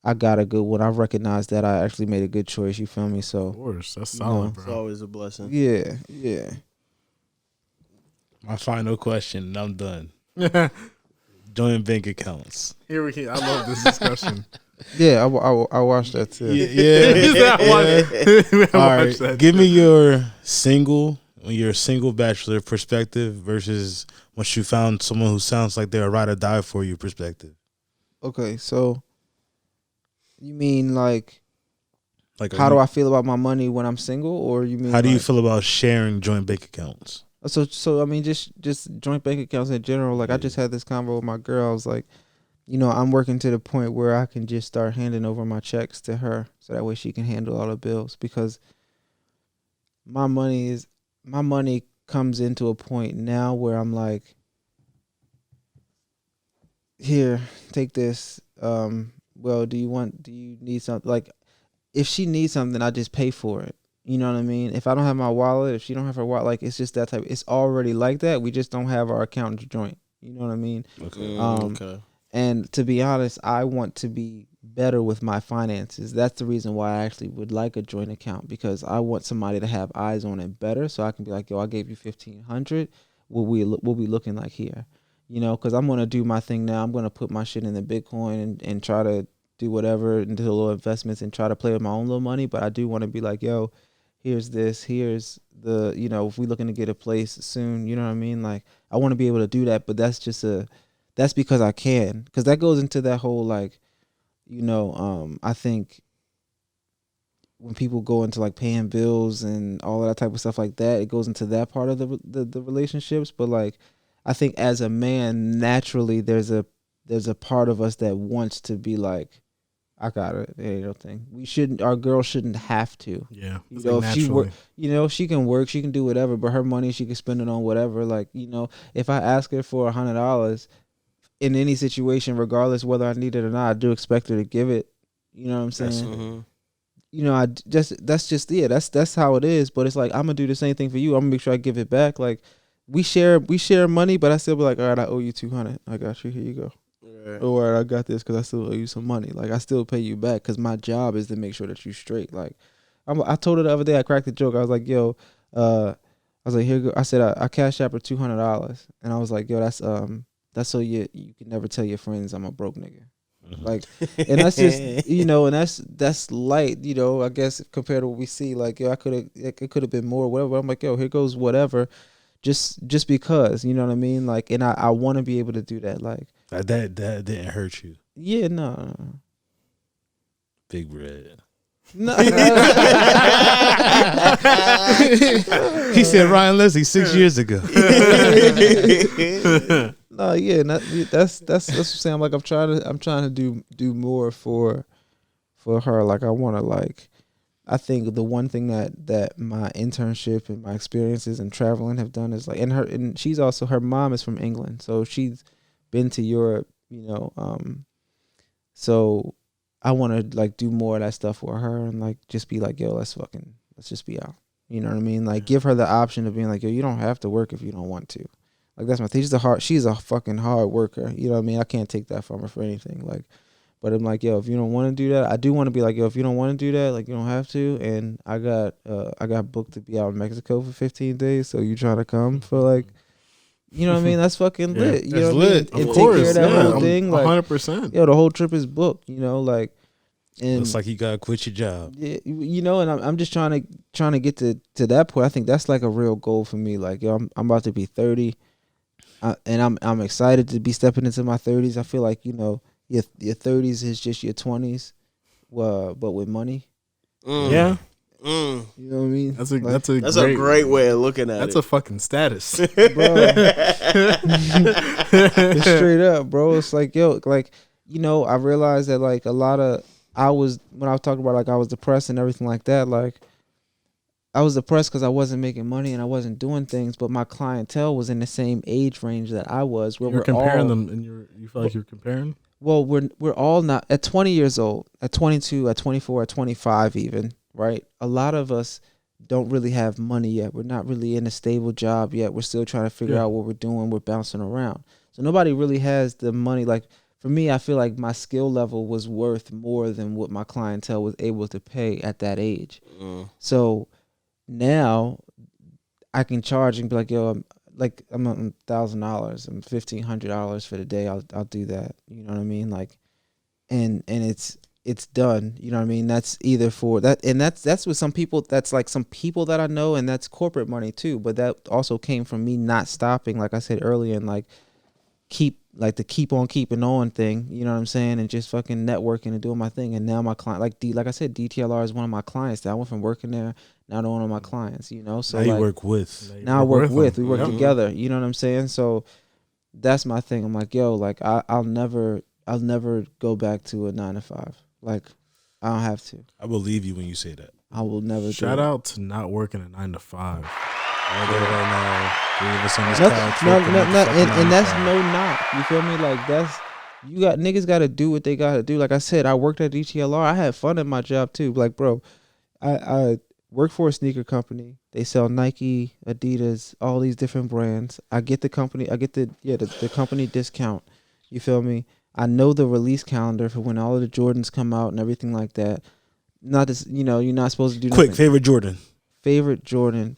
I got a good one. I recognize that I actually made a good choice. You feel me? So, of course, that's solid, bro. It's always a blessing. Yeah. My final question, and I'm done. Joint bank accounts. Here we go. I love this discussion. Yeah, I watched that too. Yeah. All right, give me your single when you're a single bachelor perspective versus once you found someone who sounds like they're a ride or die for you perspective? Okay, so you mean like Like, how do I feel about my money when I'm single, or you mean how do you like, feel about sharing joint bank accounts? so I mean just joint bank accounts in general. Like I just had this convo with my girl. I was like, you know, I'm working to the point where I can just start handing over my checks to her, so that way she can handle all the bills, because my money comes into a point now where I'm like, here, take this. Well, do you need something? Like, if she needs something, I just pay for it. You know what I mean? If I don't have my wallet, if she don't have her wallet, like, it's just that type. It's already like that. We just don't have our account joint. You know what I mean? Okay. Okay. And to be honest, I want to be better with my finances. That's the reason why I actually would like a joint account, because I want somebody to have eyes on it better, so I can be like, yo, I gave you 1,500. What we looking like here? You know, because I'm gonna do my thing now. I'm gonna put my shit in the Bitcoin and try to do whatever into little investments and try to play with my own little money. But I do want to be like, yo, here's this, here's the, you know, if we looking to get a place soon, you know what I mean? Like, I want to be able to do that, but that's because I can, because that goes into that whole, like, you know, I think when people go into like paying bills and all of that type of stuff like that, it goes into that part of the relationships. But like, I think as a man, naturally, there's a part of us that wants to be like, I got it. It ain't no thing. Our girl shouldn't have to. Yeah. You It's know, like if she work, naturally. you know, she can work, she can do whatever, but her money, she can spend it on whatever. Like, you know, if I ask her for $100 in any situation, regardless whether I need it or not, I do expect her to give it. You know what I'm saying? Mm-hmm. You know, that's just that's how it is. But it's like, I'm gonna do the same thing for you. I'm gonna make sure I give it back. Like, we share money, but I still be like, all right, I owe you 200. I got you. Here you go. Right. All right, I got this because I still owe you some money. Like, I still pay you back because my job is to make sure that you straight. Like, I told her the other day, I cracked the joke. I was like, yo, I was like, here go. I said, I cash app her $200, and I was like, yo, that's so you can never tell your friends I'm a broke nigga. Like, and that's just, you know, and that's light, you know, I guess compared to what we see. Like, yo, it could have been more, whatever. I'm like, yo, here goes whatever, just because, you know what I mean? Like, and I want to be able to do that. Like, that didn't hurt you. yeah, no. Big bread. No. He said Ryan Leslie 6 years ago. No, yeah, that's what I'm saying. I'm like, I'm trying to do more for her. Like, I want to, like, I think the one thing that my internship and my experiences and traveling have done is like, and she's also, her mom is from England, so she's been to Europe, you know, so I want to like do more of that stuff for her and like just be like, yo, let's just be out. You know what I mean? Like, give her the option of being like, yo, you don't have to work if you don't want to. Like, that's my thing. She's a fucking hard worker. You know what I mean? I can't take that from her for anything. Like, but I'm like, yo, if you don't want to do that, I do want to be like, yo, if you don't want to do that, like, you don't have to. And I got booked to be out in Mexico for 15 days. So you trying to come for, like, you know what I mean? That's fucking lit. You that's know what lit. I mean? Of And course. take care of that Yeah, whole thing. Like, 100%. yo, the whole trip is booked. You know, like, and Looks like you gotta quit your job. yeah, you know, and I'm just trying to get to that point. I think that's like a real goal for me. Like, yo, I'm about to be 30, and I'm excited to be stepping into my 30s. I feel like, you know, your 30s is just your 20s, but with money. Yeah. Mm. You know what I mean? That's a great way of looking at That's it. a fucking status. Bro. It's straight up, bro. It's like, yo, like, you know, I realized that like when I was talking about like I was depressed and everything like that, like I was depressed because I wasn't making money and I wasn't doing things, but my clientele was in the same age range that I was. Where You're we're comparing all, them, and you feel like you're comparing. well, we're all not at 20 years old, at 22, at 24, at 25 even, right? A lot of us don't really have money yet. We're not really in a stable job yet. We're still trying to figure out what we're doing. We're bouncing around. So nobody really has the money. Like, for me, I feel like my skill level was worth more than what my clientele was able to pay at that age. So now I can charge and be like, yo, I'm $1,000, I'm $1,500 for the day. I'll do that. You know what I mean? Like, and it's it's done. You know what I mean? That's either for that, and that's with some people. That's like some people that I know, and that's corporate money too. But that also came from me not stopping, like I said earlier, and like keep on keeping on thing. You know what I'm saying? And just fucking networking and doing my thing. And now my client, like I said, DTLR is one of my clients. That I went from working there now to one of my clients. You know, so now you like, work with. now I work with. We work Yep. together. You know what I'm saying? So that's my thing. I'm like, yo, like I'll never go back to a 9 to 5. Like, I don't have to. I believe you when you say that. I will never. Shout do it. out to not working a 9 to 5. All day right now, three of us on this Nothing- couch. no, working no, at the no, fucking and that's 9 to 5. no knock. You feel me? Like that's you got niggas got to do what they got to do. Like I said, I worked at DTLR. I had fun at my job too. Like, bro, I work for a sneaker company. They sell Nike, Adidas, all these different brands. I get the company. I get the company discount. You feel me? I know the release calendar for when all of the Jordans come out and everything like that. Not this, you know, you're not supposed to do Quick, nothing. favorite Jordan. Favorite Jordan.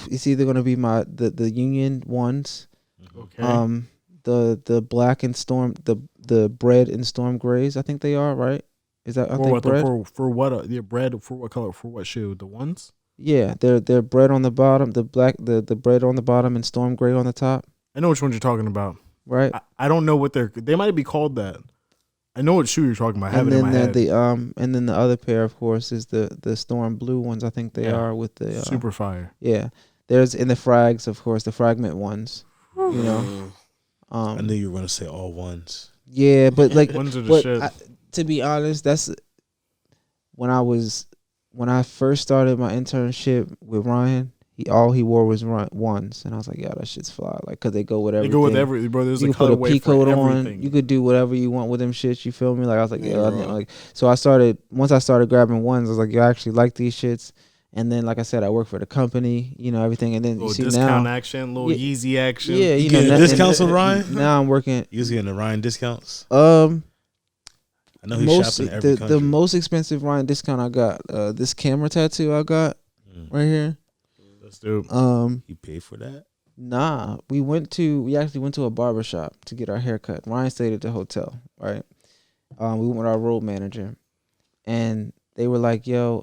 It's either gonna be the Union ones. Okay. The black and storm the bread and storm grays. I think they are right. Is that I For think what? bread? For what? Your bread for what color? For what shoe? The ones? Yeah, they're bread on the bottom. The black the bread on the bottom and storm gray on the top. I know which ones you're talking about. Right. I don't know what they might be called that. I know what shoe you're talking about. I have And it in my then head. and then the other pair, of course, is the storm blue ones. I think they Yeah. are with the Super fire. Yeah, there's in the frags, of course, the fragment ones. You know, Mm. I knew you were gonna say all ones. yeah, but like, Ones are the but shit. to be honest, that's when I first started my internship with Ryan. All he wore was ones, and I was like, yeah, that shit's fly, like, cause they go with They everything. go with every bro. There's You a can put a colorway P for coat on. everything. You could do whatever you want with them shits. You feel me? Like I was like, Yeah, yeah, bro. like so. Once I started grabbing ones, I was like, yo, I actually like these shits. And then, like I said, I work for the company, you know, everything. And then little you see discount now, action, little Yeah. Yeezy action. yeah, You you know, getting now- discounts and- with Ryan? Now I'm working. You was getting the Ryan discounts. I know he's Most shopping in every country. the most expensive Ryan discount I got. This camera tattoo I got right here. That's dope. He paid for that. Nah, we actually went to a barber shop to get our hair cut. Ryan stayed at the hotel, right? We went with our road manager, and they were like, "Yo,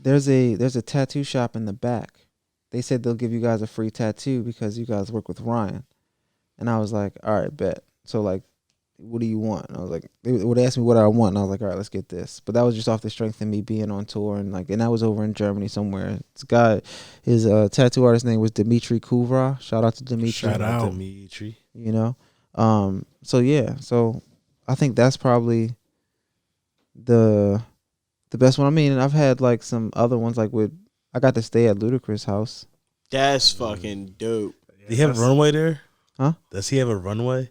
there's a tattoo shop in the back. They said they'll give you guys a free tattoo because you guys work with Ryan." And I was like, "All right, bet." So like, what do you want? And I was like, they would ask me what I want, and I was like, all right, let's get this. But that was just off the strength of me being on tour, and that was over in Germany somewhere. This guy, his tattoo artist name was Dimitri Kuvra. Shout out to Dimitri. Shout out. Dimitri. You know, so yeah, so I think that's probably the best one. I mean, I've had like some other ones, like I got to stay at Ludacris' house. That's fucking dope. Do he have a runway there? Huh? Does he have a runway?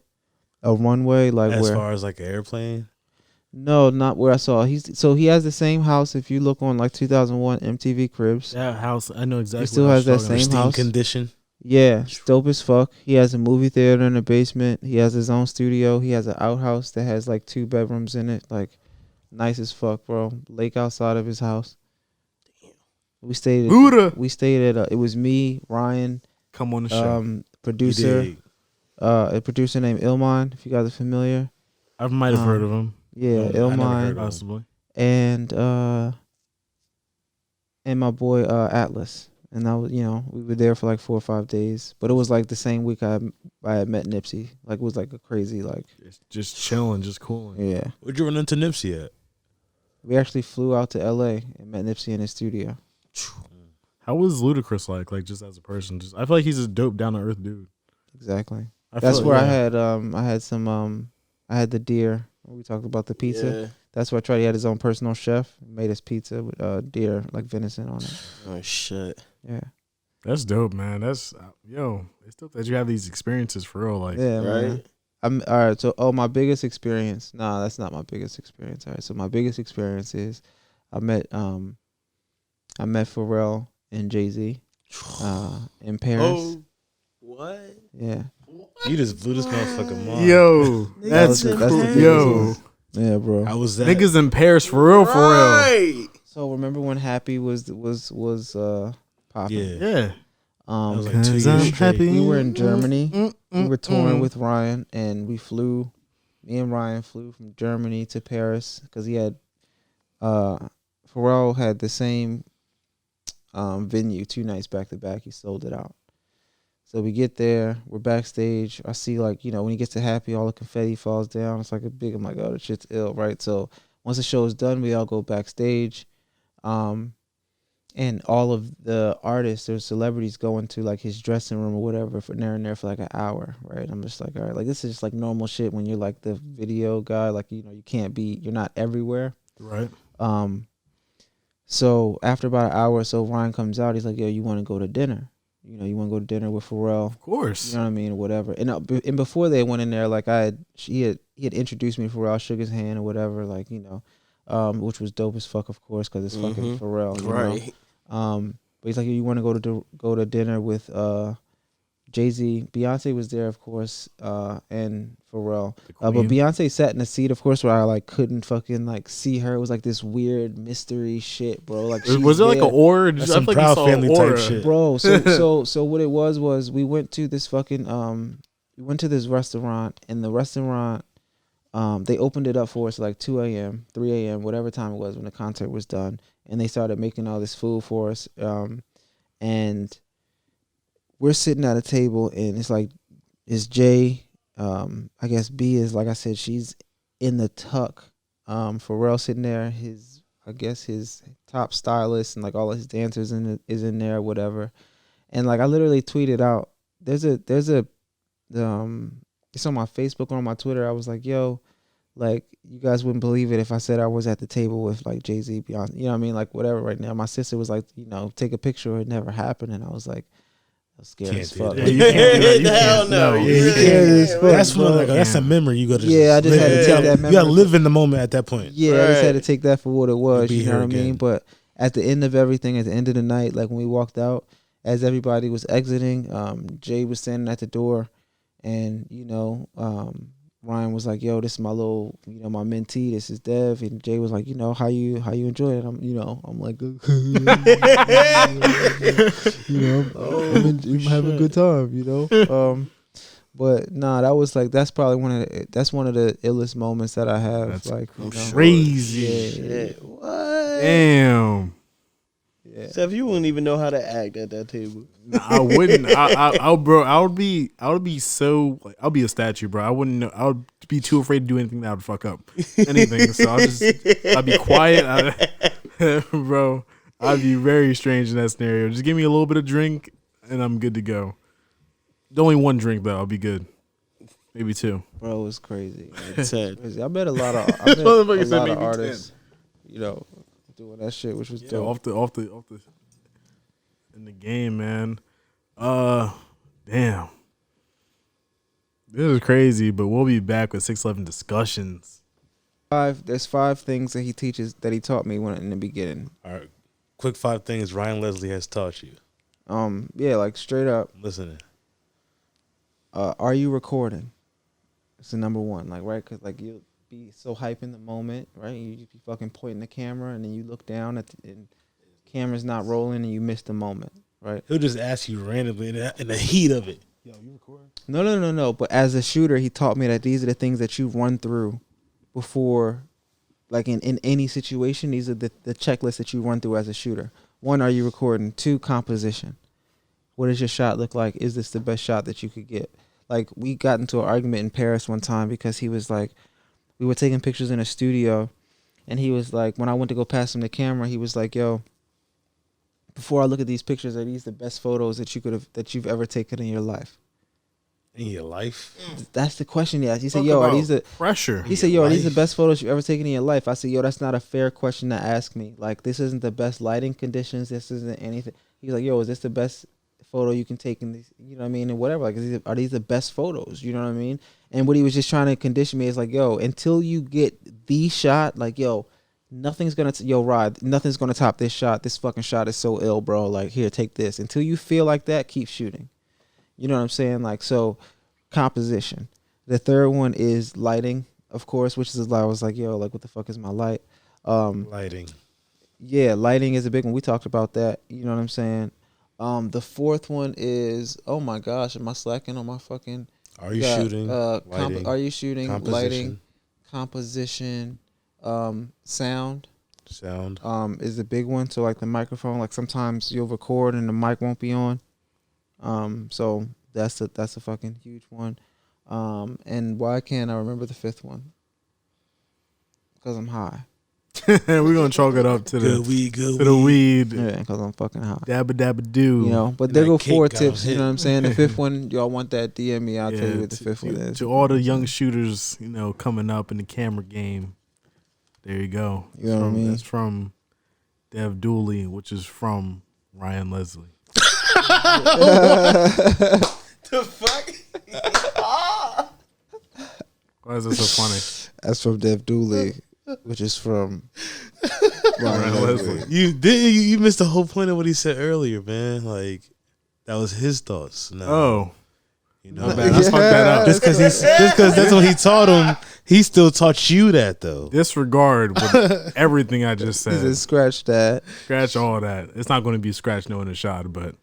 A runway, like As where? far as like an airplane? No, not where I saw. He has the same house. If you look on like 2001 MTV Cribs, That house, I know exactly. He still what has you're that talking same Pristine house. condition. yeah, it's dope as fuck. He has a movie theater in the basement. He has his own studio. He has an outhouse that has like 2 bedrooms in it. Like, nice as fuck, bro. Lake outside of his house. We stayed. Buddha. We stayed at. It was me, Ryan, Come on the show. producer, You dig? a producer named Ilman. If you guys are familiar, I might have heard of him. yeah, I never heard Ilman, of him. Possibly. and my boy Atlas. And I was, we were there for like 4 or 5 days. But it was like the same week I had met Nipsey. Like, it was like a crazy, like, Just chilling, just cooling. yeah. Where'd you run into Nipsey at? We actually flew out to LA and met Nipsey in his studio. How was Ludacris like? Like, just as a person? Just I feel like he's a dope, down to earth dude. Exactly. I That's feel where like, I had the deer. We talked about the pizza. Yeah. That's where I tried. He had his own personal chef. Made us pizza with deer, like venison on it. Oh shit. Yeah. That's dope, man. That's it's dope that you have these experiences for real. Like, Yeah, man. Right. I'm all right. So, my biggest experience. Nah, that's not my biggest experience. All right. So my biggest experience is I met Pharrell and Jay-Z in Paris. Oh, what? Yeah. You just blew this motherfucking mind. yo, that's the cool. biggest Yo, one. Yeah, bro. How was that? niggas in Paris for real, for real. Right. So remember when Happy was popping? Yeah. Yeah, That was like 2 'Cause years I'm straight. happy. We were in Germany. We were touring mm. with Ryan, and me and Ryan flew from Germany to Paris because he had, Pharrell had the same venue 2 nights back to back. He sold it out. So we get there, we're backstage. I see, like, when he gets to Happy, all the confetti falls down. It's like a big, I'm like, oh, this shit's ill, right? So once the show is done, we all go backstage. And all of the artists or celebrities go into like his dressing room or whatever for there and there for like an hour, right? I'm just like, all right, like this is just like normal shit when you're like the video guy, like you're not everywhere. Right. So after about an hour or so, Ryan comes out. He's like, yo, you want to go to dinner? You want to go to dinner with Pharrell? Of course. You know what I mean, or whatever. And before they went in there, like he had introduced me to Pharrell, shook his hand or whatever, like which was dope as fuck, of course, because it's fucking Pharrell, Right. But he's like, you want to go to dinner with Jay-Z. Beyonce was there, of course, and Pharrell. But Beyonce sat in a seat, of course, where I like couldn't fucking like see her. It was like this weird mystery shit, bro. Like, was there like an aura? That's some Proud Family type shit, bro. So what it was we went to this fucking we went to this restaurant, and the restaurant they opened it up for us like 2 a.m., 3 a.m., whatever time it was when the concert was done, and they started making all this food for us, and we're sitting at a table, and it's Jay. I guess B is, like I said, she's in the tuck. Pharrell sitting there, his top stylist and like all of his dancers is in there, whatever. And like I literally tweeted out, there's a it's on my Facebook or on my Twitter. I was like, yo, like you guys wouldn't believe it if I said I was at the table with like Jay-Z, Beyonce, you know what I mean? Like whatever right now. My sister was like, take a picture, it never happened, and I was like, scared as fuck. You can't do that. Hell no. You can't. That's one. Like, that's a memory you got to. Yeah, I just had to take that memory. You got to live in the moment at that point. Yeah, I just had to take that for what it was. You know what I mean? Again. But at the end of everything, at the end of the night, like when we walked out, as everybody was exiting, Jay was standing at the door, and Ryan was like, "Yo, this is my little, my mentee. This is Dev." And Jay was like, "How you enjoy it?" I'm like, "I'm having a good time," But nah, that was like that's probably one of the illest moments that I have. That's like crazy. Shit. What? Damn. Yeah. Seth, you wouldn't even know how to act at that table. Nah, I wouldn't. Bro, I would be so like, I'll be a statue, bro. I wouldn't know. I would be too afraid to do anything that would fuck up anything. So I'd be quiet, bro. I'd be very strange in that scenario. Just give me a little bit of drink, and I'm good to go. Only one drink though, I'll be good. Maybe 2. Bro, it's crazy. It's sad. I met a lot of artists, doing that shit, which was dope. Off the in the game, man. Damn. This is crazy, but we'll be back with 611 discussions. There's 5 things that he taught me in the beginning. All right, quick 5 things Ryan Leslie has taught you. Yeah, like straight up. Listening. Are you recording? It's the number 1, like, right? Because like you'll be so hype in the moment, right? You just be fucking pointing the camera, and then you look down and camera's not rolling, and you miss the moment, right? He'll just ask you randomly in the heat of it. Yo, you recording? No. But as a shooter, he taught me that these are the things that you run through before, like in any situation. These are the checklists that you run through as a shooter. 1, are you recording? 2, composition. What does your shot look like? Is this the best shot that you could get? Like, we got into an argument in Paris one time because he was like, we were taking pictures in a studio, and he was like, when I went to go pass him the camera, he was like, yo, before I look at these pictures, are these the best photos that you've ever taken in your life? In your life? That's the question he asked. He said, Talk yo, are about these the pressure? He said, yo, are these the best photos you've ever taken in your life? I said, yo, that's not a fair question to ask me. Like, this isn't the best lighting conditions. This isn't anything. He's like, yo, is this the best photo you can take in these, you know what I mean, and whatever, like, are these the best photos, you know what I mean? And what he was just trying to condition me is like, yo, until you get the shot, like, yo, nothing's gonna nothing's gonna top this shot. This fucking shot is so ill, bro. Like, here, take this. Until you feel like that, keep shooting. You know what I'm saying? Like, so composition. The third one is lighting, of course, which is I was like, yo, like, what the fuck is my light? Lighting. Yeah, lighting is a big one. We talked about that. You know what I'm saying? The fourth one is, oh my gosh, am I slacking on my fucking? Are you shooting? Lighting, are you shooting? composition. Lighting, composition, sound. Sound. Is the big one. So like the microphone, like sometimes you'll record and the mic won't be on. So that's a fucking huge one. And why can't I remember the fifth one? Because I'm high. We're gonna chalk it up to the weed. Yeah, because I'm fucking high. Dabba dabba do. You know, but there go 4 tips. You know what I'm saying? The fifth one, y'all want that? DM me. I'll tell you what the fifth one is. To all the young shooters, you know, coming up in the camera game. There you go. You know what I mean? That's from Dev Dooley, which is from Ryan Leslie. The fuck? Why is this so funny? That's from Dev Dooley, which is from Ryan Leslie. You missed the whole point of what he said earlier, man. Like that was his thoughts. No. Oh. You know, My bad. I fucked that up. just because that's what he taught him, he still taught you that though. Disregard with everything I just He said. said, scratch that. Scratch all that. It's not going to be scratch no in the shot, but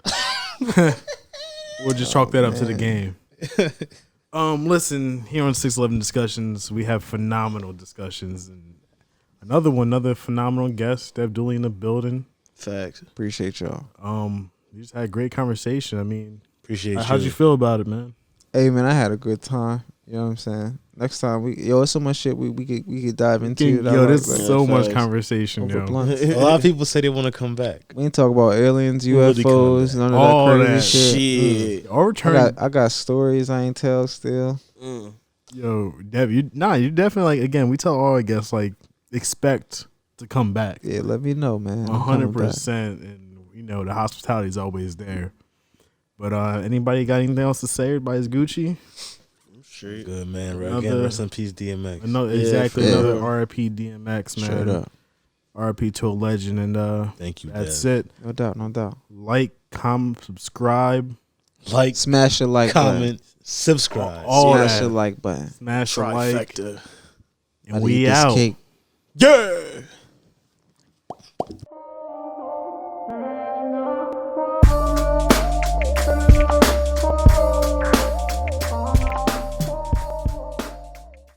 we'll just chalk that up to the game. Listen, here on 611 Discussions, we have phenomenal discussions, and another phenomenal guest, Dev Dooley in the building. Facts. Appreciate y'all. We just had a great conversation. I mean, Appreciate you. how'd you feel about it, man? Hey man, I had a good time. You know what I'm saying? Next time it's so much shit we could dive into. There's like, so much facts. conversation, Over yo. blunts. A lot of people say they want to come back. We ain't talk about aliens, Who really UFOs, coming none of All that crazy that shit. Shit. Our return, I got stories I ain't tell still. yo, Dev, you definitely, like, again, we tell all our guests, like, expect to come back. Yeah, let me know, man. I'm coming back. 100%, and you know the hospitality is always there. But anybody got anything else to say? Everybody's Gucci. Straight. Good man. Another- Again, rest in peace, DMX. Exactly, yeah. another RIP DMX, man. Straight up. RIP to a legend, and Thank you. that's Dev. it. No doubt. Like, comment, subscribe, Like, Smash the like comment, subscribe. all button. Smash that. the like button. Smash the like, Trifecta. and How to we eat this out. cake. Yeah.